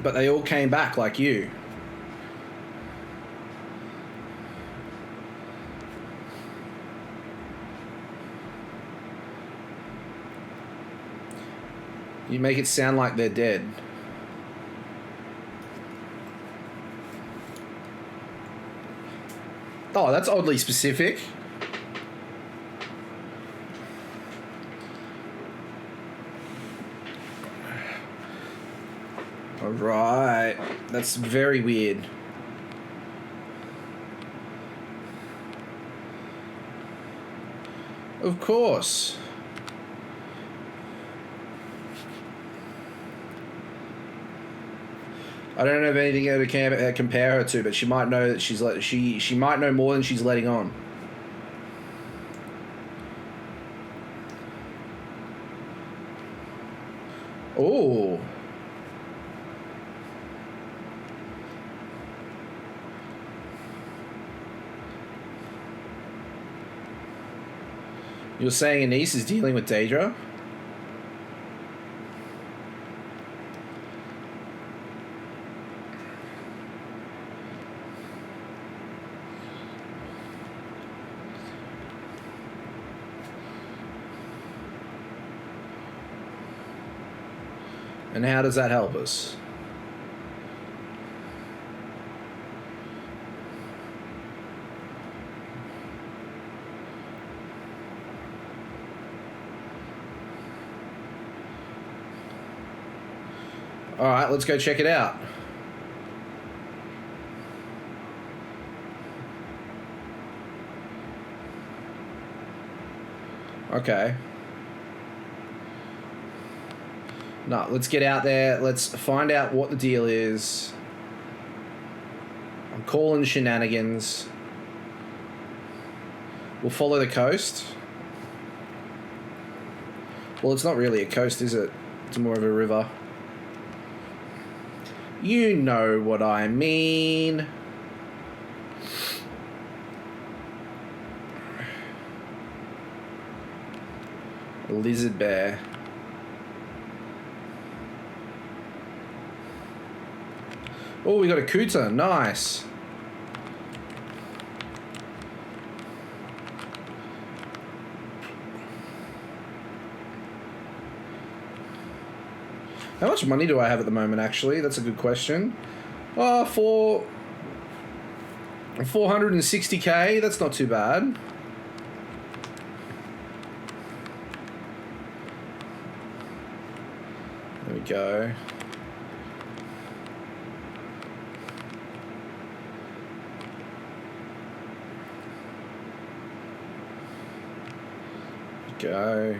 But they all came back like you. You make it sound like they're dead. Oh, that's oddly specific. Alright. That's very weird. Of course. I don't have anything to compare her to, but she might know that she might know more than she's letting on. Oh. You're saying Anise is dealing with Daedra? And how does that help us? All right, let's go check it out. Okay. No, let's get out there. Let's find out what the deal is. I'm calling shenanigans. We'll follow the coast. Well, it's not really a coast, is it? It's more of a river. You know what I mean. Lizard bear. Oh, we got a cooter. Nice. How much money do I have at the moment, actually? That's a good question. Oh, 460k. That's not too bad. There we go. Go.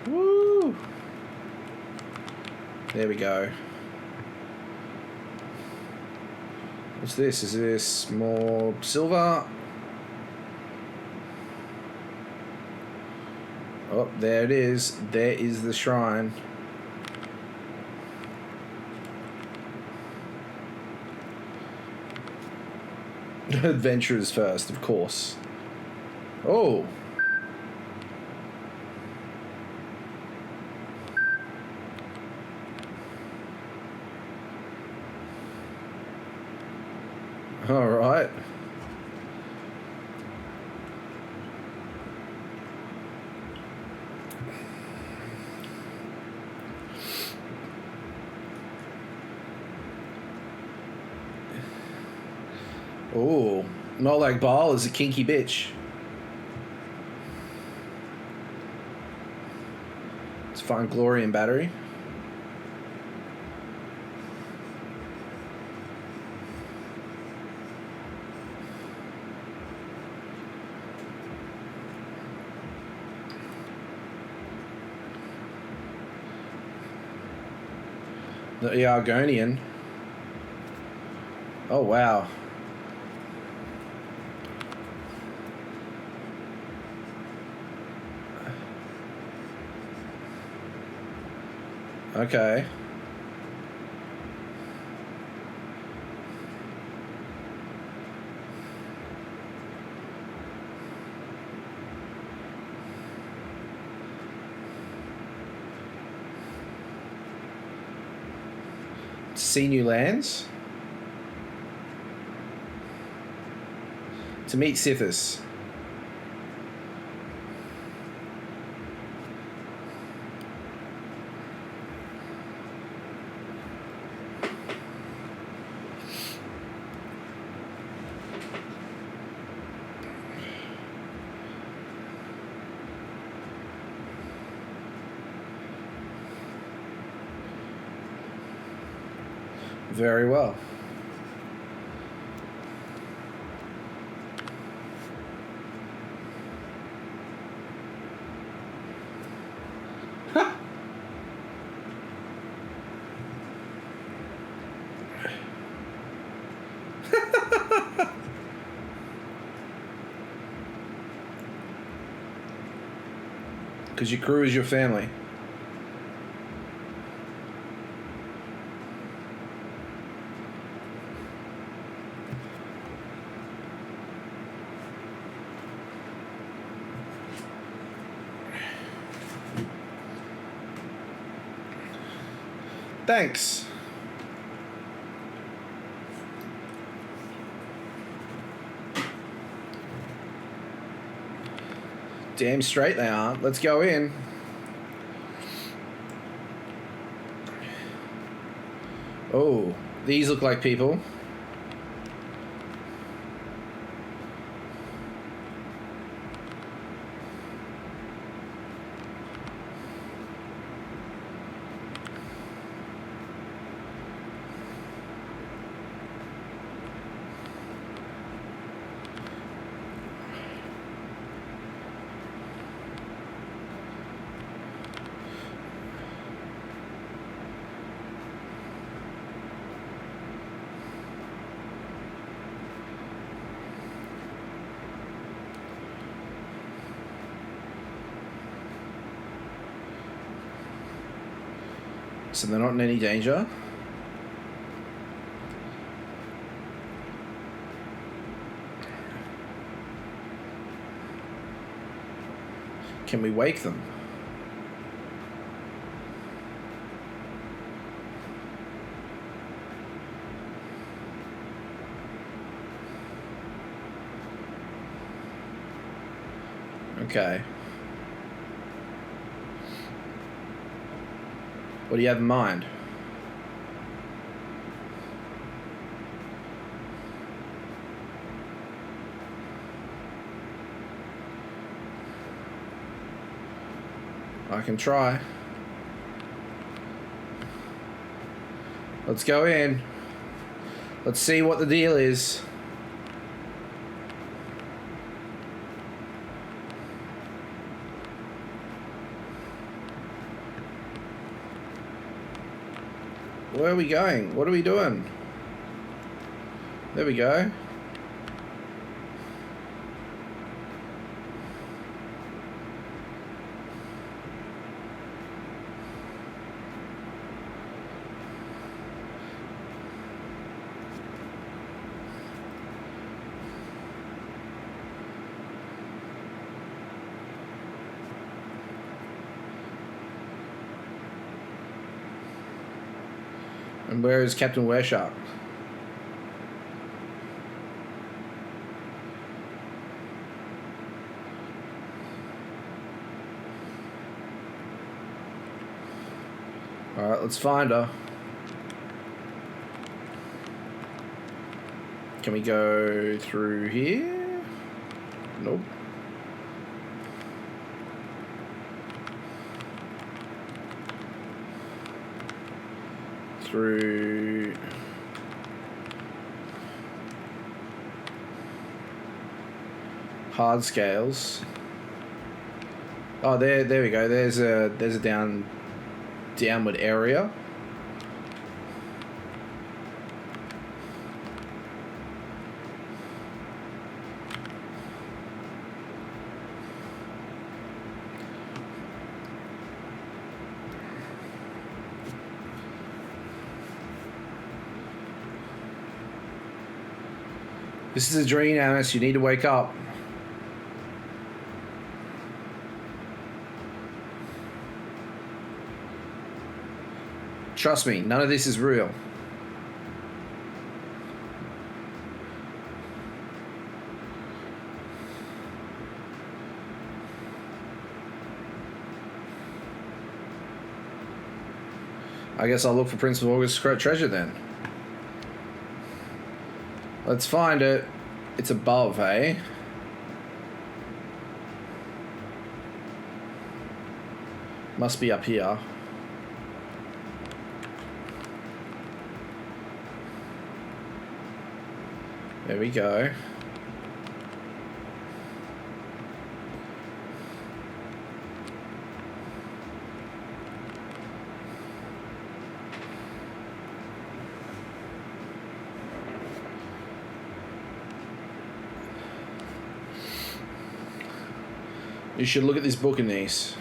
Woo! There we go. What's this? Is this more silver? Oh, there it is. There is the shrine. Adventurers first, of course. Oh. All right. Oh, not like Ball is a kinky bitch. Let's find Glory and Battery. The Argonian. Oh, wow. Okay. See new lands. To meet Sithis. Very well. Because your crew is your family. Thanks. Damn straight they are. Let's go in. Oh, these look like people. So they're not in any danger. Can we wake them? Okay. What do you have in mind? I can try. Let's go in. Let's see what the deal is. Where are we going? What are we doing? There we go. And where is Captain Wereshark? Alright, let's find her. Can we go through here? Nope. Through hard scales. Oh, there we go. There's a downward area. This is a dream, Amos. You need to wake up. Trust me, none of this is real. I guess I'll look for Prince of August's treasure then. Let's find it. It's above, eh? Must be up here. There we go. You should look at this book, Anise.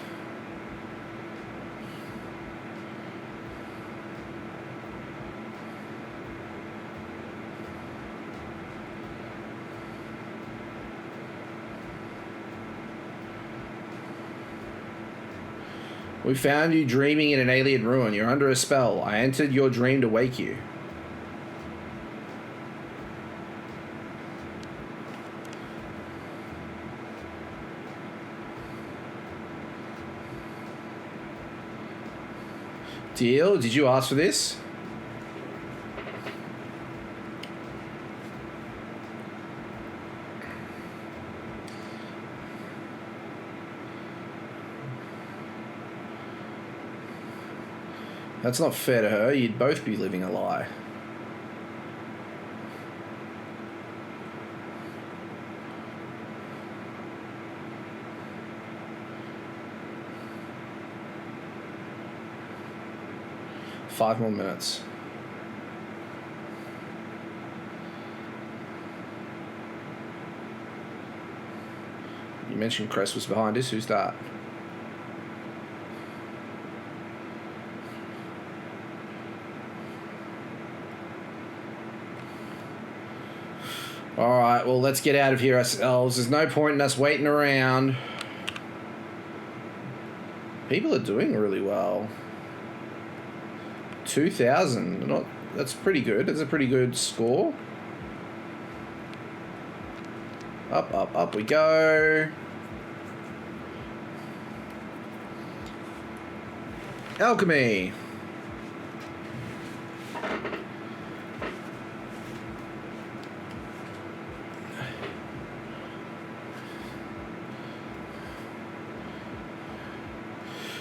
We found you dreaming in an alien ruin. You're under a spell. I entered your dream to wake you. Deal? Did you ask for this? That's not fair to her. You'd both be living a lie. Five more minutes. You mentioned Crest was behind us. Who's that? Alright, well, let's get out of here ourselves. There's no point in us waiting around. People are doing really well. 2,000. That's pretty good. That's a pretty good score. Up, up, up we go. Alchemy.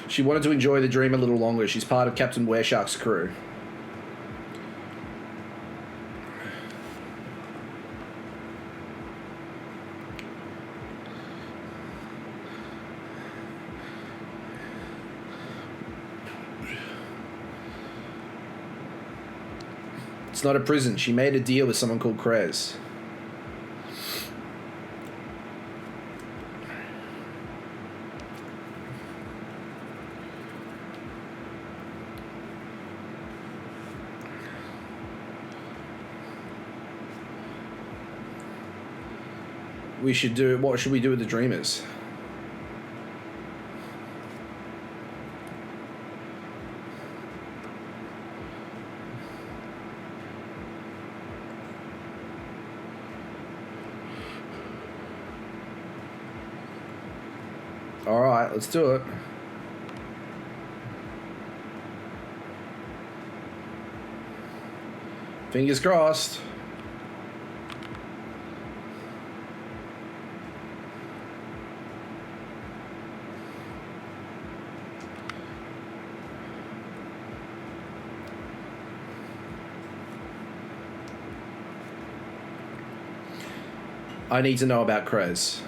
She wanted to enjoy the dream a little longer. She's part of Captain Wereshark's crew. It's not a prison. She made a deal with someone called Krez. We should do... What should we do with the Dreamers? Alright, let's do it. Fingers crossed. I need to know about Krez.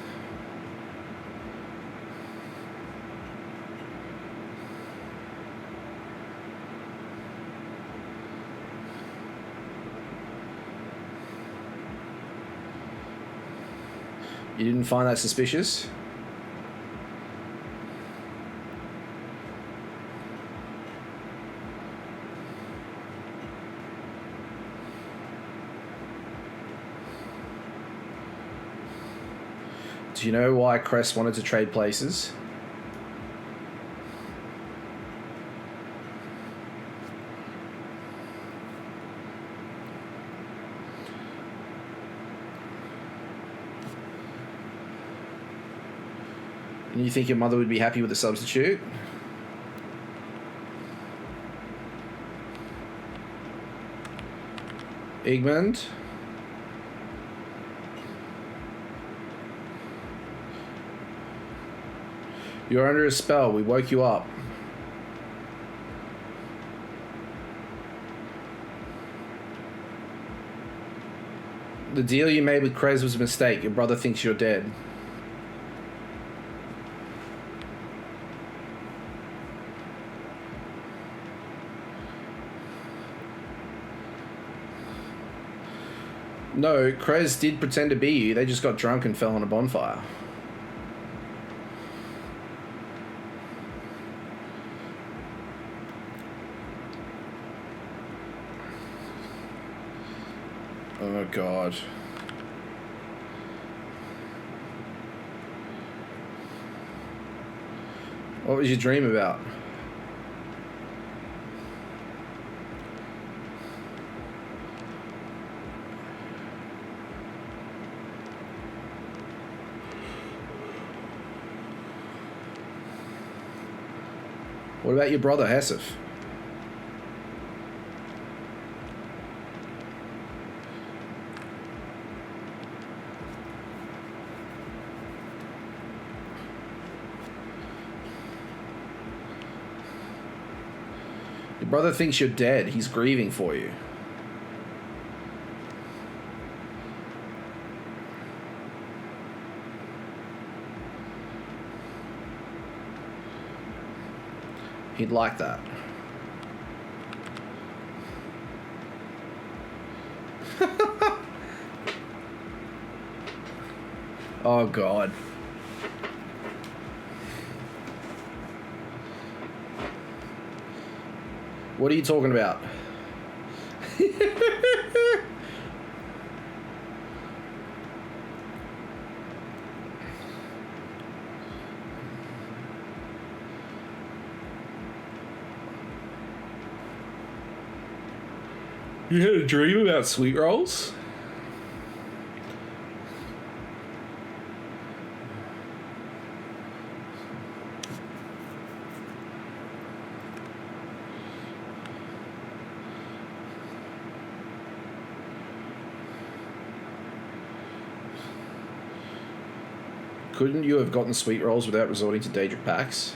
You didn't find that suspicious? Do you know why Cress wanted to trade places? And you think your mother would be happy with a substitute? Igmund? You're under a spell. We woke you up. The deal you made with Krez was a mistake. Your brother thinks you're dead. No, Krez did pretend to be you. They just got drunk and fell on a bonfire. Oh, God. What was your dream about? What about your brother, Hesif? Your brother thinks you're dead. He's grieving for you. He'd like that. Oh, God. What are you talking about? You had a dream about sweet rolls? Couldn't you have gotten sweet rolls without resorting to Daedric packs?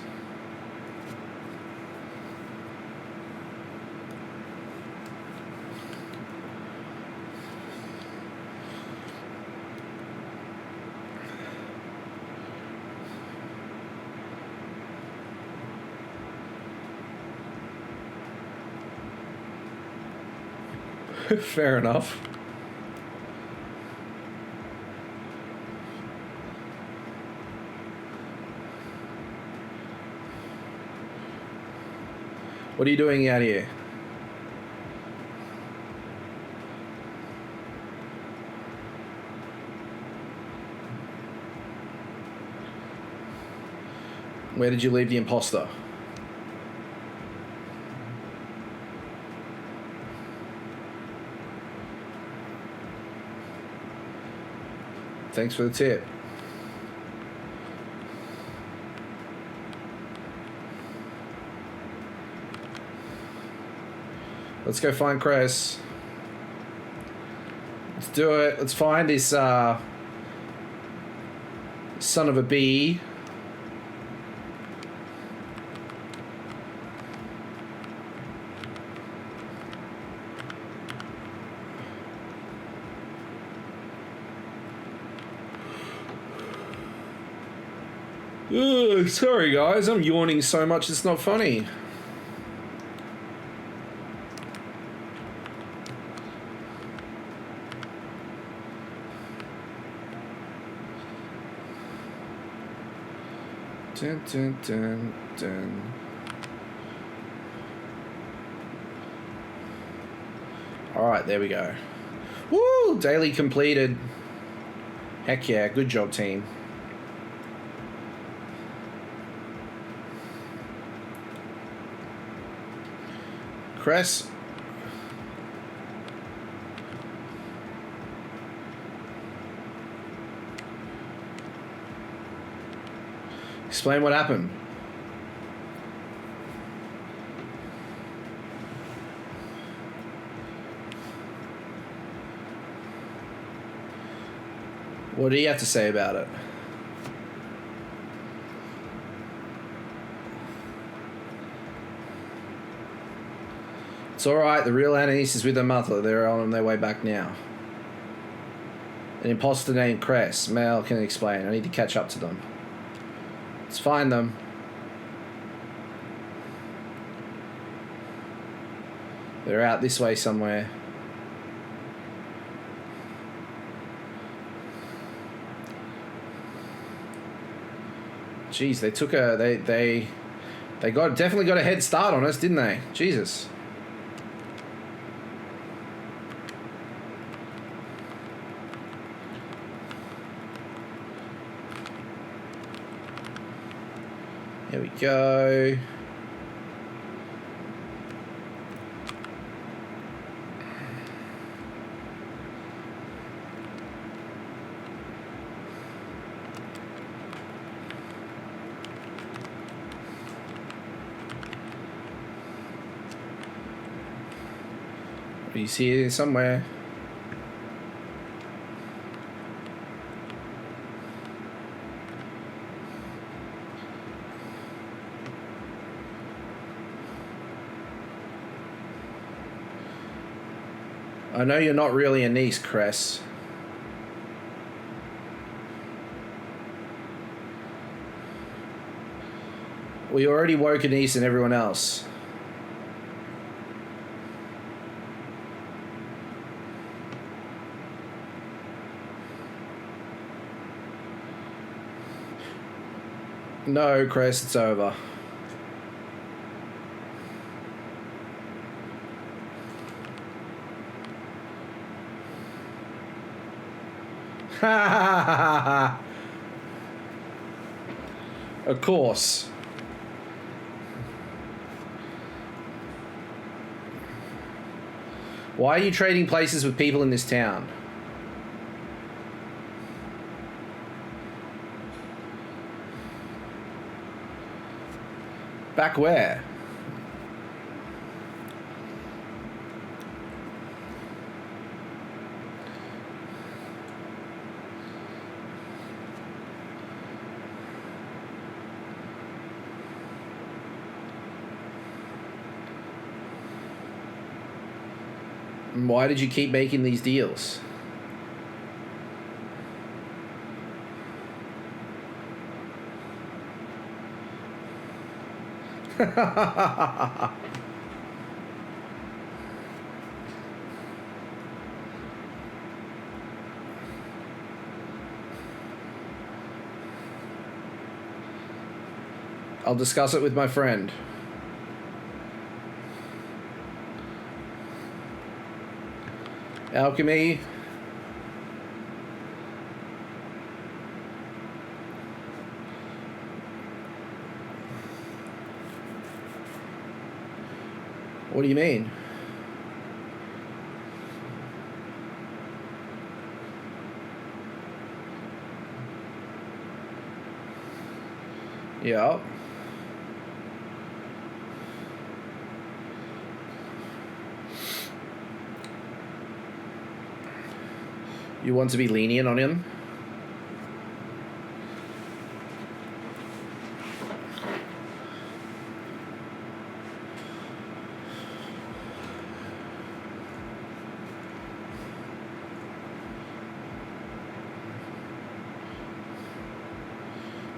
Fair enough. What are you doing out here? Where did you leave the imposter? Thanks for the tip. Let's go find Chris. Let's do it. Let's find this son of a bee. Ugh, sorry guys, I'm yawning so much it's not funny. Dun, dun, dun, dun. Alright, there we go. Woo! Daily completed. Heck yeah, good job team. Cress. Explain what happened. What do you have to say about it? It's alright, the real Ananias is with her mother. They're on their way back now. An imposter named Cress. Mel can explain. I need to catch up to them. Let's find them. They're out this way somewhere. Jeez, they took a they definitely got a head start on us, didn't they? Jesus. There we go. He's here somewhere. I know you're not really a niece, Cress. We already woke Anise and everyone else. No, Cress, it's over. Of course. Why are you trading places with people in this town? Back where? Why did you keep making these deals? I'll discuss it with my friend. Alchemy. What do you mean? Yeah. You want to be lenient on him?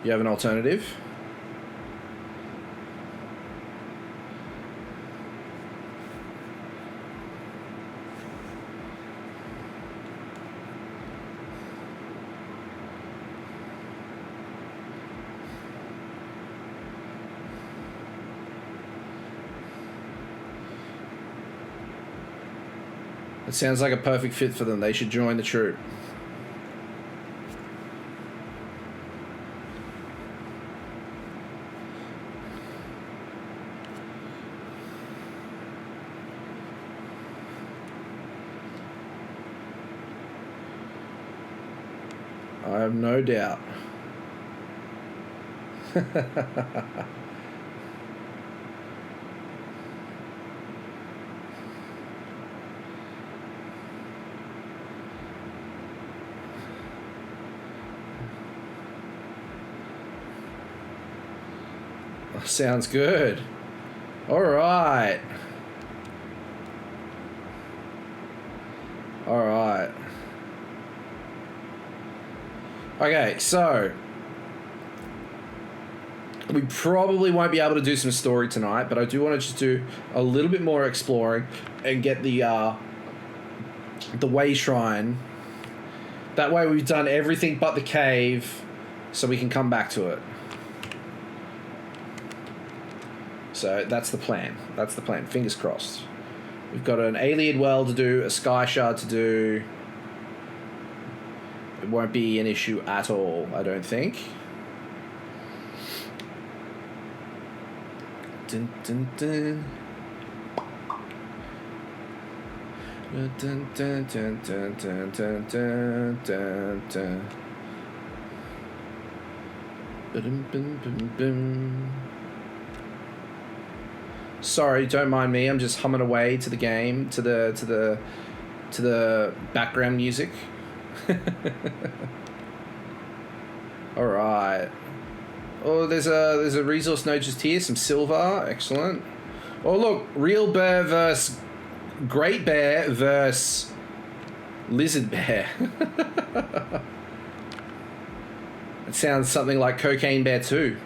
You have an alternative? It sounds like a perfect fit for them. They should join the troop. I have no doubt. Sounds good. All right. All right. Okay, so we probably won't be able to do some story tonight, but I do want to just do a little bit more exploring and get the way shrine. That way we've done everything but the cave, so we can come back to it. So that's the plan. That's the plan. Fingers crossed. We've got an alien well to do, a sky shard to do. It won't be an issue at all, I don't think. Dun, dun, dun. Dun, dun, dun, dun, dun, dun, dun, dun, dun. Ba-dum, bum, bum, bum. Sorry, don't mind me. I'm just humming away to the game, to the background music. All right. Oh, there's a resource node just here. Some silver. Excellent. Oh, look, real bear versus great bear versus lizard bear. It sounds something like Cocaine Bear 2.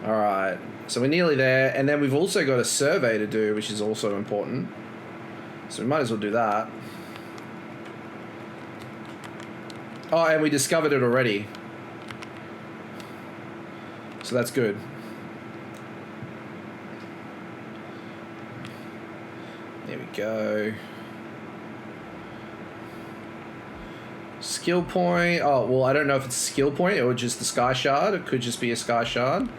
All right, so we're nearly there, and then we've also got a survey to do, which is also important. So we might as well do that. Oh, and we discovered it already. So that's good. There we go. Skill point. Oh, well, I don't know if it's a skill point or just the sky shard. It could just be a sky shard.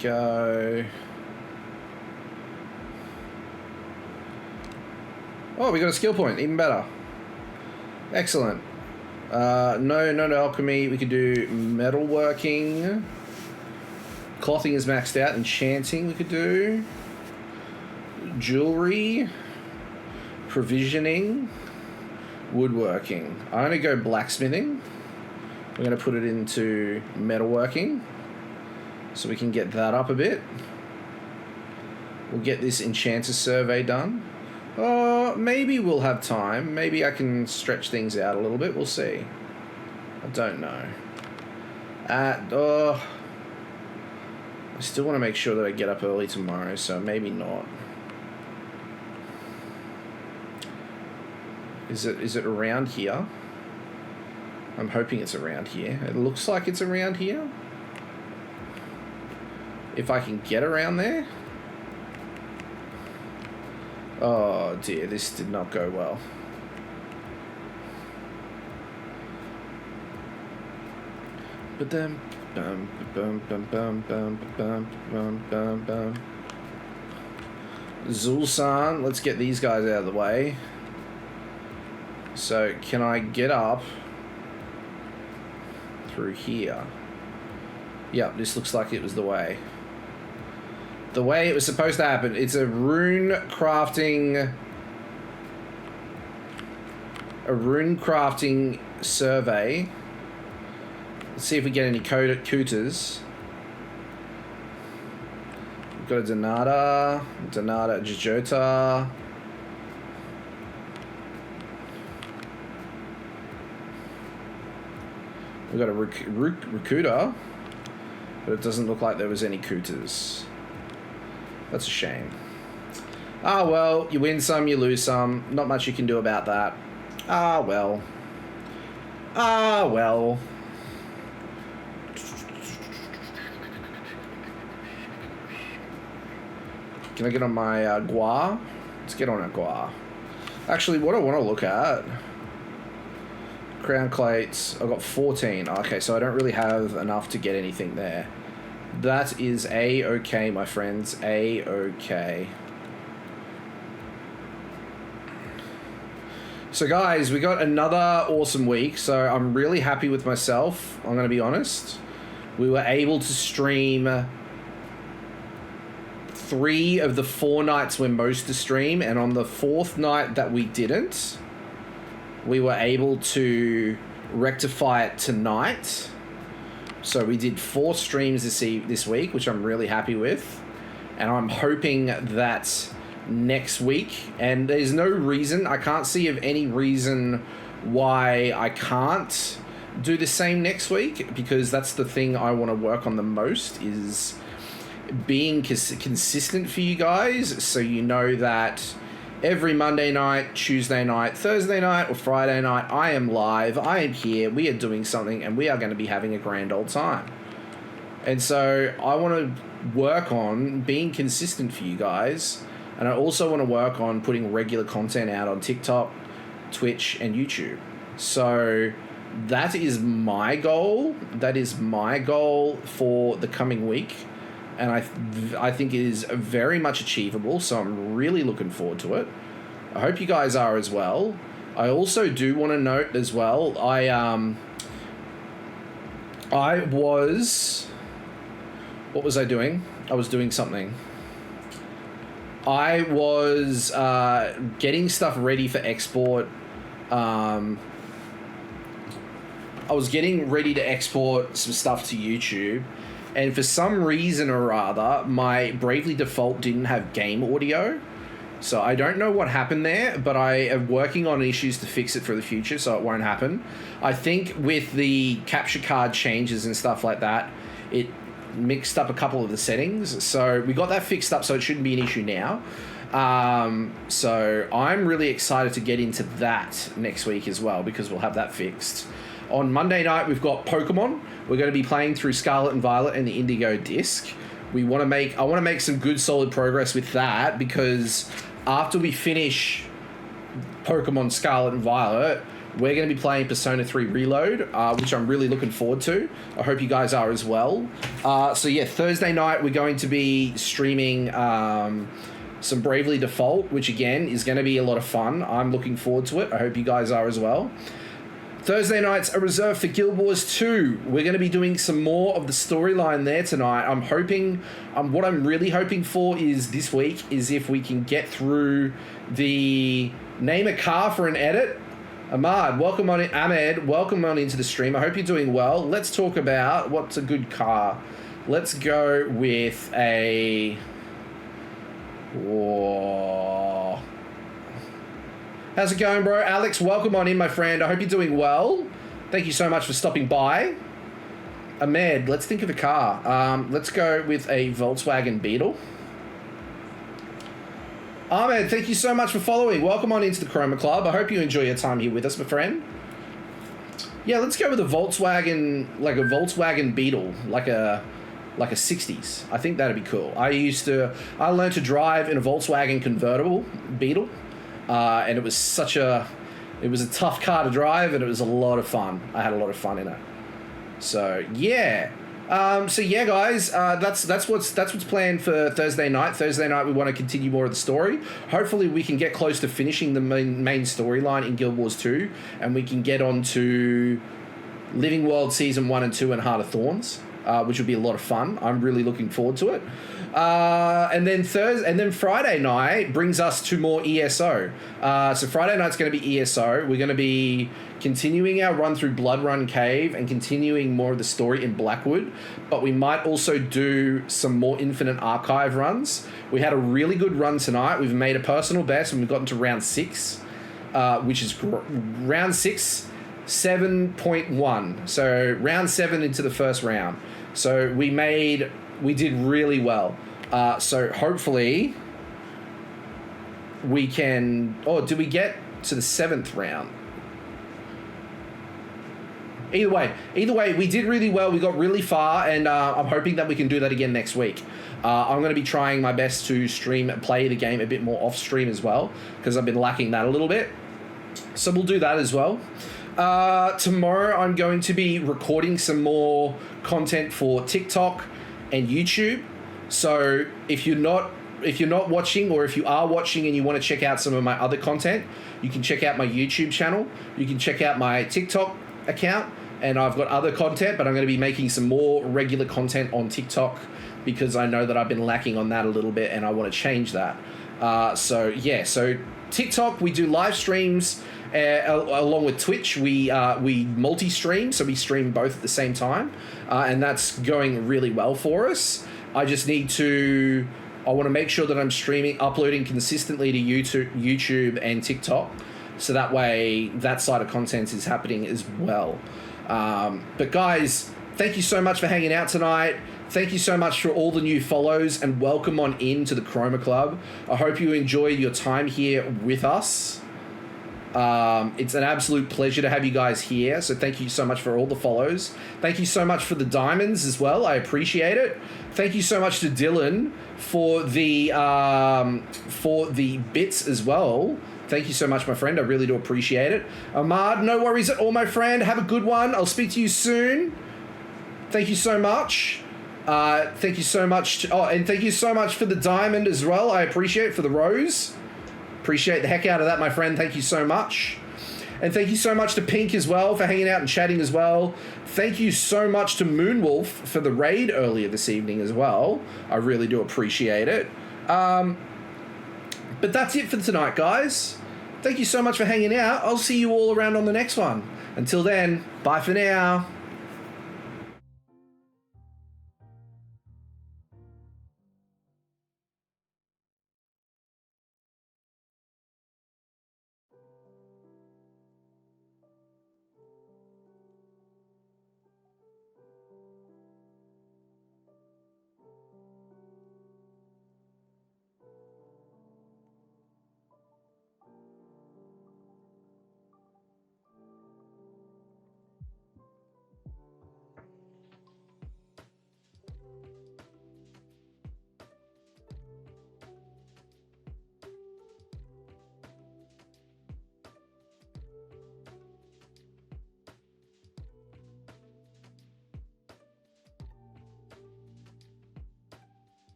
go. Oh, we got a skill point. Even better. Excellent. No alchemy. We could do metalworking. Clothing is maxed out. Enchanting we could do. Jewelry. Provisioning. Woodworking. I'm going to go blacksmithing. We're going to put it into metalworking so we can get that up a bit. We'll get this enchanter survey done. Oh, maybe we'll have time. Maybe I can stretch things out a little bit. We'll see. I don't know. I still want to make sure that I get up early tomorrow, so maybe not. Is it around here? I'm hoping it's around here. It looks like it's around here. If I can get around there. Oh dear, this did not go well. But then Zulsan, let's get these guys out of the way. So can I get up through here? Yep, this looks like it was the way. The way it was supposed to happen. It's a rune crafting survey. Let's see if we get any cooters. We've got a Donata, Jajota. We've got a Rakuta, but it doesn't look like there was any cooters. That's a shame. Ah, well, you win some, you lose some. Not much you can do about that. Ah, well. Ah, well. Can I get on my Gua? Let's get on a Gua. Actually, what I want to look at... Crown plates. I've got 14. Okay, so I don't really have enough to get anything there. That is A-okay, my friends. A-okay. So, guys, we got another awesome week. So, I'm really happy with myself. I'm going to be honest. We were able to stream 3 of the 4 nights we're most to stream. And on the 4th night that we didn't, we were able to rectify it tonight. So we did 4 streams this week, which I'm really happy with. And I'm hoping that next week, and there's no reason, I can't see of any reason why I can't do the same next week, because that's the thing I want to work on the most, is being consistent for you guys, so you know that every Monday night, Tuesday night, Thursday night, or Friday night, I am live, I am here, we are doing something, and we are going to be having a grand old time. And so I want to work on being consistent for you guys, and I also want to work on putting regular content out on TikTok, Twitch, and YouTube. So that is my goal. That is my goal for the coming week. And I think it is very much achievable, so I'm really looking forward to it. I hope you guys are as well. I also do want to note as well, what was I doing? I was doing something. I was getting stuff ready for export. I was getting ready to export some stuff to YouTube. And for some reason or other, my Bravely Default didn't have game audio. So I don't know what happened there, but I am working on issues to fix it for the future, so it won't happen. I think with the capture card changes and stuff like that, it mixed up a couple of the settings. So we got that fixed up, so it shouldn't be an issue now. So I'm really excited to get into that next week as well, because we'll have that fixed. On Monday night, we've got Pokemon. We're going to be playing through Scarlet and Violet and the Indigo Disc. I want to make some good solid progress with that, because after we finish Pokemon Scarlet and Violet, we're going to be playing Persona 3 Reload, which I'm really looking forward to. I hope you guys are as well. So yeah, Thursday night we're going to be streaming some Bravely Default, which again is going to be a lot of fun. I'm looking forward to it. I hope you guys are as well. Thursday nights are reserved for Guild Wars 2. We're going to be doing some more of the storyline there tonight. I'm hoping, what I'm really hoping for is this week is if we can get through the name a car for an edit. Ahmad, welcome on in. Ahmed, welcome on into the stream. I hope you're doing well. Let's talk about what's a good car. Let's go with a... Whoa. How's it going, bro? Alex, welcome on in, my friend. I hope you're doing well. Thank you so much for stopping by. Ahmed, let's think of a car. Let's go with a Volkswagen Beetle. Ahmed, thank you so much for following. Welcome on into the Chroma Club. I hope you enjoy your time here with us, my friend. Yeah, let's go with a Volkswagen, like a Volkswagen Beetle, like a 60s. I think that'd be cool. I learned to drive in a Volkswagen convertible Beetle, and it was a tough car to drive, and it was a lot of fun. I had a lot of fun in it. So yeah. Guys, that's what's planned for Thursday night. Thursday night we want to continue more of the story. Hopefully we can get close to finishing the main storyline in Guild Wars 2, and we can get on to Living World Season 1 and 2 and Heart of Thorns, which will be a lot of fun. I'm really looking forward to it. And then Friday night brings us to more ESO. So Friday night's going to be ESO. We're going to be continuing our run through Bloodrun Cave and continuing more of the story in Blackwood, but we might also do some more Infinite Archive runs. We had a really good run tonight. We've made a personal best and we've gotten to round 6, which is round 6, 7.1. So round 7 into the first round. So we did really well. So hopefully we can... Oh, did we get to the 7th round? Either way, we did really well. We got really far, and I'm hoping that we can do that again next week. I'm going to be trying my best to play the game a bit more off stream as well, because I've been lacking that a little bit. So we'll do that as well. Tomorrow I'm going to be recording some more content for TikTok and YouTube. So if you're not watching, or if you are watching and you want to check out some of my other content, you can check out my YouTube channel. You can check out my TikTok account, and I've got other content, but I'm going to be making some more regular content on TikTok because I know that I've been lacking on that a little bit and I want to change that. So TikTok, we do live streams along with Twitch. We multi-stream, so we stream both at the same time, and that's going really well for us. I want to make sure that I'm uploading consistently to YouTube and TikTok, so that way that side of content is happening as well. But guys, thank you so much for hanging out tonight. Thank you so much for all the new follows, and welcome on into the Chroma Club. I hope you enjoy your time here with us. It's an absolute pleasure to have you guys here, so thank you so much for all the follows. Thank you so much for the diamonds as well. I appreciate it. Thank you so much to Dylan for the bits as well. Thank you so much, my friend. I really do appreciate it. Ahmad, no worries at all, my friend. Have a good one. I'll speak to you soon. Thank you so much. Thank you so much. And thank you so much for the diamond as well. I appreciate it, for the rose. Appreciate the heck out of that, my friend. Thank you so much. And thank you so much to Pink as well for hanging out and chatting as well. Thank you so much to Moonwolf for the raid earlier this evening as well. I really do appreciate it. But that's it for tonight, guys. Thank you so much for hanging out. I'll see you all around on the next one. Until then, bye for now.